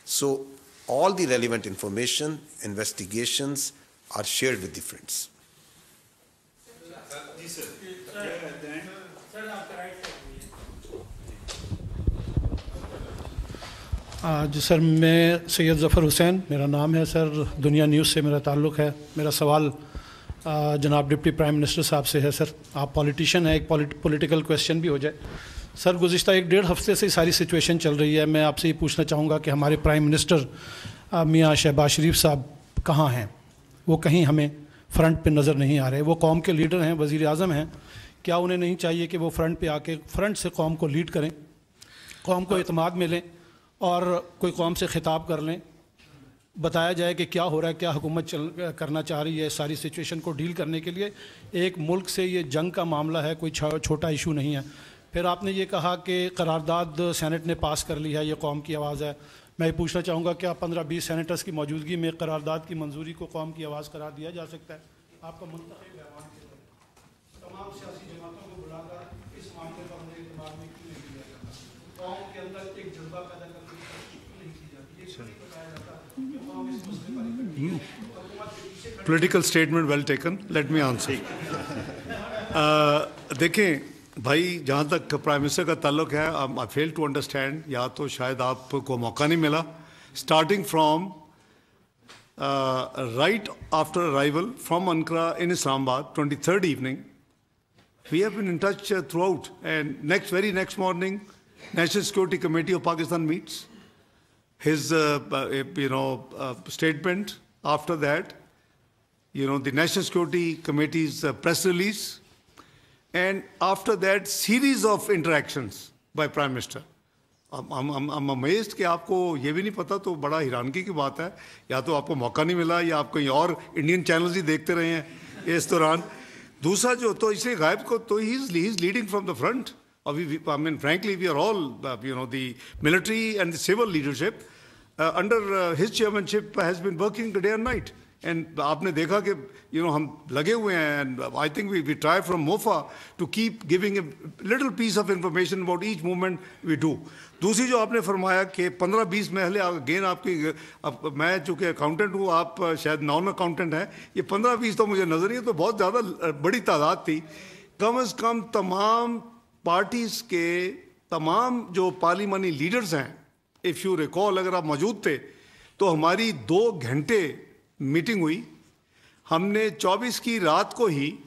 Speaker 3: So all the relevant information, investigations are shared with the friends.
Speaker 1: जी sir, मैं सैयद ज़फ़र हुसैन मेरा नाम है sir, दुनिया news से मेरा ताल्लुक़ है। मेरा सवाल जनाब डिप्टी प्राइम मिनिस्टर साहब से है। सर, आप पॉलिटिशियन हैं, एक पॉलिटिकल क्वेश्चन भी हो जाए। सर, गुज़िश्ता 1-1.5 हफ्ते से सारी सिचुएशन चल रही है। मैं आपसे ये पूछना चाहूँगा कि हमारे प्राइम मिनिस्टर मियाँ शहबाज शरीफ साहब कहाँ हैं? वो कहीं हमें फ्रंट पे नज़र नहीं आ रहे। वो कौम के लीडर हैं, वज़ीर आज़म हैं। क्या उन्हें नहीं चाहिए कि वो फ्रंट पे आके फ्रंट से कौम को लीड करें, कौम को इत्मीनान मिलें और कोई कौम से खिताब कर लें, बताया जाए कि क्या हो रहा है, क्या हुकूमत करना चाह रही है सारी सिचुएशन को डील करने के लिए। एक मुल्क से ये जंग का मामला है, कोई छोटा इशू नहीं है। फिर आपने ये कहा कि करारदाद सेनेट ने पास कर ली है, ये कौम की आवाज़ है। मैं ये पूछना चाहूँगा क्या 15-20 सेनेटर्स की मौजूदगी में करारदाद की मंजूरी को कौम की आवाज़ करार दिया जा सकता है? आपका मुंतखब ऐवान के तमाम सियासी जमातों को बुलाकर इस मामले पर हमने इत्मीनान में क्यों नहीं किया जाता? कौम के अंदर एक जज्बा पैदा करने की कोशिश नहीं की जाती? ये क्यों नहीं बताया जाता कि कौम इस मसले पर इकट्ठी है?
Speaker 5: Political statement well taken. Let me answer. देखें भाई, जहाँ तक प्राइम मिनिस्टर का ताल्लुक है, आई फेल टू अंडरस्टैंड, या तो शायद आपको मौका नहीं मिला। Starting from right after arrival from Ankara in Islamabad, 23rd evening, we have been in touch throughout. And very next morning, National Security Committee of Pakistan meets. His, statement after that, the National Security Committee's press release, and after that, series of interactions by Prime Minister. I'm amazed कि आपको ये भी नहीं पता, तो बड़ा हैरानगी की बात है। या तो आपको मौका नहीं मिला या आप कहीं और इंडियन चैनल्स ही देखते रहे हैं इस दौरान। दूसरा जो तो इसलिए गायब को तो he is leading from the front. I mean, frankly, we are all, the military and the civil leadership under his chairmanship has been working day and night. And आपने देखा कि हम लगे हुए हैं, and I think we try from MOFA to keep giving a little piece of information about each movement we do. दूसरी जो आपने फरमाया कि 15-20 महले, अगेन आपकी, मैं चूँकि अकाउंटेंट हूँ, आप शायद नॉन अकाउंटेंट हैं, ये 15-20 तो मुझे नज़र नहीं है, तो बहुत ज़्यादा बड़ी तादाद थी। कम से कम तमाम पार्टीज़ के तमाम जो पार्लिमानी लीडर्स हैं, इफ़ यू रिकॉल, अगर आप मौजूद थे तो हमारी 2 घंटे मीटिंग हुई। हमने 24 की रात को ही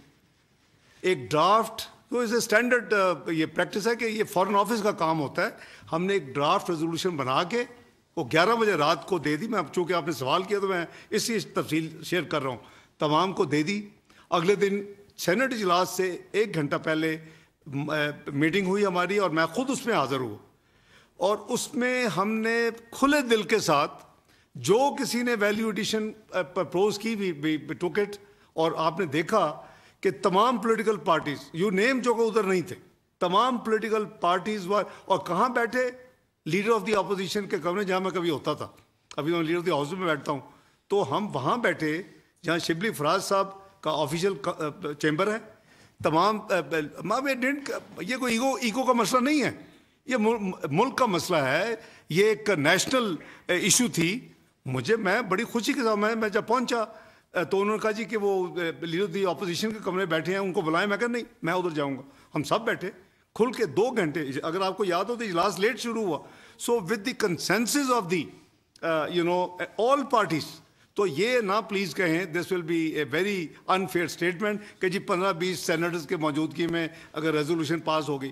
Speaker 5: एक ड्राफ्ट, तो इसे स्टैंडर्ड ये प्रैक्टिस है कि ये फॉरेन ऑफिस का काम होता है, हमने एक ड्राफ्ट रेजोल्यूशन बना के वो 11 बजे रात को दे दी। मैं चूँकि आपने सवाल किया तो मैं इसी तफसील शेयर कर रहा हूँ, तमाम को दे दी। अगले दिन सेनेट इजलास से 1 घंटा पहले मीटिंग हुई हमारी और मैं खुद उसमें हाज़िर हुआ, और उसमें हमने खुले दिल के साथ जो किसी ने वैल्यू एडिशन प्रपोज की, वी टुक इट। और आपने देखा कि तमाम पॉलिटिकल पार्टीज, यू नेम जो उधर नहीं थे, तमाम पॉलिटिकल पार्टीज वर, और कहाँ बैठे? लीडर ऑफ द अपोजिशन के कमरे जहाँ मैं कभी होता था, अभी मैं लीडर ऑफ द हाउस में बैठता हूँ, तो हम वहाँ बैठे जहाँ शिबली फराज साहब का ऑफिशियल चैम्बर है। तमाम ये कोई ईगो का मसला नहीं है, ये मुल्क का मसला है, ये एक नेशनल इशू थी। मैं बड़ी खुशी के साथ मैं जब पहुंचा तो उन्होंने कहा जी कि वो लीडर दी अपोजिशन के कमरे बैठे हैं, उनको बुलाएं। मैं कहा नहीं, मैं उधर जाऊंगा। हम सब बैठे खुल के 2 घंटे, अगर आपको याद हो तो इजलास लेट शुरू हुआ। So with the consensus of the all parties, तो तो ये ना प्लीज़ कहें, this will be a very unfair statement कि जी 15-20 सेनेटर्स के मौजूदगी में अगर रेजोल्यूशन पास होगी।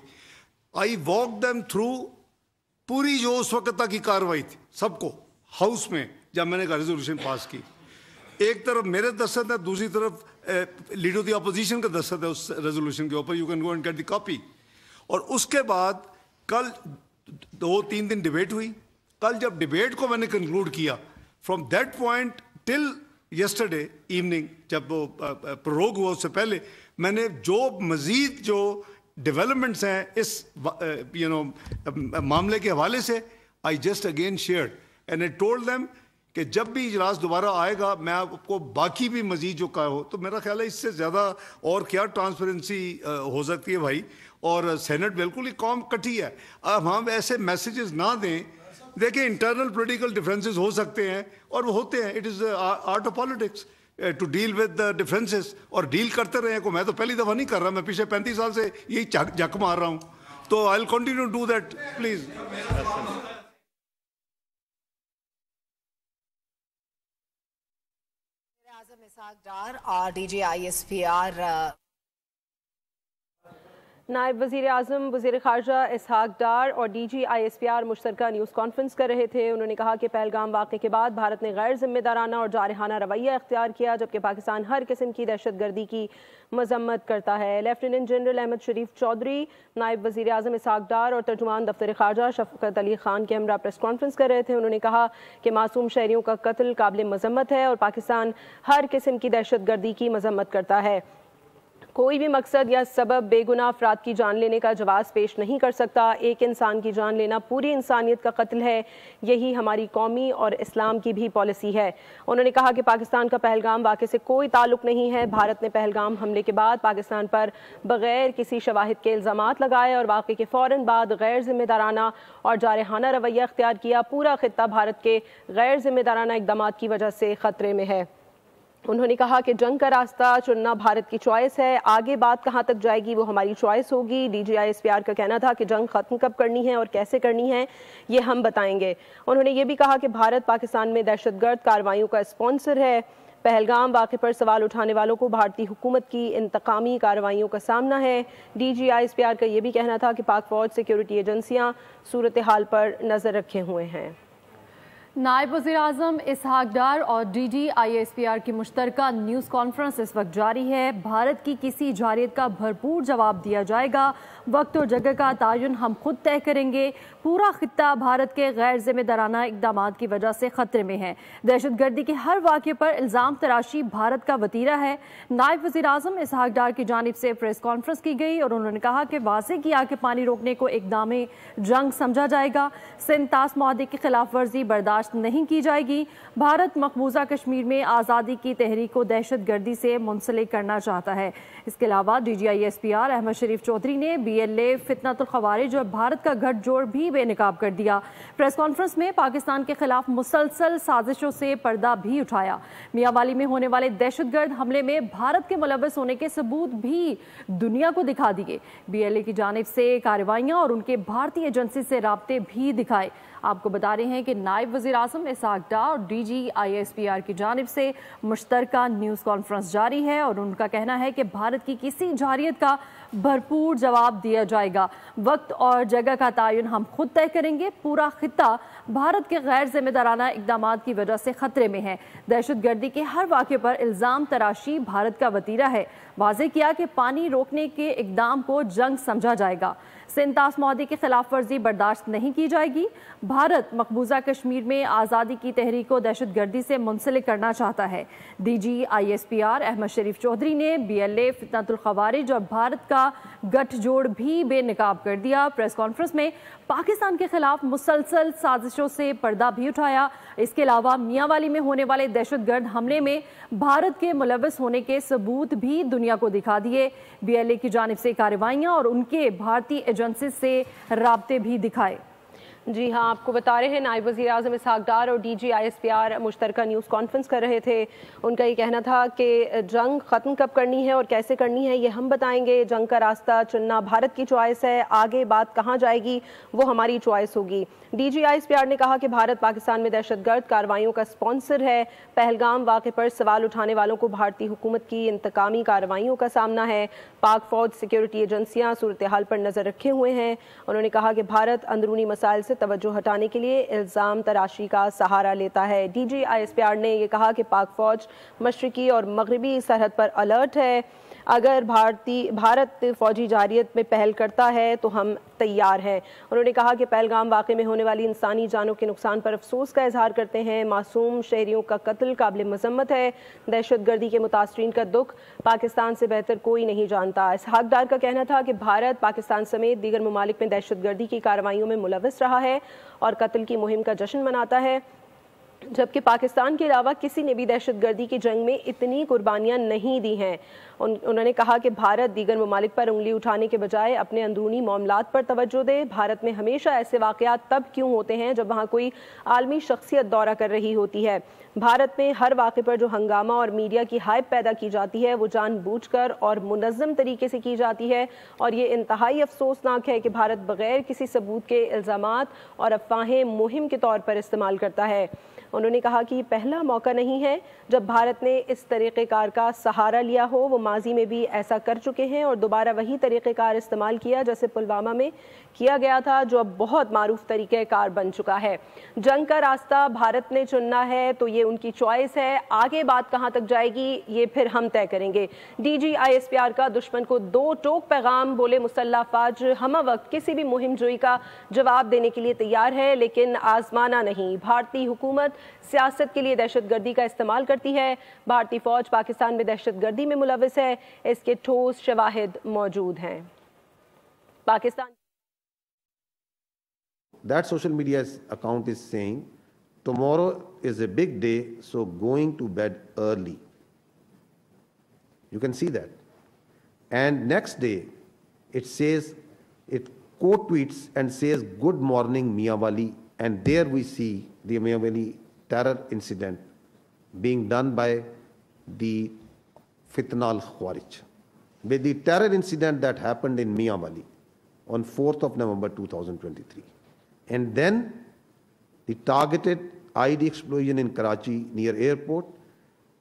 Speaker 5: आई वॉक देम थ्रू पूरी जो उस वक्त तक की कार्रवाई थी सबको हाउस में, जब मैंने रेजोल्यूशन पास की। एक तरफ मेरे दस्तखत है, दूसरी तरफ लीडर ऑफ द अपोजिशन का दस्तखत है उस रेजोल्यूशन के ऊपर। You can go and get the copy. और उसके बाद कल 2-3 दिन डिबेट हुई। कल जब डिबेट को मैंने कंक्लूड किया, from that point till yesterday evening, जब वो प्रोरोग हुआ उससे पहले, मैंने जो मज़ीद जो डेवलपमेंट्स हैं इस मामले के हवाले से, I just again shared and I told them कि जब भी इजलास दोबारा आएगा मैं आपको बाकी भी मजीद जो कहा हो। तो मेरा ख्याल है इससे ज़्यादा और क्या ट्रांसपेरेंसी हो सकती है भाई। और सेनेट बिल्कुल ही कौम कटी है। अब हम ऐसे मैसेजेस ना दें। देखिए, इंटरनल पॉलिटिकल डिफरेंसेस हो सकते हैं और वो होते हैं, it is art of politics to deal with the differences, और डील करते रहे को। मैं तो पहली दफ़ा नहीं कर रहा, मैं पिछले 35 साल से यही झक मार रहा हूँ। तो I will continue to do that please.
Speaker 2: Ishaq Dar और DGISPR
Speaker 11: नायब वज़ीर आज़म वज़ीर ख़ारजा इसहाक डार और DGISPR मुश्तरका न्यूज़ कॉन्फ्रेंस कर रहे थे। उन्होंने कहा कि पहलगाम वाक़े के बाद भारत ने गैर ज़िम्मेदाराना और जारहाना रवैया इख्तियार किया, जबकि पाकिस्तान हर किस्म की दहशतगर्दी की मजम्मत करता है। लेफ्टिनेंट जनरल अहमद शरीफ चौधरी, नायब वज़ीर आज़म इसहाक डार और तर्जुमान दफ्तर ख़ारजा शफ़क़त अली ख़ान के हमरा प्रेस कॉन्फ्रेंस कर रहे थे। उन्होंने कहा कि मासूम शहरियों का कत्ल काबिल मजम्मत है और पाकिस्तान हर किस्म की दहशतगर्दी की मजम्मत करता है। कोई भी मकसद या सबब बेगुनाह अफराद की जान लेने का जवाब पेश नहीं कर सकता। एक इंसान की जान लेना पूरी इंसानियत का कत्ल है। यही हमारी कौमी और इस्लाम की भी पॉलिसी है। उन्होंने कहा कि पाकिस्तान का पहलगाम वाक़े से कोई ताल्लुक नहीं है। भारत ने पहलगाम हमले के बाद पाकिस्तान पर बगैर किसी शवाहिद के इल्ज़ामात लगाए और वाक़े के फ़ौरन बाद गैर ज़िम्मेदाराना और जारहाना रवैया इख्तियार किया। पूरा खित्ता भारत के गैर ज़िम्मेदाराना इक़दामात की वजह से ख़तरे में है। उन्होंने कहा कि जंग का रास्ता चुनना भारत की चॉइस है। आगे बात कहाँ तक जाएगी वो हमारी चॉइस होगी। DGISPR का कहना था कि जंग ख़त्म कब करनी है और कैसे करनी है ये हम बताएंगे। उन्होंने ये भी कहा कि भारत पाकिस्तान में दहशतगर्द कार्रवाइयों का स्पॉन्सर है। पहलगाम वाक़े पर सवाल उठाने वालों को भारतीय हुकूमत की इंतकामी कार्रवाइयों का सामना है। DGISPR का ये भी कहना था कि पाक फौज सिक्योरिटी एजेंसियाँ सूरत हाल पर नज़र रखे हुए हैं।
Speaker 22: नायब वज़ीर आज़म इसहाक डार और DGISPR की मुश्तरका न्यूज़ कॉन्फ्रेंस इस वक्त जारी है। भारत की किसी जारियत का भरपूर जवाब दिया जाएगा। वक्त और जगह का तयन हम खुद तय करेंगे। पूरा खित्ता भारत के गैर ज़िम्मेदाराना इक़दामात की वजह से ख़तरे में है। दहशतगर्दी के हर वाक़े पर इल्ज़ाम तराशी भारत का वतीरा है। नायब वज़ीर आज़म इसहाक डार की जानिब से प्रेस कॉन्फ्रेंस की गई और उन्होंने कहा कि वाज़ेह किया कि पानी रोकने को इक़दाम जंग समझा जाएगा। सिंध तास मुआहदे की खिलाफ वर्जी बर्दाश्त नहीं की जाएगी। भारत मकबूजा कश्मीर में आज़ादी की तहरीक को दहशत गर्दी से मुंसलिक करना चाहता है। इसके अलावा DGISPR अहमद शरीफ चौधरी ने BLA फितनतुल खवारिज और भारत का गठजोड़ भी बेनकाब कर दिया। प्रेस कॉन्फ्रेंस में पाकिस्तान के खिलाफ मुसलसल साजिशों से पर्दा भी उठाया। मियांवाली में होने वाले दहशतगर्द हमले में भारत के मुलव्वस होने के सबूत भी दुनिया को दिखा दिए। BLA की जानिब से कार्रवाइयाँ और उनके भारतीय एजेंसी से राब्ते भी दिखाए। आपको बता रहे हैं कि नायब वज़ीर आज़म इसहाक डार और DGISPR की जानिब से मुश्तरका न्यूज़ कॉन्फ्रेंस जारी है और उनका कहना है कि भारत की किसी जारियत का भरपूर जवाब दिया जाएगा। वक्त और जगह का तयन हम खुद तय करेंगे। पूरा खित्ता भारत के गैर ज़िम्मेदाराना इक़दामात की वजह से ख़तरे में है। दहशतगर्दी के हर वाक़े पर इल्ज़ाम तराशी भारत का वतीरा है। वाज़ेह किया कि पानी रोकने के इक़दाम को जंग समझा जाएगा। सिंध तास मुआहदे की खिलाफ वर्जी बर्दाश्त नहीं की जाएगी। भारत मकबूजा कश्मीर में आज़ादी की तहरीक को दहशत गर्दी से मुंसलिक करना चाहता है। DGISPR अहमद शरीफ चौधरी ने BLA फितनतुल खवारिज और भारत का गठजोड़ भी बेनकाब कर दिया। प्रेस कॉन्फ्रेंस में पाकिस्तान के खिलाफ मुसलसल साजिशों से पर्दा भी उठाया। इसके अलावा मियांवाली में होने वाले दहशतगर्द हमले में भारत के मुलव्वस होने के सबूत भी दुनिया को दिखा दिए। BLA की जानिब से कार्रवाइयाँ और उनके भारतीय एजेंसी से राब्ते भी दिखाए।
Speaker 11: جی ہاں، آپ کو بتا رہے ہیں نائب وزیر اعظم اسحاق ڈار اور DGISPR مشترکہ نیوز کانفرنس کر رہے تھے. ان کا یہ کہنا تھا کہ جنگ ختم کب کرنی ہے اور کیسے کرنی ہے یہ ہم بتائیں گے. جنگ کا راستہ چننا بھارت کی چوائس ہے، آگے بات کہاں جائے گی وہ ہماری چوائس ہوگی. DGISPR نے کہا کہ بھارت پاکستان میں دہشت گرد کارروائیوں کا سپانسر ہے. پہلگام واقعے پر سوال اٹھانے والوں کو بھارتی حکومت کی انتقامی کارروائیوں کا سامنا ہے. پاک فوج سیکیورٹی ایجنسیاں صورتحال پر نظر رکھے ہوئے ہیں. انہوں نے کہا کہ بھارت اندرونی مسائل سے توجہ ہٹانے کے لیے الزام تراشی کا سہارا لیتا ہے. DGISPR نے یہ کہا کہ پاک فوج مشرقی اور مغربی سرحد پر الرٹ ہے. اگر بھارت فوجی جارحیت میں پہل کرتا ہے تو ہم تیار ہیں. انہوں نے کہا کہ پہلگام واقعے میں ہونے والی انسانی جانوں کے نقصان پر افسوس کا اظہار کرتے ہیں. معصوم شہریوں کا قتل قابل مذمت ہے. دہشت گردی کے متاثرین کا دکھ پاکستان سے بہتر کوئی نہیں جانتا. اسحاق ڈار کا کہنا تھا کہ بھارت پاکستان سمیت دیگر ممالک میں دہشت گردی کی کارروائیوں میں ملوث رہا ہے اور قتل کی مہم کا جشن مناتا ہے، جبکہ پاکستان کے علاوہ کسی نے بھی دہشت گردی کی جنگ میں اتنی قربانیاں نہیں دی ہیں. انہوں نے کہا کہ بھارت دیگر ممالک پر انگلی اٹھانے کے بجائے اپنے اندرونی معاملات پر توجہ دے. بھارت میں ہمیشہ ایسے واقعات تب کیوں ہوتے ہیں جب وہاں کوئی عالمی شخصیت دورہ کر رہی ہوتی ہے. بھارت میں ہر واقعے پر جو ہنگامہ اور میڈیا کی ہائپ پیدا کی جاتی ہے وہ جان بوجھ کر اور منظم طریقے سے کی جاتی ہے، اور یہ انتہائی افسوسناک ہے کہ بھارت بغیر کسی ثبوت کے الزامات اور افواہیں مہم کے طور پر استعمال کرتا ہے. انہوں نے کہا کہ یہ پہلا موقع نہیں ہے جب بھارت نے اس طریقہ کار کا سہارا لیا ہو. وہ ماضی میں بھی ایسا کر چکے ہیں اور دوبارہ وہی طریقہ کار استعمال کیا جیسے پلوامہ میں کیا گیا تھا، جو اب بہت معروف طریقہ کار بن چکا ہے. جنگ کا راستہ بھارت نے چننا ہے تو یہ ان کی چوائس ہے، آگے بات کہاں تک جائے گی یہ پھر ہم طے کریں گے. DGISPR کا دشمن کو دو ٹوک پیغام. بولے مسلح افواج ہمہ وقت کسی بھی مہم جوئی کا جواب دینے کے لیے تیار ہے لیکن آزمانا نہیں. بھارتی حکومت سیاست کے لیے دہشت گردی کا استعمال کرتی ہے. بھارتی فوج پاکستان میں دہشت گردی میں ملوث ہے، اس کے ٹھوس شواہد موجود ہیں. Pakistan
Speaker 3: That social media account is saying tomorrow is a big day, so going to bed early. You can see that. And next day it says, it quote tweets and says good morning Miyawali, and there we see the Miyawali terror incident being done by the Fitna al-Khawarij. With the terror incident that happened in Miyawali on 4th of November 2023. And then the targeted ID explosion in Karachi near airport,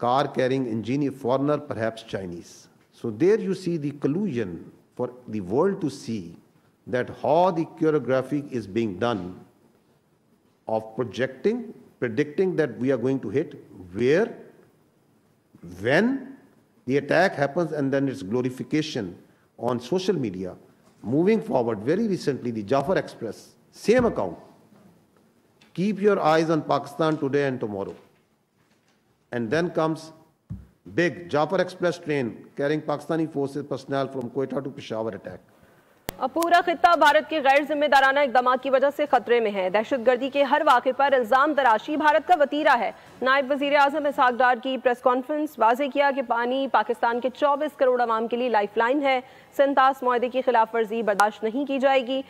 Speaker 3: car carrying engineer foreigner, perhaps Chinese. So there you see the collusion for the world to see that how the choreography is being done of predicting that we are going to hit, where, when the attack happens, and then its glorification on social media. Moving forward, very recently, the Jafar Express, same account. Keep your eyes on Pakistan today and tomorrow. And then comes big Jafar Express train carrying Pakistani forces personnel from Quetta to Peshawar attack.
Speaker 11: اب پورا خطہ بھارت کے غیر ذمہ دارانہ اقدامات کی وجہ سے خطرے میں ہے. دہشت گردی کے ہر واقعے پر الزام تراشی بھارت کا وتیرہ ہے. نائب وزیر اعظم اسحاق ڈار کی پریس کانفرنس واضح کیا کہ پانی پاکستان کے 24 کروڑ عوام کے لیے لائف لائن ہے. سنتاس معاہدے کی خلاف ورزی برداشت نہیں کی جائے گی.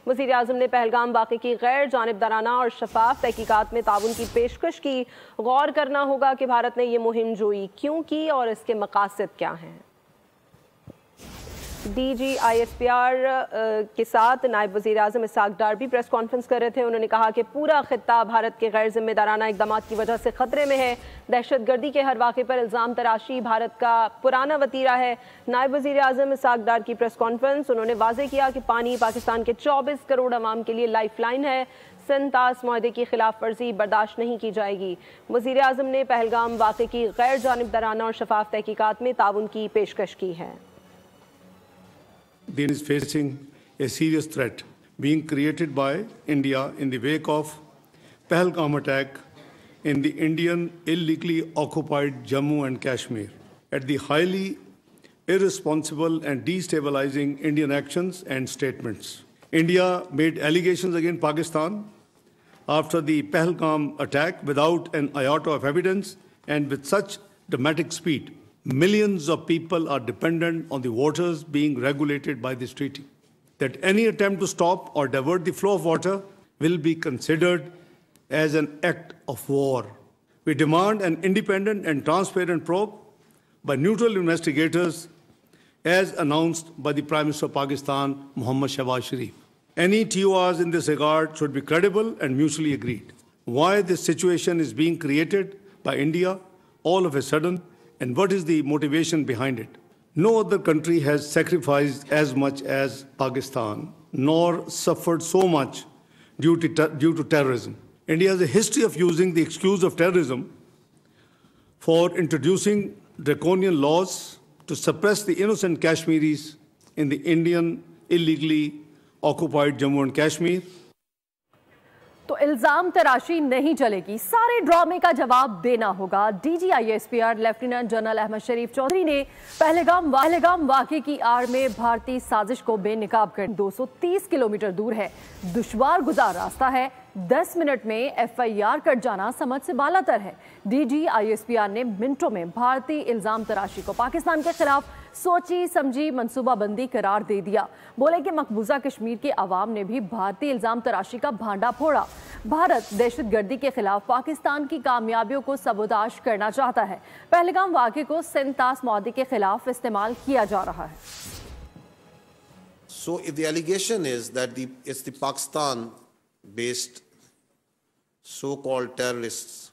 Speaker 11: وزیر اعظم نے پہلگام واقعے کی غیر جانبدارانہ اور شفاف تحقیقات میں تعاون کی پیشکش کی. غور کرنا ہوگا کہ بھارت نے یہ مہم جوئی کیوں کی اور اس کے مقاصد کیا ہیں. DGISPR کے ساتھ نائب وزیر اعظم اسحاق ڈار بھی پریس کانفرنس کر رہے تھے. انہوں نے کہا کہ پورا خطہ بھارت کے غیر ذمہ دارانہ اقدامات کی وجہ سے خطرے میں ہے. دہشت گردی کے ہر واقعے پر الزام تراشی بھارت کا پرانا وتیرہ ہے. نائب وزیر اعظم اسحاق ڈار کی پریس کانفرنس. انہوں نے واضح کیا کہ پانی پاکستان کے 24 کروڑ عوام کے لیے لائف لائن ہے. سنتاس معاہدے کی خلاف ورزی برداشت نہیں کی جائے گی. وزیر اعظم نے پہلگام واقعے کی غیر جانبدارانہ اور شفاف تحقیقات میں تعاون کی پیشکش کی ہے.
Speaker 5: Is facing a serious threat being created by India in the wake of Pahalgam attack in the Indian illegally occupied Jammu and Kashmir. At the highly irresponsible and destabilizing Indian actions and statements. India made allegations against Pakistan after the Pahalgam attack without an iota of evidence and with such dramatic speed. Millions of people are dependent on the waters being regulated by this treaty. That any attempt to stop or divert the flow of water will be considered as an act of war. We demand an independent and transparent probe by neutral investigators as announced by the Prime Minister of Pakistan, Mohammad Sharif. Any TORs in this regard should be credible and mutually agreed. Why this situation is being created by India all of a sudden, and what is the motivation behind it? No other country has sacrificed as much as Pakistan, nor suffered so much due to terrorism. India has a history of using the excuse of terrorism for introducing draconian laws to suppress the innocent Kashmiris in the Indian illegally occupied Jammu and Kashmir.
Speaker 22: तो इल्जाम तराशी नहीं चलेगी, सारे ड्रामे का जवाब देना होगा। DGISPR लेफ्टिनेंट जनरल अहमद शरीफ चौधरी ने पहलगाम वाक़े की आड़ में भारतीय साजिश को बेनकाब कर 230 किलोमीटर दूर है, दुश्वार गुजार रास्ता है, 10 मिनट में FIR कट जाना समझ से बालातर है। DGISPR ने मिनटों में भारतीय इल्जाम तराशी को पाकिस्तान के खिलाफ सोची समझी मंसूबाबंदी करार दे दिया। बोले कि मकबूजा कश्मीर के अवाम ने भी भारतीय इल्जाम तराशी का भांडा फोड़ा। भारत दहशतगर्दी के खिलाफ पाकिस्तान की कामयाबियों को सबोताश करना चाहता है। पहलगाम वाक़े को सिंतास मौदी के खिलाफ इस्तेमाल किया जा रहा है।
Speaker 3: So if the allegation is that it's the Pakistan-based so-called terrorists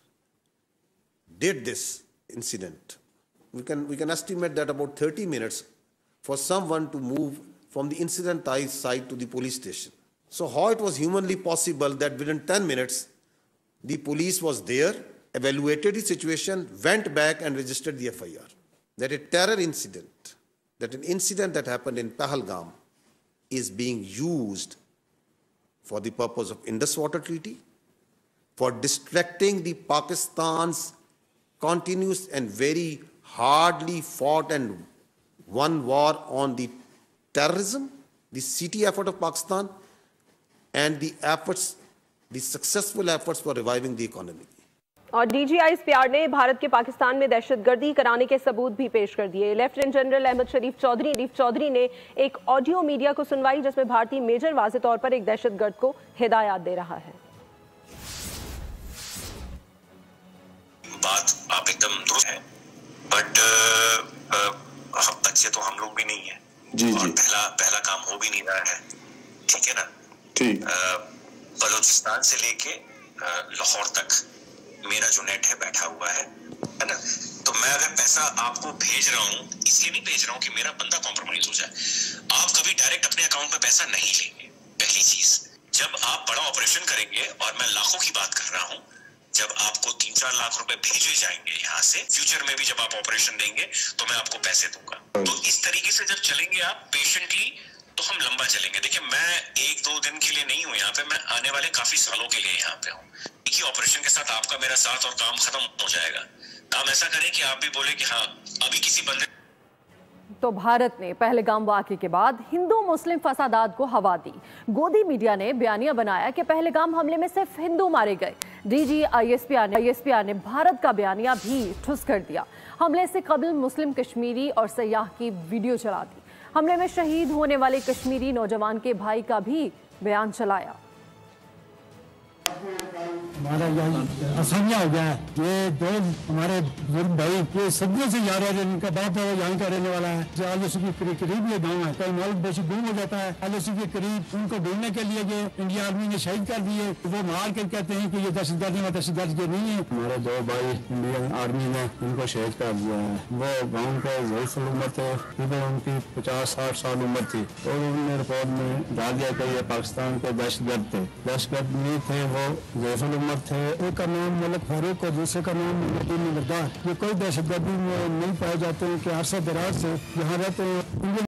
Speaker 3: did this incident, we can estimate that about 30 minutes for someone to move from the incidentized site to the police station. So how it was humanly possible that within 10 minutes, the police was there, evaluated the situation, went back and registered the FIR. That a terror incident, that an incident that happened in Pahalgam is being used for the purpose of Indus Water Treaty, for distracting the Pakistan's continuous and very hardly fought and won war on the terrorism, the CT effort of Pakistan, and the efforts, the successful efforts for reviving the economy.
Speaker 11: और DGISPR ने भारत के पाकिस्तान में दहशतगर्दी कराने के सबूत भी पेश कर दिए। लेफ्टिनेंट जनरल अहमद शरीफ चौधरी ने एक ऑडियो मीडिया को सुनवाई जिसमें भारतीय मेजर वाज़े तौर पर एक दहशतगर्द को हिदायत दे रहा है।
Speaker 16: बात आप एकदम दुरुस्त है, बट हम बच्चे तो हम लोग भी नहीं है और पहला काम हो भी नहीं रहा है, ठीक है ना? ठीक। बलूचिस्तान से लेके लाहौर तक मेरा जो नेट है बैठा हुआ है ना? तो मैं अगर पैसा आपको भेज रहा हूँ, इसलिए नहीं भेज रहा हूँ कि मेरा बंदा कॉम्प्रोमाइज हो जाए। आप कभी डायरेक्ट अपने अकाउंट में पैसा नहीं लेंगे। पहली चीज, जब आप बड़ा ऑपरेशन करेंगे, और मैं लाखों की बात कर रहा हूँ, जब आपको 3-4 लाख रुपए भेजे जाएंगे यहाँ से, फ्यूचर में भी जब आप ऑपरेशन देंगे तो मैं आपको पैसे दूंगा। तो इस तरीके से जब चलेंगे आप पेशेंटली, तो हम लंबा चलेंगे। देखिए, मैं 1-2 दिन के लिए नहीं हूँ यहाँ पे, मैं आने वाले काफी सालों के लिए यहाँ पे हूँ। एक ही ऑपरेशन के साथ आपका मेरा साथ और काम खत्म हो जाएगा। तो हम ऐसा करें कि आप भी बोले कि हाँ, अभी किसी बंदे।
Speaker 22: तो भारत ने पहलगाम वाक़े के बाद हिंदू मुस्लिम फसादात को हवा दी। गोदी मीडिया ने बयानिया बनाया कि पहलगाम हमले में सिर्फ हिंदू मारे गए। DGISPR ने भारत का बयानिया भी ठुस कर दिया। हमले से कबल मुस्लिम कश्मीरी और सयाह की वीडियो चला दी। हमले में शहीद होने वाले कश्मीरी नौजवान के भाई का भी बयान चलाया।
Speaker 18: हमारा यहाँ आसानियाँ हो गया है। ये दो हमारे बुजुर्ग भाई ये सदियों से यहाँ रह रहे हैं, इनका बाप है वो यहाँ का रहने वाला है। आलोसी के करीब ये गाँव है, कई मालिक बेशी गुम हो जाता है। आलोसी के करीब उनको ढूंढने के लिए ये इंडिया आर्मी ने शहीद कर दिए। वो मार कर कहते हैं कि ये दहशतगर्द है, दहशतगर्द के नहीं है। हमारे 2 भाई इंडियन आर्मी ने इनको शहीद कर दिया है। वो गाँव के ज़ईफ़ उम्र थे, उनकी 50-60 साल उम्र थी, और उन्होंने रिपोर्ट में डाल दिया कि ये पाकिस्तान के दहशतगर्द थे। दहशतगर्द नहीं थे, वो ज़ईफ़ उम्र थे। एक का नाम मलिक फारूक और दूसरे का नाम नदीम नगरदार। ये कोई दहशतगर्दी में नहीं पाए जाते हैं कि अरसा दराज से यहाँ रहते हैं।